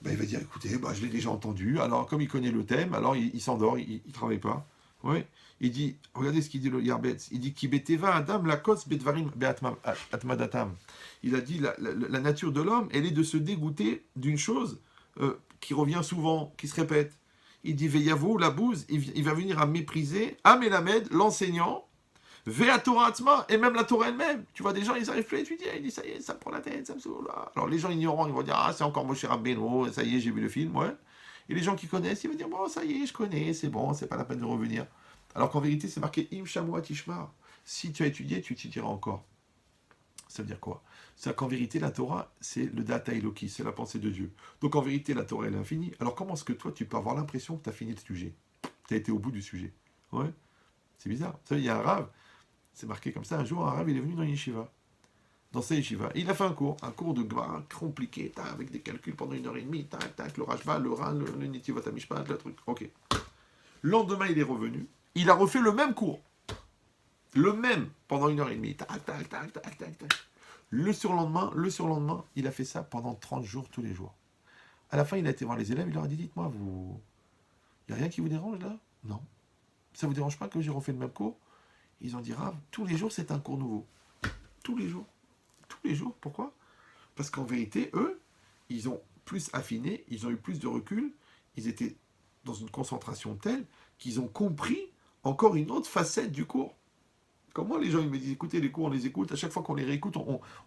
ben, il va dire, écoutez, je l'ai déjà entendu, alors comme il connaît le thème, alors il s'endort, il ne travaille pas. Ouais. Il dit, regardez ce qu'il dit le Yarbetz, il dit, Ki beteva adam la kos betvarim beatmadatam. Il a dit, la nature de l'homme, elle est de se dégoûter d'une chose qui revient souvent, qui se répète. Il dit, Veyavo, la bouse, il va venir à mépriser, à Melamed, l'enseignant, Vea Torah Atzma, et même la Torah elle-même. Tu vois, des gens, ils n'arrivent plus à étudier. Ils disent, ça y est, ça me prend la tête, ça me saoule. Alors, les gens ignorants, ils vont dire, ah, c'est encore Moshe Rabbeinu, ça y est, j'ai vu le film, ouais. Et les gens qui connaissent, ils vont dire, bon, ça y est, je connais, c'est bon, c'est pas la peine de revenir. Alors qu'en vérité, c'est marqué Im Shamua Tishmar. Si tu as étudié, tu étudieras encore. Ça veut dire quoi? C'est qu'en vérité, la Torah, c'est le data Eloki, c'est la pensée de Dieu. Donc en vérité, la Torah, elle est infinie. Alors comment est-ce que toi, tu peux avoir l'impression que tu as fini le sujet? Tu as été au bout du sujet. Ouais. C'est bizarre. Vous savez, il y a un rave. C'est marqué comme ça. Un jour, un rave, il est venu dans une yeshiva. Dans sa yeshiva. Il a fait un cours de Gemara compliqué, avec des calculs pendant 1 heure et demie, le Rashba, le Ran, le Netivot HaMishpat, le truc. Ok. Le lendemain, il est revenu. Il a refait le même cours. Le même, pendant 1 heure et demie. Le surlendemain, il a fait ça pendant 30 jours, tous les jours. À la fin, il a été voir les élèves, il leur a dit, dites-moi, il n'y a rien qui vous dérange là? Non. Ça ne vous dérange pas que j'ai refait le même cours? Ils ont dit, Rav, tous les jours, c'est un cours nouveau. Tous les jours. Tous les jours. Pourquoi? Parce qu'en vérité, eux, ils ont plus affiné, ils ont eu plus de recul, ils étaient dans une concentration telle qu'ils ont compris encore une autre facette du cours. Comme moi, les gens ils me disent, écoutez, les cours, on les écoute, à chaque fois qu'on les réécoute,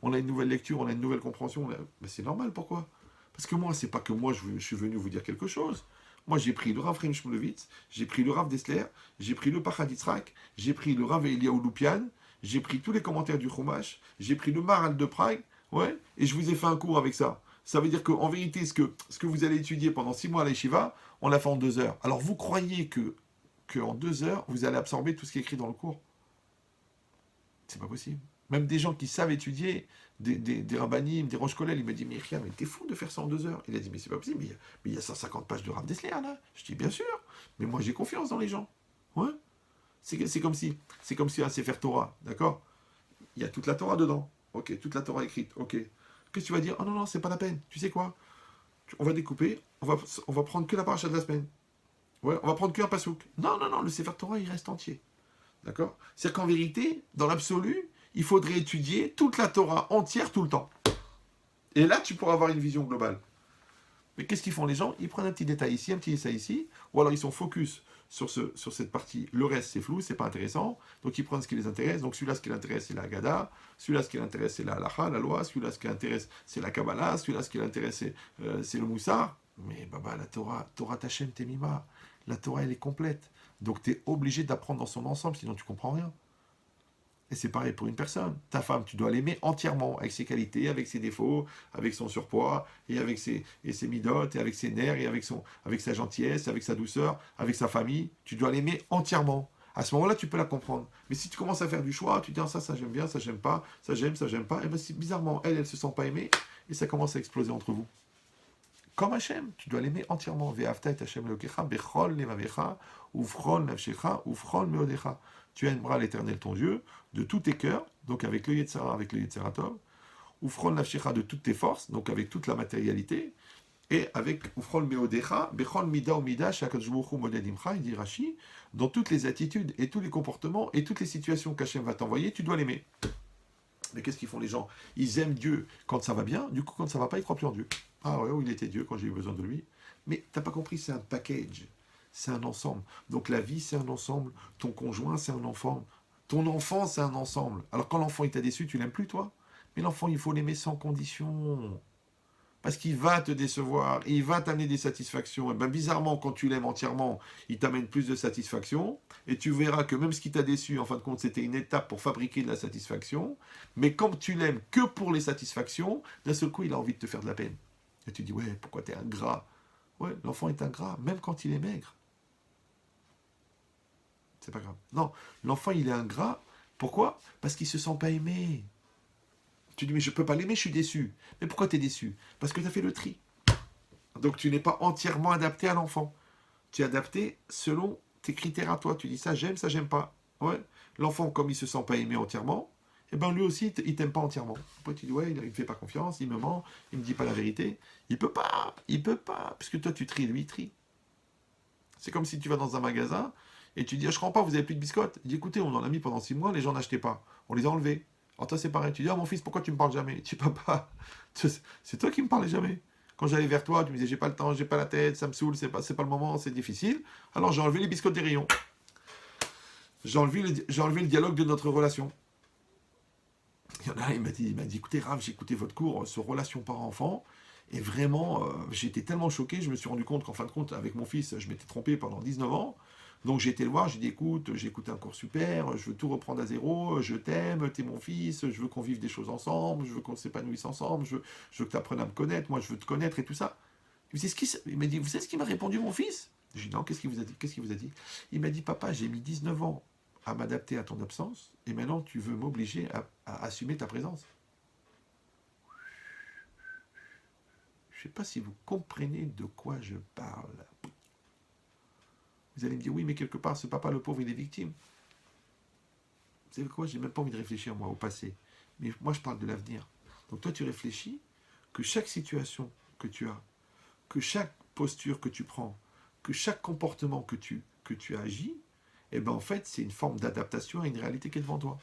on a une nouvelle lecture, on a une nouvelle compréhension. Mais c'est normal, pourquoi? Parce que moi, c'est pas que moi, je suis venu vous dire quelque chose. Moi, j'ai pris le Rav Chaim Shmulevitz, j'ai pris le Rav Dessler, j'ai pris le Pachad Yitzhak, j'ai pris le Rav Eliyahu Loupian, j'ai pris tous les commentaires du Chumash, j'ai pris le Maharal de Prague, ouais, et je vous ai fait un cours avec ça. Ça veut dire qu'en vérité, ce que vous allez étudier pendant 6 mois à l'Yeshiva, on l'a fait en 2 heures. Alors vous croyez que en 2 heures, vous allez absorber tout ce qui est écrit dans le cours? c'est pas possible. Même des gens qui savent étudier, des rabbinim, des roches collèles, il me dit, mais Ria, mais t'es fou de faire ça en 2 heures. Il a dit, mais c'est pas possible, mais il y a 150 pages de Rav Dessler, là. Je dis, bien sûr, mais moi j'ai confiance dans les gens. Ouais. C'est comme si un Sefer Torah, d'accord? Il y a toute la Torah dedans. Ok, toute la Torah écrite. Ok. Qu'est-ce que tu vas dire? Oh non, non, c'est pas la peine. Tu sais quoi? On va découper, on va prendre que la paracha de la semaine. Ouais, on va prendre qu'un pasouk. Non, non, non, le Sefer Torah, il reste entier. D'accord? C'est-à-dire qu'en vérité, dans l'absolu, il faudrait étudier toute la Torah entière tout le temps. Et là, tu pourras avoir une vision globale. Mais qu'est-ce qu'ils font les gens? Ils prennent un petit détail ici, un petit détail ici, ou alors ils sont focus sur cette partie. Le reste, c'est flou, c'est pas intéressant. Donc ils prennent ce qui les intéresse. Donc celui-là, ce qui l'intéresse, c'est la Haggadah. Celui-là, ce qui l'intéresse, c'est la Halacha, la loi. Celui-là, ce qui l'intéresse, c'est la Kabbalah. Celui-là, ce qui l'intéresse, c'est le Moussar. Mais Baba, la Torah Tachem Temima, la Torah, elle est complète. Donc tu es obligé d'apprendre dans son ensemble, sinon tu comprends rien. Et c'est pareil pour une personne. Ta femme, tu dois l'aimer entièrement, avec ses qualités, avec ses défauts, avec son surpoids, et avec ses midotes, et avec ses nerfs, et avec sa gentillesse, avec sa douceur, avec sa famille. Tu dois l'aimer entièrement. À ce moment-là, tu peux la comprendre. Mais si tu commences à faire du choix, tu dis, ah, ça j'aime bien, ça j'aime pas, ça j'aime pas, et bien bizarrement, elle se sent pas aimée, et ça commence à exploser entre vous. Comme Hachem, tu dois l'aimer entièrement. Ve'afta et Hachem Elokecha, bechol levavecha, ufron nafshecha, ufron meodecha. Tu aimeras l'Éternel ton Dieu de tous tes cœurs, donc avec le Yetzara, avec le Yetzeratov, ufron nafshecha de toutes tes forces, donc avec toute la matérialité, et avec ufron meodecha, bechol mida ou mida, shakadosh baruch hu moded imcha, il dit Rashi, dans toutes les attitudes et tous les comportements et toutes les situations qu'Hachem va t'envoyer, tu dois l'aimer. Mais qu'est-ce qu'ils font les gens? Ils aiment Dieu quand ça va bien, du coup quand ça va pas, ils croient plus en Dieu. Ah ouais, il était Dieu quand j'ai eu besoin de lui. Mais t'as pas compris, c'est un package, c'est un ensemble. Donc la vie, c'est un ensemble. Ton conjoint, c'est un enfant. Ton enfant, c'est un ensemble. Alors quand l'enfant il t'a déçu, tu l'aimes plus toi? Mais l'enfant, il faut l'aimer sans condition. Parce qu'il va te décevoir, il va t'amener des satisfactions. Et ben bizarrement, quand tu l'aimes entièrement, il t'amène plus de satisfaction. Et tu verras que même ce qui t'a déçu, en fin de compte, c'était une étape pour fabriquer de la satisfaction. Mais comme tu l'aimes que pour les satisfactions, d'un seul coup, il a envie de te faire de la peine. Et tu dis, ouais, pourquoi t'es ingrat? Ouais, l'enfant est ingrat, même quand il est maigre. C'est pas grave. Non, l'enfant, il est ingrat. Pourquoi? Parce qu'il se sent pas aimé. Tu dis, mais je peux pas l'aimer, je suis déçu. Mais pourquoi tu es déçu? Parce que tu as fait le tri. Donc tu n'es pas entièrement adapté à l'enfant. Tu es adapté selon tes critères à toi. Tu dis ça j'aime pas. Ouais. L'enfant, comme il se sent pas aimé entièrement, eh ben lui aussi, il t'aime pas entièrement. Après tu dis, ouais, il me fait pas confiance, il me ment, il me dit pas la vérité. Il peut pas, parce que toi tu tries, lui il trie. C'est comme si tu vas dans un magasin et tu dis, ah, je comprends pas, vous avez plus de biscottes. Il dit, écoutez, on en a mis pendant 6 mois, les gens n'achetaient pas. On les a enlevés. Alors toi c'est pareil, tu dis, ah mon fils, pourquoi tu me parles jamais? Tu dis, papa, c'est toi qui me parlais jamais. Quand j'allais vers toi, tu me disais, j'ai pas le temps, j'ai pas la tête, ça me saoule, c'est pas le moment, c'est difficile. Alors j'ai enlevé les biscottes des rayons. J'ai enlevé le dialogue de notre relation. Il y en a un, il m'a dit, écoutez Rav, j'ai écouté votre cours sur relation parent-enfant, et vraiment, j'étais tellement choqué, je me suis rendu compte qu'en fin de compte, avec mon fils, je m'étais trompé pendant 19 ans. Donc j'ai été le voir, j'ai dit écoute, j'ai écouté un cours super, je veux tout reprendre à zéro, je t'aime, t'es mon fils, je veux qu'on vive des choses ensemble, je veux qu'on s'épanouisse ensemble, je veux que tu apprennes à me connaître, moi je veux te connaître et tout ça. Il m'a dit, vous savez ce qu'il m'a répondu mon fils? J'ai dit non, qu'est-ce qu'il vous a dit? Qu'est-ce qu'il vous a dit? Il m'a dit papa, j'ai mis 19 ans à m'adapter à ton absence, et maintenant tu veux m'obliger à assumer ta présence. Je ne sais pas si vous comprenez de quoi je parle. Vous allez me dire, oui, mais quelque part, ce papa, le pauvre, il est victime. Vous savez quoi? J'ai même pas envie de réfléchir, moi, au passé. Mais moi, je parle de l'avenir. Donc toi, tu réfléchis que chaque situation que tu as, que chaque posture que tu prends, que chaque comportement que tu agis, eh ben en fait, c'est une forme d'adaptation à une réalité qui est devant toi.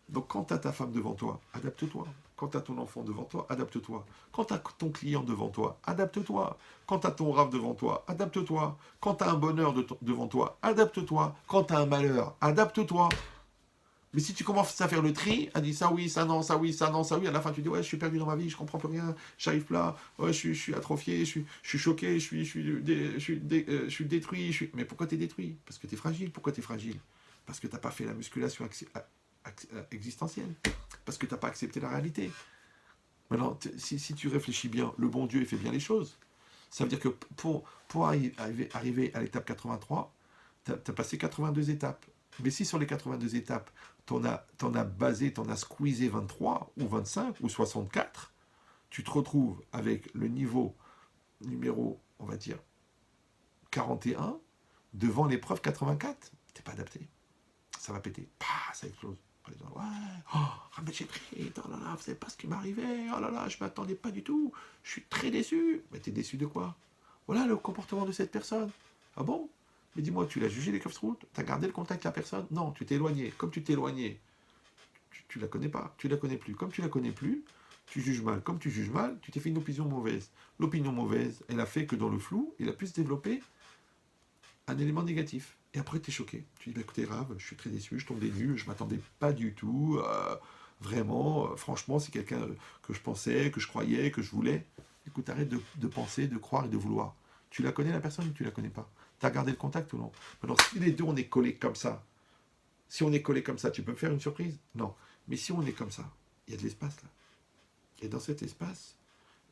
Donc quand tu as ta femme devant toi, adapte-toi. Quand tu as ton enfant devant toi, adapte-toi. Quand tu as ton client devant toi, adapte-toi. Quand tu as ton rave devant toi, adapte-toi. Quand tu as un bonheur devant toi, adapte-toi. Quand tu as un malheur, adapte-toi. Mais si tu commences à faire le tri, à dire ça oui, ça non, ça oui, ça non, ça oui, à la fin tu dis ouais, je suis perdu dans ma vie, je comprends plus rien, j'arrive plus là, ouais, je suis atrophié, je suis choqué, je suis détruit. Mais pourquoi tu es détruit? Parce que tu es fragile. Pourquoi tu es fragile? Parce que tu n'as pas fait la musculation existentielle. Parce que tu n'as pas accepté la réalité. Maintenant, si tu réfléchis bien, le bon Dieu, il fait bien les choses. Ça veut dire que pour arriver à l'étape 83, tu as passé 82 étapes. Mais si sur les 82 étapes, t'en as basé, t'en as squeezé 23 ou 25 ou 64, tu te retrouves avec le niveau numéro, on va dire, 41 devant l'épreuve 84. T'es pas adapté. Ça va péter. Pah, ça explose. Ouais, oh, Rabbi Shepri, oh là là, vous savez pas ce qui m'est arrivé, oh là là, je m'attendais pas du tout, je suis très déçu. Mais t'es déçu de quoi? Voilà le comportement de cette personne. Ah bon? Mais dis-moi, tu l'as jugé les routes? Tu as gardé le contact avec la personne? Non, tu t'es éloigné. Comme tu t'es éloigné, tu la connais pas, tu la connais plus. Comme tu la connais plus, tu juges mal. Comme tu juges mal, tu t'es fait une opinion mauvaise. L'opinion mauvaise, elle a fait que dans le flou, il a pu se développer un élément négatif. Et après, tu es choqué. Tu dis, bah, écoutez, Rav, je suis très déçu, je tombe des nues, je m'attendais pas du tout. Vraiment, franchement, c'est quelqu'un que je pensais, que je croyais, que je voulais. Écoute, arrête de penser, de croire et de vouloir. Tu la connais la personne ou tu la connais pas? Tu as gardé le contact ou non? Alors, si les deux, on est collés comme ça, si on est collés comme ça, tu peux me faire une surprise? Non. Mais si on est comme ça, il y a de l'espace là. Et dans cet espace,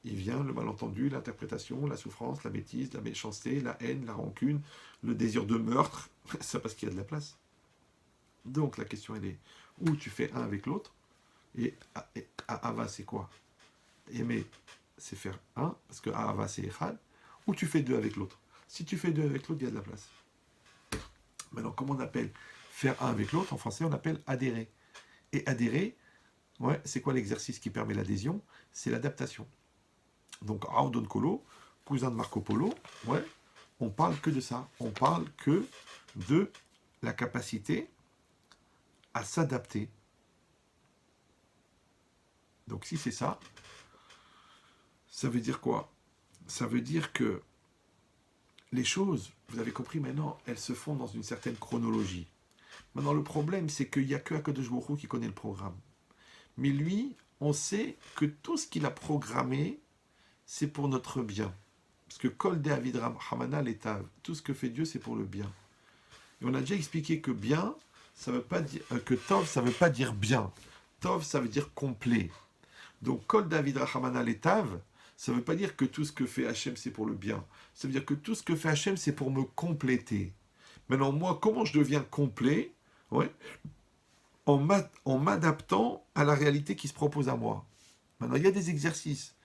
il vient le malentendu, l'interprétation, la souffrance, la bêtise, la méchanceté, la haine, la rancune, le désir de meurtre. C'est parce qu'il y a de la place. Donc la question elle est, où tu fais un avec l'autre, et Ahava c'est quoi? Aimer, c'est faire un, parce que Ahava c'est Echad, ou tu fais deux avec l'autre. Si tu fais deux avec l'autre, il y a de la place. Maintenant, comment on appelle faire un avec l'autre? En français, on appelle adhérer. Et adhérer, ouais, c'est quoi l'exercice qui permet l'adhésion? C'est l'adaptation. Donc, Raudon Kolo, cousin de Marco Polo, ouais, on parle que de ça. On parle que de la capacité à s'adapter. Donc, si c'est ça, ça veut dire quoi? Ça veut dire que les choses, vous avez compris maintenant, elles se font dans une certaine chronologie. Maintenant, le problème, c'est qu'il n'y a que Akadosh Baruch Hu qui connaît le programme. Mais lui, on sait que tout ce qu'il a programmé, c'est pour notre bien. Parce que Kol de Avidram Hamana l'Etav, tout ce que fait Dieu, c'est pour le bien. Et on a déjà expliqué que bien, ça veut pas dire que Tov, ça veut pas dire bien. Tov, ça veut dire complet. Donc Kol de Avidram Hamana l'Etav, ça veut pas dire que tout ce que fait Hachem, c'est pour le bien. Ça veut dire que tout ce que fait Hachem, c'est pour me compléter. Maintenant, moi, comment je deviens complet? Ouais, en m'adaptant à la réalité qui se propose à moi. Maintenant, il y a des exercices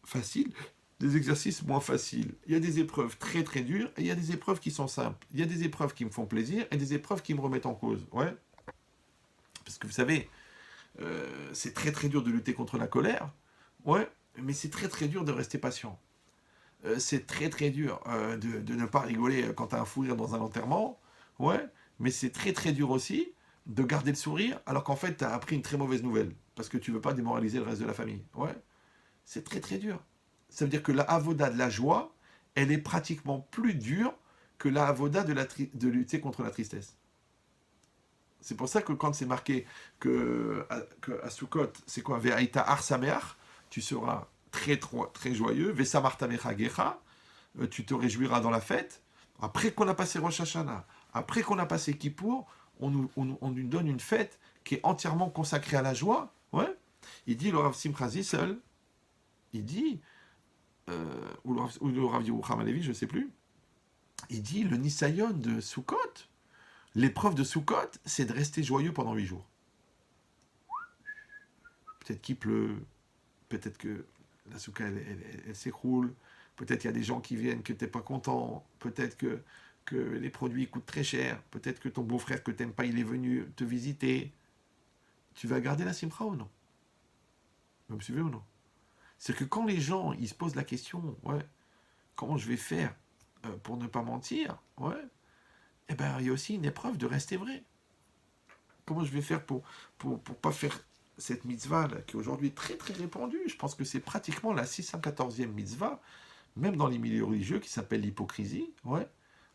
faciles, des exercices moins faciles. Il y a des épreuves très très dures et il y a des épreuves qui sont simples. Il y a des épreuves qui me font plaisir et des épreuves qui me remettent en cause. Ouais. Parce que vous savez, c'est très très dur de lutter contre la colère. Ouais. Mais c'est très très dur de rester patient. C'est très très dur de ne pas rigoler quand tu as un fou rire dans un enterrement. Ouais. Mais c'est très très dur aussi de garder le sourire alors qu'en fait tu as appris une très mauvaise nouvelle. Parce que tu veux pas démoraliser le reste de la famille. Ouais. C'est très très dur. Ça veut dire que la avoda de la joie, elle est pratiquement plus dure que la avoda de lutter contre la tristesse. C'est pour ça que quand c'est marqué que à Sukkot, c'est quoi? Ve'aita ar sameach, tu seras très très joyeux. Ve'samartamecha gecha, tu te réjouiras dans la fête. Après qu'on a passé Rosh Hashanah, après qu'on a passé Kippour, on nous donne une fête qui est entièrement consacrée à la joie. Ouais. Il dit le Rav Simcha Zissel, il dit ou le Rav Yerucham Alevi, je ne sais plus, il dit le Nisayon de Sukkot, l'épreuve de Sukkot, c'est de rester joyeux pendant 8 jours. Peut-être qu'il pleut, peut-être que la Soukha, elle s'écroule, peut-être il y a des gens qui viennent que tu n'es pas content, peut-être que les produits coûtent très cher, peut-être que ton beau-frère que tu n'aimes pas, il est venu te visiter. Tu vas garder la simcha ou non? Vous me suivez ou non? C'est que quand les gens, ils se posent la question, ouais, comment je vais faire pour ne pas mentir, ouais, eh ben, il y a aussi une épreuve de rester vrai. Comment je vais faire pour pas faire cette mitzvah là, qui est aujourd'hui très très répandue? Je pense que c'est pratiquement la 614e mitzvah, même dans les milieux religieux, qui s'appelle l'hypocrisie. Ouais.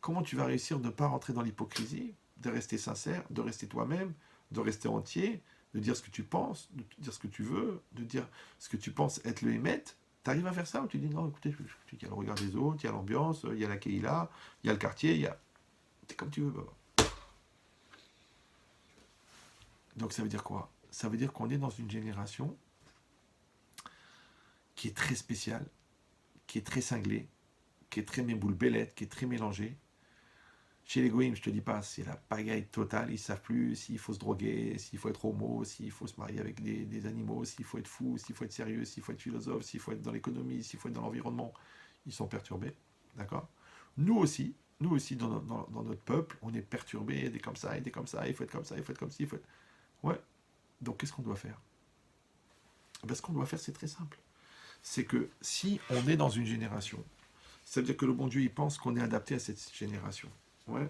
Comment tu vas réussir de ne pas rentrer dans l'hypocrisie, de rester sincère, de rester toi-même, de rester entier, de dire ce que tu penses, de dire ce que tu veux, de dire ce que tu penses être le émet? Tu arrives à faire ça ou tu dis non, écoutez, il y a le regard des autres, il y a l'ambiance, il y a la Keïla, il y a le quartier, il y a... C'est comme tu veux, baba. Donc ça veut dire quoi? Ça veut dire qu'on est dans une génération qui est très spéciale, qui est très cinglée, qui est très méboule-bellette, qui est très mélangée. Chez les goïms, je te dis pas, c'est la pagaille totale. Ils savent plus s'il faut se droguer, s'il faut être homo, s'il faut se marier avec des animaux, s'il faut être fou, s'il faut être sérieux, s'il faut être philosophe, s'il faut être dans l'économie, s'il faut être dans l'environnement. Ils sont perturbés, d'accord. Nous aussi dans notre peuple, on est perturbés, des comme ça, et des comme ça, il faut être comme ça, il faut être comme ci, il faut être... Ouais, donc qu'est-ce qu'on doit faire? Ben, ce qu'on doit faire, c'est très simple. C'est que si on est dans une génération, ça veut dire que le bon Dieu, il pense qu'on est adapté à cette génération. Ouais.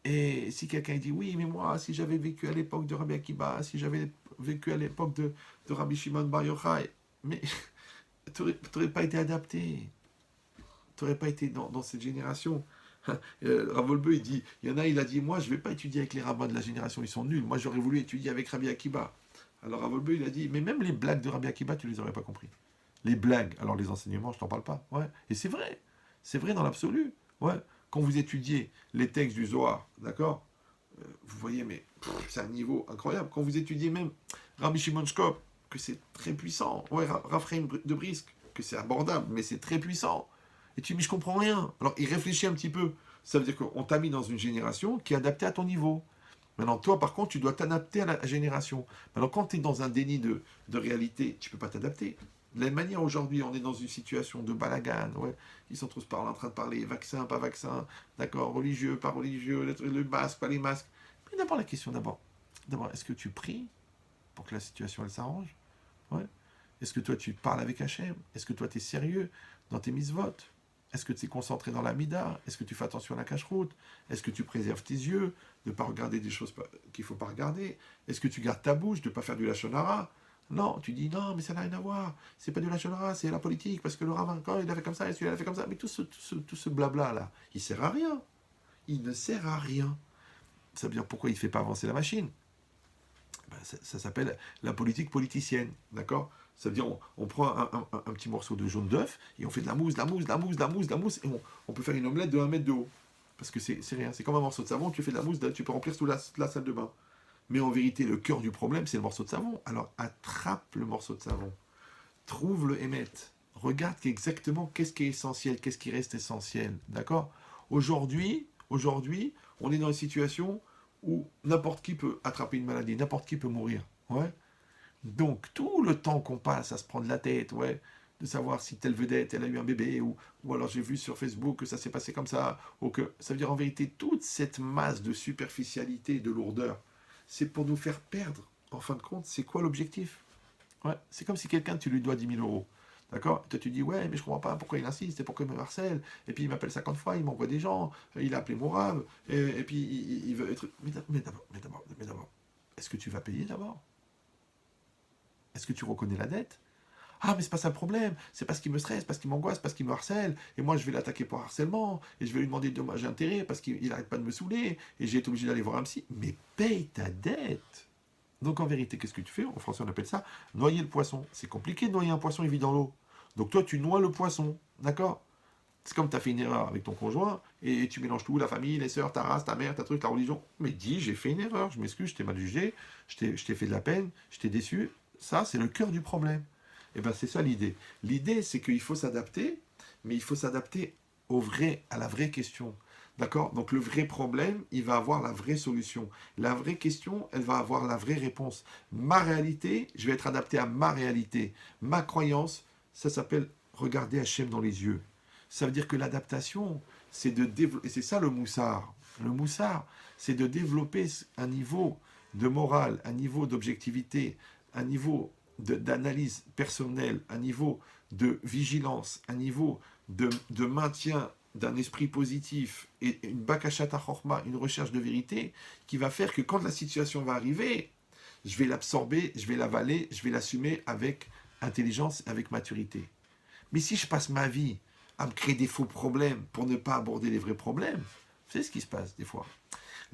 Et si quelqu'un dit, oui, mais moi, si j'avais vécu à l'époque de Rabbi Akiba, si j'avais vécu à l'époque de Rabbi Shimon Bar Yochai, mais tu n'aurais pas été adapté. Tu n'aurais pas été dans cette génération. Rav Wolbe, il y en a, il a dit, moi, je ne vais pas étudier avec les rabbins de la génération, ils sont nuls. Moi, j'aurais voulu étudier avec Rabbi Akiba. Alors Rav Wolbe, il a dit, mais même les blagues de Rabbi Akiba, tu ne les aurais pas compris. Les blagues, alors les enseignements, je t'en parle pas. Ouais. Et c'est vrai dans l'absolu. Ouais. Quand vous étudiez les textes du Zohar, d'accord, vous voyez, mais c'est un niveau incroyable. Quand vous étudiez même Rabbi Shimon Shkop, que c'est très puissant, ouais, Raphaël de Brisk, que c'est abordable, mais c'est très puissant. Et tu dis, mais je comprends rien. Alors il réfléchit un petit peu. Ça veut dire qu'on t'a mis dans une génération qui est adaptée à ton niveau. Maintenant, toi, par contre, tu dois t'adapter à la génération. Maintenant, quand tu es dans un déni de réalité, tu ne peux pas t'adapter. De la même manière, aujourd'hui, on est dans une situation de balagan. Ouais. Ils sont tous en train de parler vaccin, pas vaccin, d'accord, religieux, pas religieux, le masque, pas les masques. Mais d'abord, la question d'abord. D'abord, est-ce que tu pries pour que la situation, elle s'arrange? Ouais. Est-ce que toi, tu parles avec Hachem? Est-ce que toi, tu es sérieux dans tes mises-votes? Est-ce que tu es concentré dans la mida? Est-ce que tu fais attention à la cache-route? Est-ce que tu préserves tes yeux de ne pas regarder des choses qu'il ne faut pas regarder? Est-ce que tu gardes ta bouche de ne pas faire du lachonara? Non, tu dis non, mais ça n'a rien à voir. C'est pas du lachonara, c'est la politique, parce que le rabbin, quand il a fait comme ça, et celui-là a fait comme ça. Mais tout ce blabla-là, il sert à rien. Il ne sert à rien. Ça veut dire pourquoi il ne fait pas avancer la machine? Ben, ça s'appelle la politique politicienne, d'accord? Ça veut dire on prend un petit morceau de jaune d'œuf et on fait de la mousse, et on peut faire une omelette de 1 mètre de haut. Parce que c'est rien, c'est comme un morceau de savon, tu fais de la mousse, tu peux remplir toute la salle de bain. Mais en vérité, le cœur du problème, c'est le morceau de savon. Alors attrape le morceau de savon, trouve le émette, regarde exactement qu'est-ce qui est essentiel, qu'est-ce qui reste essentiel, d'accord? Aujourd'hui, on est dans une situation où n'importe qui peut attraper une maladie, n'importe qui peut mourir. Ouais. Donc, tout le temps qu'on passe à se prendre la tête, ouais, de savoir si telle vedette, elle a eu un bébé, ou alors j'ai vu sur Facebook que ça s'est passé comme ça, ou que ça veut dire en vérité, toute cette masse de superficialité, de lourdeur, c'est pour nous faire perdre. En fin de compte, c'est quoi l'objectif? Ouais, c'est comme si quelqu'un, tu lui dois 10 000 euros. D'accord? Toi, tu dis, ouais, mais je comprends pas pourquoi il insiste et pourquoi il me harcèle. Et puis il m'appelle 50 fois, il m'envoie des gens, il a appelé mon rave, et puis il veut être. Mais d'abord, est-ce que tu vas payer d'abord? Est-ce que tu reconnais la dette? Ah, mais c'est pas ça le problème, c'est parce qu'il me stresse, parce qu'il m'angoisse, parce qu'il me harcèle, et moi je vais l'attaquer pour harcèlement, et je vais lui demander de dommages et intérêts parce qu'il n'arrête pas de me saouler, et j'ai été obligé d'aller voir un psy. Mais paye ta dette! Donc en vérité, qu'est-ce que tu fais? En français, on appelle ça noyer le poisson. C'est compliqué de noyer un poisson, il vit dans l'eau. Donc toi, tu noies le poisson, d'accord? C'est comme tu as fait une erreur avec ton conjoint, et tu mélanges tout, la famille, les sœurs, ta race, ta mère, ta truc, ta religion. Mais dis, j'ai fait une erreur, je m'excuse, je t'ai mal jugé, je t'ai fait de la peine, je t'ai déçu. Ça, c'est le cœur du problème. Et bien, c'est ça l'idée. L'idée, c'est qu'il faut s'adapter, mais il faut s'adapter à la vraie question. D'accord? Donc le vrai problème, il va avoir la vraie solution. La vraie question, elle va avoir la vraie réponse. Ma réalité, je vais être adapté à ma réalité. Ma croyance, ça s'appelle regarder Hachem dans les yeux. Ça veut dire que l'adaptation, c'est de développer, et c'est ça le moussard. Le moussard, c'est de développer un niveau de morale, un niveau d'objectivité, un niveau d'analyse personnelle, un niveau de vigilance, un niveau de maintien d'un esprit positif et une bakashata chorma, une recherche de vérité, qui va faire que quand la situation va arriver, je vais l'absorber, je vais l'avaler, je vais l'assumer avec intelligence, avec maturité. Mais si je passe ma vie à me créer des faux problèmes pour ne pas aborder les vrais problèmes, c'est ce qui se passe des fois.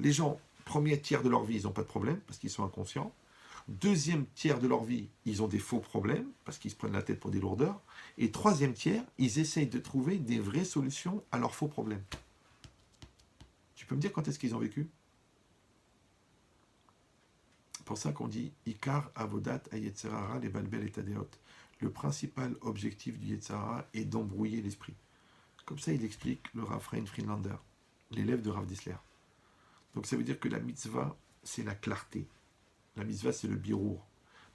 Les gens, premier tiers de leur vie, ils n'ont pas de problème parce qu'ils sont inconscients. Deuxième tiers de leur vie, ils ont des faux problèmes parce qu'ils se prennent la tête pour des lourdeurs. Et troisième tiers, ils essayent de trouver des vraies solutions à leurs faux problèmes. Tu peux me dire quand est-ce qu'ils ont vécu? C'est pour ça qu'on dit Ikar avodat ayetzerara les balbel et tadeot. Le principal objectif du Yetzirah est d'embrouiller l'esprit. Comme ça, il explique le Rav Friedlander. l'élève de Rav Dissler. Donc ça veut dire que la mitzvah, c'est la clarté. La mitzvah, c'est le birour.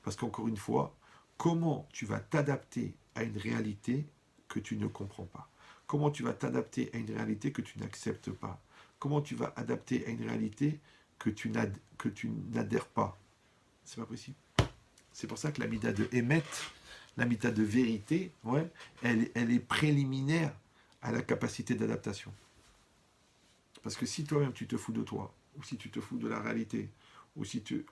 Parce qu'encore une fois, comment tu vas t'adapter à une réalité que tu ne comprends pas? Comment tu vas t'adapter à une réalité que tu n'acceptes pas? Comment tu vas adapter à une réalité que tu n'adhères pas? C'est pas possible. C'est pour ça que la mida de émet, la mida de vérité, ouais, elle est préliminaire à la capacité d'adaptation. Parce que si toi-même tu te fous de toi, ou si tu te fous de la réalité, ou si tu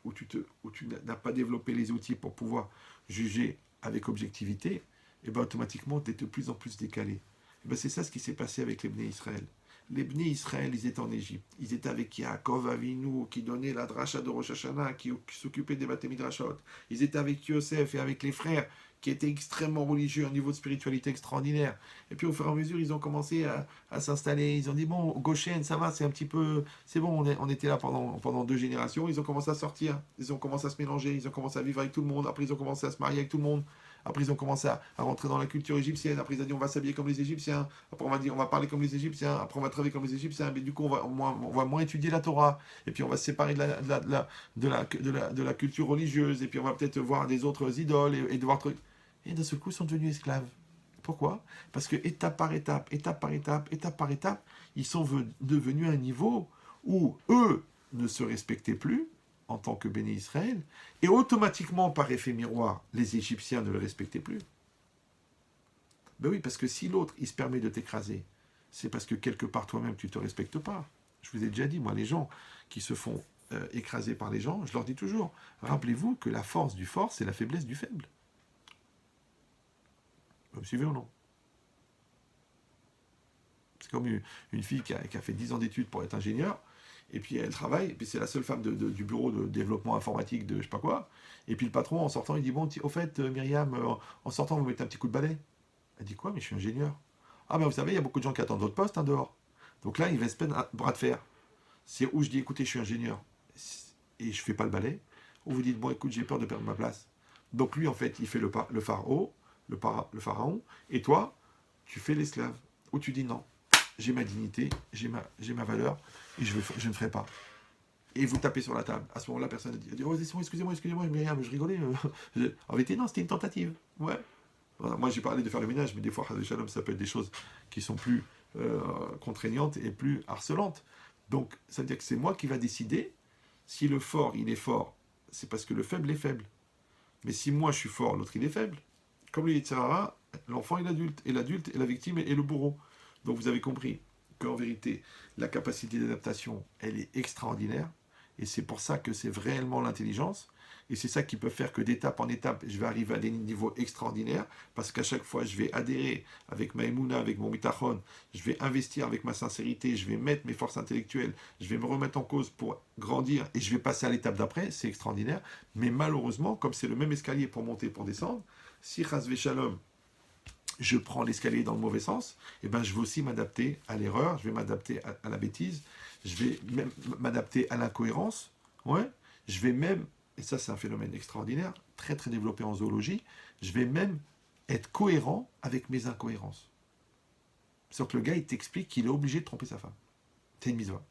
n'as pas développé les outils pour pouvoir juger avec objectivité, et ben automatiquement tu es de plus en plus décalé. Et ben c'est ça ce qui s'est passé avec les Bnei Israël. Les Bnei Israël, ils étaient en Égypte. Ils étaient avec Yaakov Avinu, qui donnait la dracha de Rosh Hashanah, qui s'occupait des Bate Midrashot. Ils étaient avec Yosef et avec les frères, qui étaient extrêmement religieux, un niveau de spiritualité extraordinaire. Et puis au fur et à mesure, ils ont commencé à s'installer. Ils ont dit, bon, Goshen, ça va, c'est un petit peu... C'est bon, on était là pendant 2 générations. Ils ont commencé à sortir. Ils ont commencé à se mélanger. Ils ont commencé à vivre avec tout le monde. Après, ils ont commencé à se marier avec tout le monde. Après, ils ont commencé à rentrer dans la culture égyptienne. Après, ils ont dit, on va s'habiller comme les Égyptiens. Après, on va dire, on va parler comme les Égyptiens. Après, on va travailler comme les Égyptiens. Mais du coup, on va moins étudier la Torah. Et puis, on va se séparer de la culture religieuse. Et puis, on va peut-être voir des autres idoles et devoir... Et d'un seul coup, ils sont devenus esclaves. Pourquoi? Parce que étape par étape, ils sont devenus à un niveau où eux ne se respectaient plus en tant que béné Israël, et automatiquement, par effet miroir, les Égyptiens ne le respectaient plus. Ben oui, parce que si l'autre, il se permet de t'écraser, c'est parce que quelque part toi-même, tu ne te respectes pas. Je vous ai déjà dit, moi, les gens qui se font écraser par les gens, je leur dis toujours, rappelez-vous que la force du fort, c'est la faiblesse du faible. Vous me suivez ou non? C'est comme une fille qui a fait 10 ans d'études pour être ingénieure, et puis elle travaille, et puis c'est la seule femme du bureau de développement informatique de je sais pas quoi, et puis le patron, en sortant, il dit, bon, au fait, Myriam, en sortant, vous mettez un petit coup de balai. Elle dit, quoi? Mais je suis ingénieur. Ah ben vous savez, il y a beaucoup de gens qui attendent votre poste dehors. Donc là, il va se peine à bras de fer. C'est où je dis, écoutez, je suis ingénieur, et je fais pas le balai, ou vous dites, bon, écoute, j'ai peur de perdre ma place. Donc lui, en fait, il fait le pharaon, le pharaon, et toi, tu fais l'esclave. Ou tu dis, non, j'ai ma dignité, j'ai ma valeur, et je ne ferai pas. Et vous tapez sur la table. À ce moment-là, personne ne dit, oh, excusez-moi, Myriam, je rigolais. En vérité, non, c'était une tentative. Ouais. Voilà, moi, j'ai parlé de faire le ménage, mais des fois, Shalom, ça peut être des choses qui sont plus contraignantes et plus harcelantes. Donc, ça veut dire que c'est moi qui va décider si le fort, il est fort, c'est parce que le faible est faible. Mais si moi, je suis fort, l'autre, il est faible. Comme le Yetzirara, l'enfant est l'adulte, et l'adulte est la victime et le bourreau. Donc, vous avez compris qu'en vérité, la capacité d'adaptation, elle est extraordinaire, et c'est pour ça que c'est réellement l'intelligence, et c'est ça qui peut faire que d'étape en étape, je vais arriver à des niveaux extraordinaires, parce qu'à chaque fois, je vais adhérer avec ma émouna, avec mon mitachon, je vais investir avec ma sincérité, je vais mettre mes forces intellectuelles, je vais me remettre en cause pour grandir, et je vais passer à l'étape d'après, c'est extraordinaire, mais malheureusement, comme c'est le même escalier pour monter et pour descendre, si Chas Shalom, je prends l'escalier dans le mauvais sens, et ben je vais aussi m'adapter à l'erreur, je vais m'adapter à la bêtise, je vais même m'adapter à l'incohérence, ouais, je vais même, et ça c'est un phénomène extraordinaire, très très développé en zoologie, je vais même être cohérent avec mes incohérences. Sauf que le gars il t'explique qu'il est obligé de tromper sa femme. C'est une mitzvah.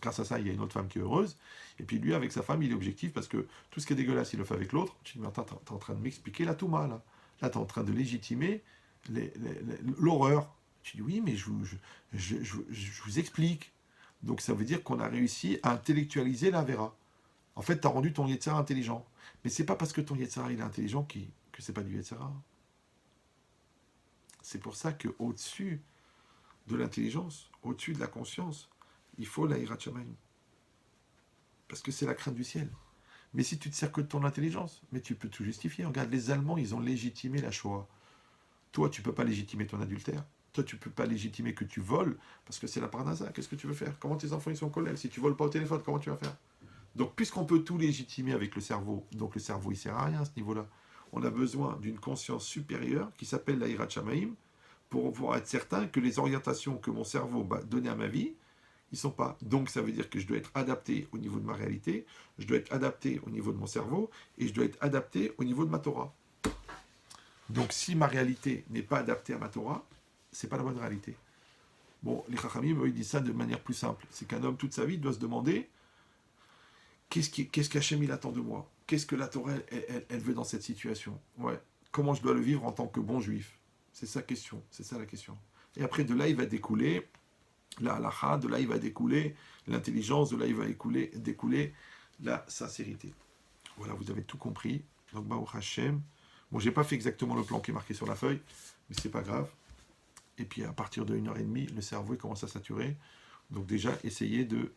Grâce à ça, il y a une autre femme qui est heureuse, et puis lui avec sa femme il est objectif parce que tout ce qui est dégueulasse il le fait avec l'autre. Tu dis mais attends, t'es en train de m'expliquer la Touma là. Là, tu es en train de légitimer l'horreur. Tu dis oui, mais je vous explique. Donc ça veut dire qu'on a réussi à intellectualiser la Vera. En fait, tu as rendu ton Yetzirah intelligent. Mais c'est pas parce que ton Yetzirah il est intelligent que c'est pas du Yetzirah. C'est pour ça qu'au-dessus de l'intelligence, au-dessus de la conscience, il faut la Hirat Shamayim. Parce que c'est la crainte du ciel. Mais si tu te sers que de ton intelligence, mais tu peux tout justifier. Regarde, les Allemands, ils ont légitimé la Shoah. Toi, tu ne peux pas légitimer ton adultère. Toi, tu ne peux pas légitimer que tu voles, parce que c'est la parnassa. Qu'est-ce que tu veux faire? Comment tes enfants ils sont en colère? Si tu voles pas au téléphone, comment tu vas faire? Donc, puisqu'on peut tout légitimer avec le cerveau, donc le cerveau, il ne sert à rien à ce niveau-là. On a besoin d'une conscience supérieure qui s'appelle la Hirat Shamayim, pour pouvoir être certain que les orientations que mon cerveau va donner à ma vie, ils ne sont pas. Donc ça veut dire que je dois être adapté au niveau de ma réalité, je dois être adapté au niveau de mon cerveau, et je dois être adapté au niveau de ma Torah. Donc si ma réalité n'est pas adaptée à ma Torah, c'est pas la bonne réalité. Bon, les Chachamim, eux, ils disent ça de manière plus simple. C'est qu'un homme, toute sa vie, doit se demander qu'est-ce qu'Hachem il attend de moi? Qu'est-ce que la Torah, elle veut dans cette situation? Ouais. Comment je dois le vivre en tant que bon juif? C'est sa question, c'est ça la question. Et après, de là, il va découler la halakha, de là, il va découler l'intelligence, de là, il va découler la sincérité. Voilà, vous avez tout compris. Donc, Baruch Hashem. Bon, j'ai pas fait exactement le plan qui est marqué sur la feuille, mais c'est pas grave. Et puis, à partir de 1h30, le cerveau il commence à saturer. Donc, déjà, essayez de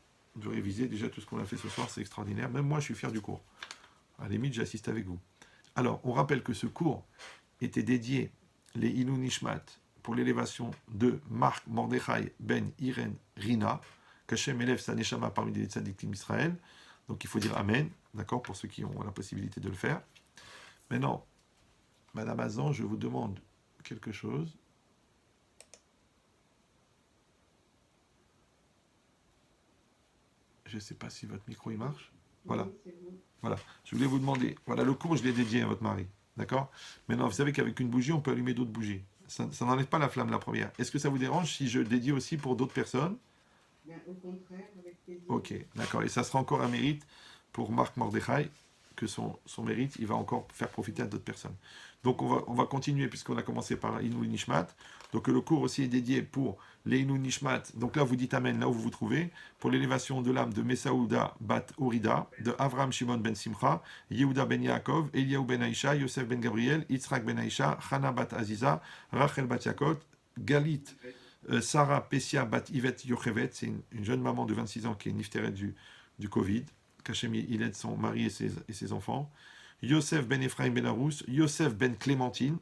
réviser. Déjà, tout ce qu'on a fait ce soir, c'est extraordinaire. Même moi, je suis fier du cours. À la limite, j'assiste avec vous. Alors, on rappelle que ce cours était dédié, les Ilou Nishmat, pour l'élévation de Marc Mordechai Ben Iren Rina, qu'Hachem élève sa neshama parmi les tzadikim d'Israël. Donc, il faut dire Amen, d'accord, pour ceux qui ont la possibilité de le faire. Maintenant, Madame Azan, je vous demande quelque chose. Je ne sais pas si votre micro il marche. Voilà. Voilà. Je voulais vous demander. Voilà, le cours, je l'ai dédié à votre mari. D'accord? Maintenant, vous savez qu'avec une bougie, on peut allumer d'autres bougies. Ça n'enlève pas la flamme, la première. Est-ce que ça vous dérange si je dédie aussi pour d'autres personnes? Bien, au contraire, avec plaisir. Ok, d'accord. Et ça sera encore un mérite pour Marc Mordechai, que son mérite, il va encore faire profiter à d'autres personnes. Donc on va continuer, puisqu'on a commencé par Inou Nishmat. Donc le cours aussi est dédié pour les Inou Nishmat. Donc là, vous dites Amen, là où vous vous trouvez, pour l'élévation de l'âme de Mesaouda Bat Orida, de Avram Shimon Ben Simcha, Yehuda Ben Yaakov, Eliyahu Ben Aïcha, Yosef Ben Gabriel, Yitzhak Ben Aïcha, Chana Bat Aziza, Rachel Bat Yakot, Galit, Sarah Pessia Bat Yvet Yochevet, c'est une jeune maman de 26 ans qui est nifteret du Covid. Qu'Hachem il aide son mari et ses enfants. Yosef Ben Ephraim Ben Arous, Yosef Ben Clémentine,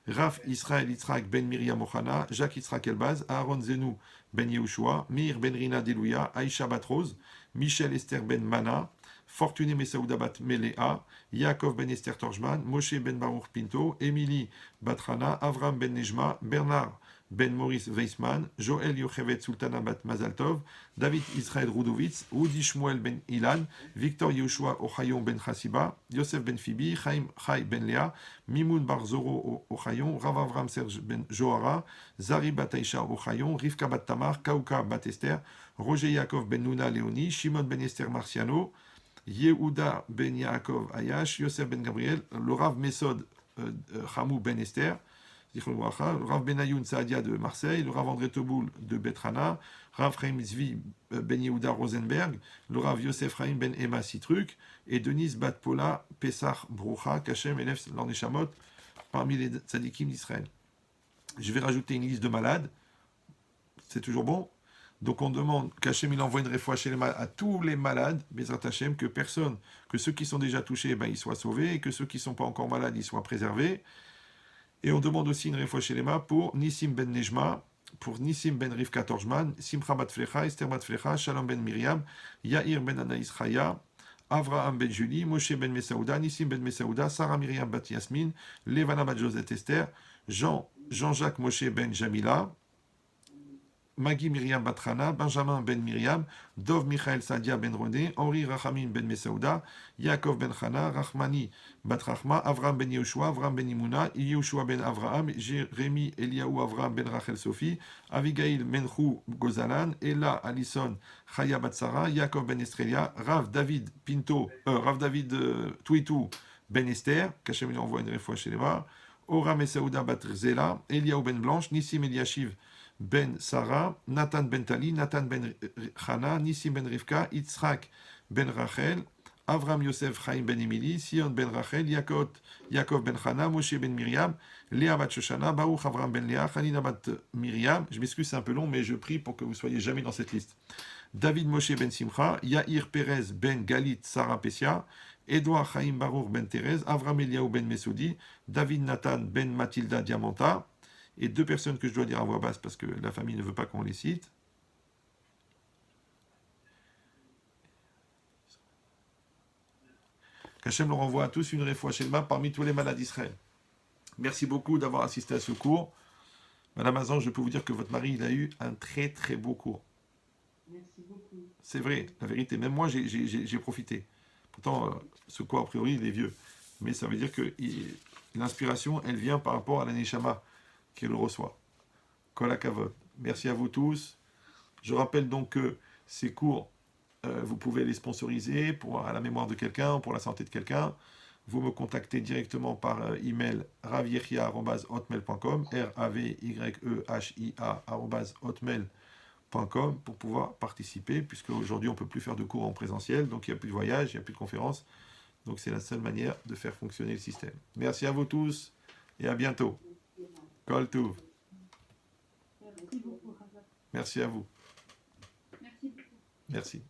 Raf Israël Yitzhak Ben Miriam Ochana, Jacques Yitzhak Elbaz, Aaron Zenou Ben Yehoshua, Mir Ben Rina Delouya, Aïcha Bat Rose, Michel Esther Ben Mana, Fortuné Messaouda Bat Melea, Yaakov Ben Esther Torjman, Moshe Ben Baruch Pinto, Émilie Batrana, Avram Ben Nejma, Bernard Ben Maurice Weissman, Joël Yochevet Sultana Bat Mazaltov, David Israël Rudovitz, Udi Shmuel Ben Ilan, Victor Yehoshua Ochayon Ben Chassiba, Yosef Ben Fibi, Chaim Chai Ben Lea, Mimoun Bar Zoro Ochayon, Rav Avram Serge Ben Johara, Zari Bat Aïcha Ochayon, Rivka Bat Tamar, Kauka Bat Esther, Roger Yaakov Ben Nuna Léoni, Shimon Ben Esther Marciano, Yehuda Ben Yaakov Ayash, Yosef Ben Gabriel, le Rav Mesod Hamou Ben Esther, le Rav Benayoun Saadia de Marseille, le Rav André Toboul de Betrana, Rav Chaim Zvi Ben Yehuda Rosenberg, le Rav Yosef Chaim Ben Emma Sitruk, et Denise Bat Pola Pessah Broucha, Kachem Elef Lorneshamot, parmi les tzadikim d'Israël. Je vais rajouter une liste de malades, c'est toujours bon. Donc on demande qu'Hachem il envoie une réfoua chez les malades, à tous les malades, Bezrat Hachem, que ceux qui sont déjà touchés, ils soient sauvés, et que ceux qui ne sont pas encore malades, ils soient préservés. Et on demande aussi une réfoua chez les malades pour Nissim Ben Nejma, pour Nissim Ben Rivka Torjman, Simcha Bat Flecha, Esther Bat Flecha, Shalom Ben Miriam, Yair Ben Anaïs Chaya, Avraham Ben Julie, Moshe Ben Mesaouda, Nissim Ben Mesaouda, Sarah Miriam Bat Yasmin, Levana Bat Josette Esther, Jean-Jacques Moshe Ben Jamila, Maggie Myriam Batrana, Benjamin Ben Myriam, Dov Michael Sadia Ben Rodé, Henri Rachamim Ben Mesaouda, Yaakov Ben Chana, Rachmani Batrachma, Avram Ben Yehoshua, Avram Ben Imuna, Yehoshua Ben Avraham, Jérémy Eliaou Avram Ben Rachel Sophie, Avigail Menchou Gozalan, Ella Alison Chaya Batsara, Yaakov Ben Estrelia, Rav David Pinto, Rav David Twitou Ben Esther, qu'Hachem lui envoie une réfoua chez les morts, Ora Mesaouda Batrzela, Eliaou Ben Blanche, Nissim Eliashiv Ben Sarah, Nathan Ben Tali, Nathan Ben Chana, Nissim Ben Rivka, Yitzhak Ben Rachel, Avram Yosef Chaim Ben Emili, Sion Ben Rachel, Yaakov Ben Chana, Moshe Ben Miriam, Léa Bat Shoshana, Baruch Avram Ben Léa, Hanina Bat Miriam. Je m'excuse, c'est un peu long, mais je prie pour que vous soyez jamais dans cette liste. David Moshe Ben Simcha, Yair Perez Ben Galit Sarah Pessia, Edouard Chaim Baruch Ben Thérèse, Avram Eliaou Ben Mesoudi, David Nathan Ben Matilda Diamanta, et deux personnes que je dois dire à voix basse parce que la famille ne veut pas qu'on les cite. Qu'Hachem leur envoie à tous une réfoua shelma parmi tous les malades d'Israël. Merci beaucoup d'avoir assisté à ce cours. Madame Azan, je peux vous dire que votre mari, il a eu un très très beau cours. Merci beaucoup. C'est vrai, la vérité. Même moi, j'ai profité. Pourtant, ce cours, a priori, il est vieux. Mais ça veut dire que l'inspiration, elle vient par rapport à la neshama qu'il reçoit. Kol hakavod. Merci à vous tous. Je rappelle donc que ces cours, vous pouvez les sponsoriser à la mémoire de quelqu'un, pour la santé de quelqu'un. Vous me contactez directement par email ravyechia@hotmail.com, ravyehia@hotmail.com, pour pouvoir participer, puisque aujourd'hui on ne peut plus faire de cours en présentiel, donc il n'y a plus de voyage, il n'y a plus de conférences. Donc c'est la seule manière de faire fonctionner le système. Merci à vous tous et à bientôt. Kol Tov. Merci beaucoup, Rav. Merci à vous. Merci beaucoup. Merci.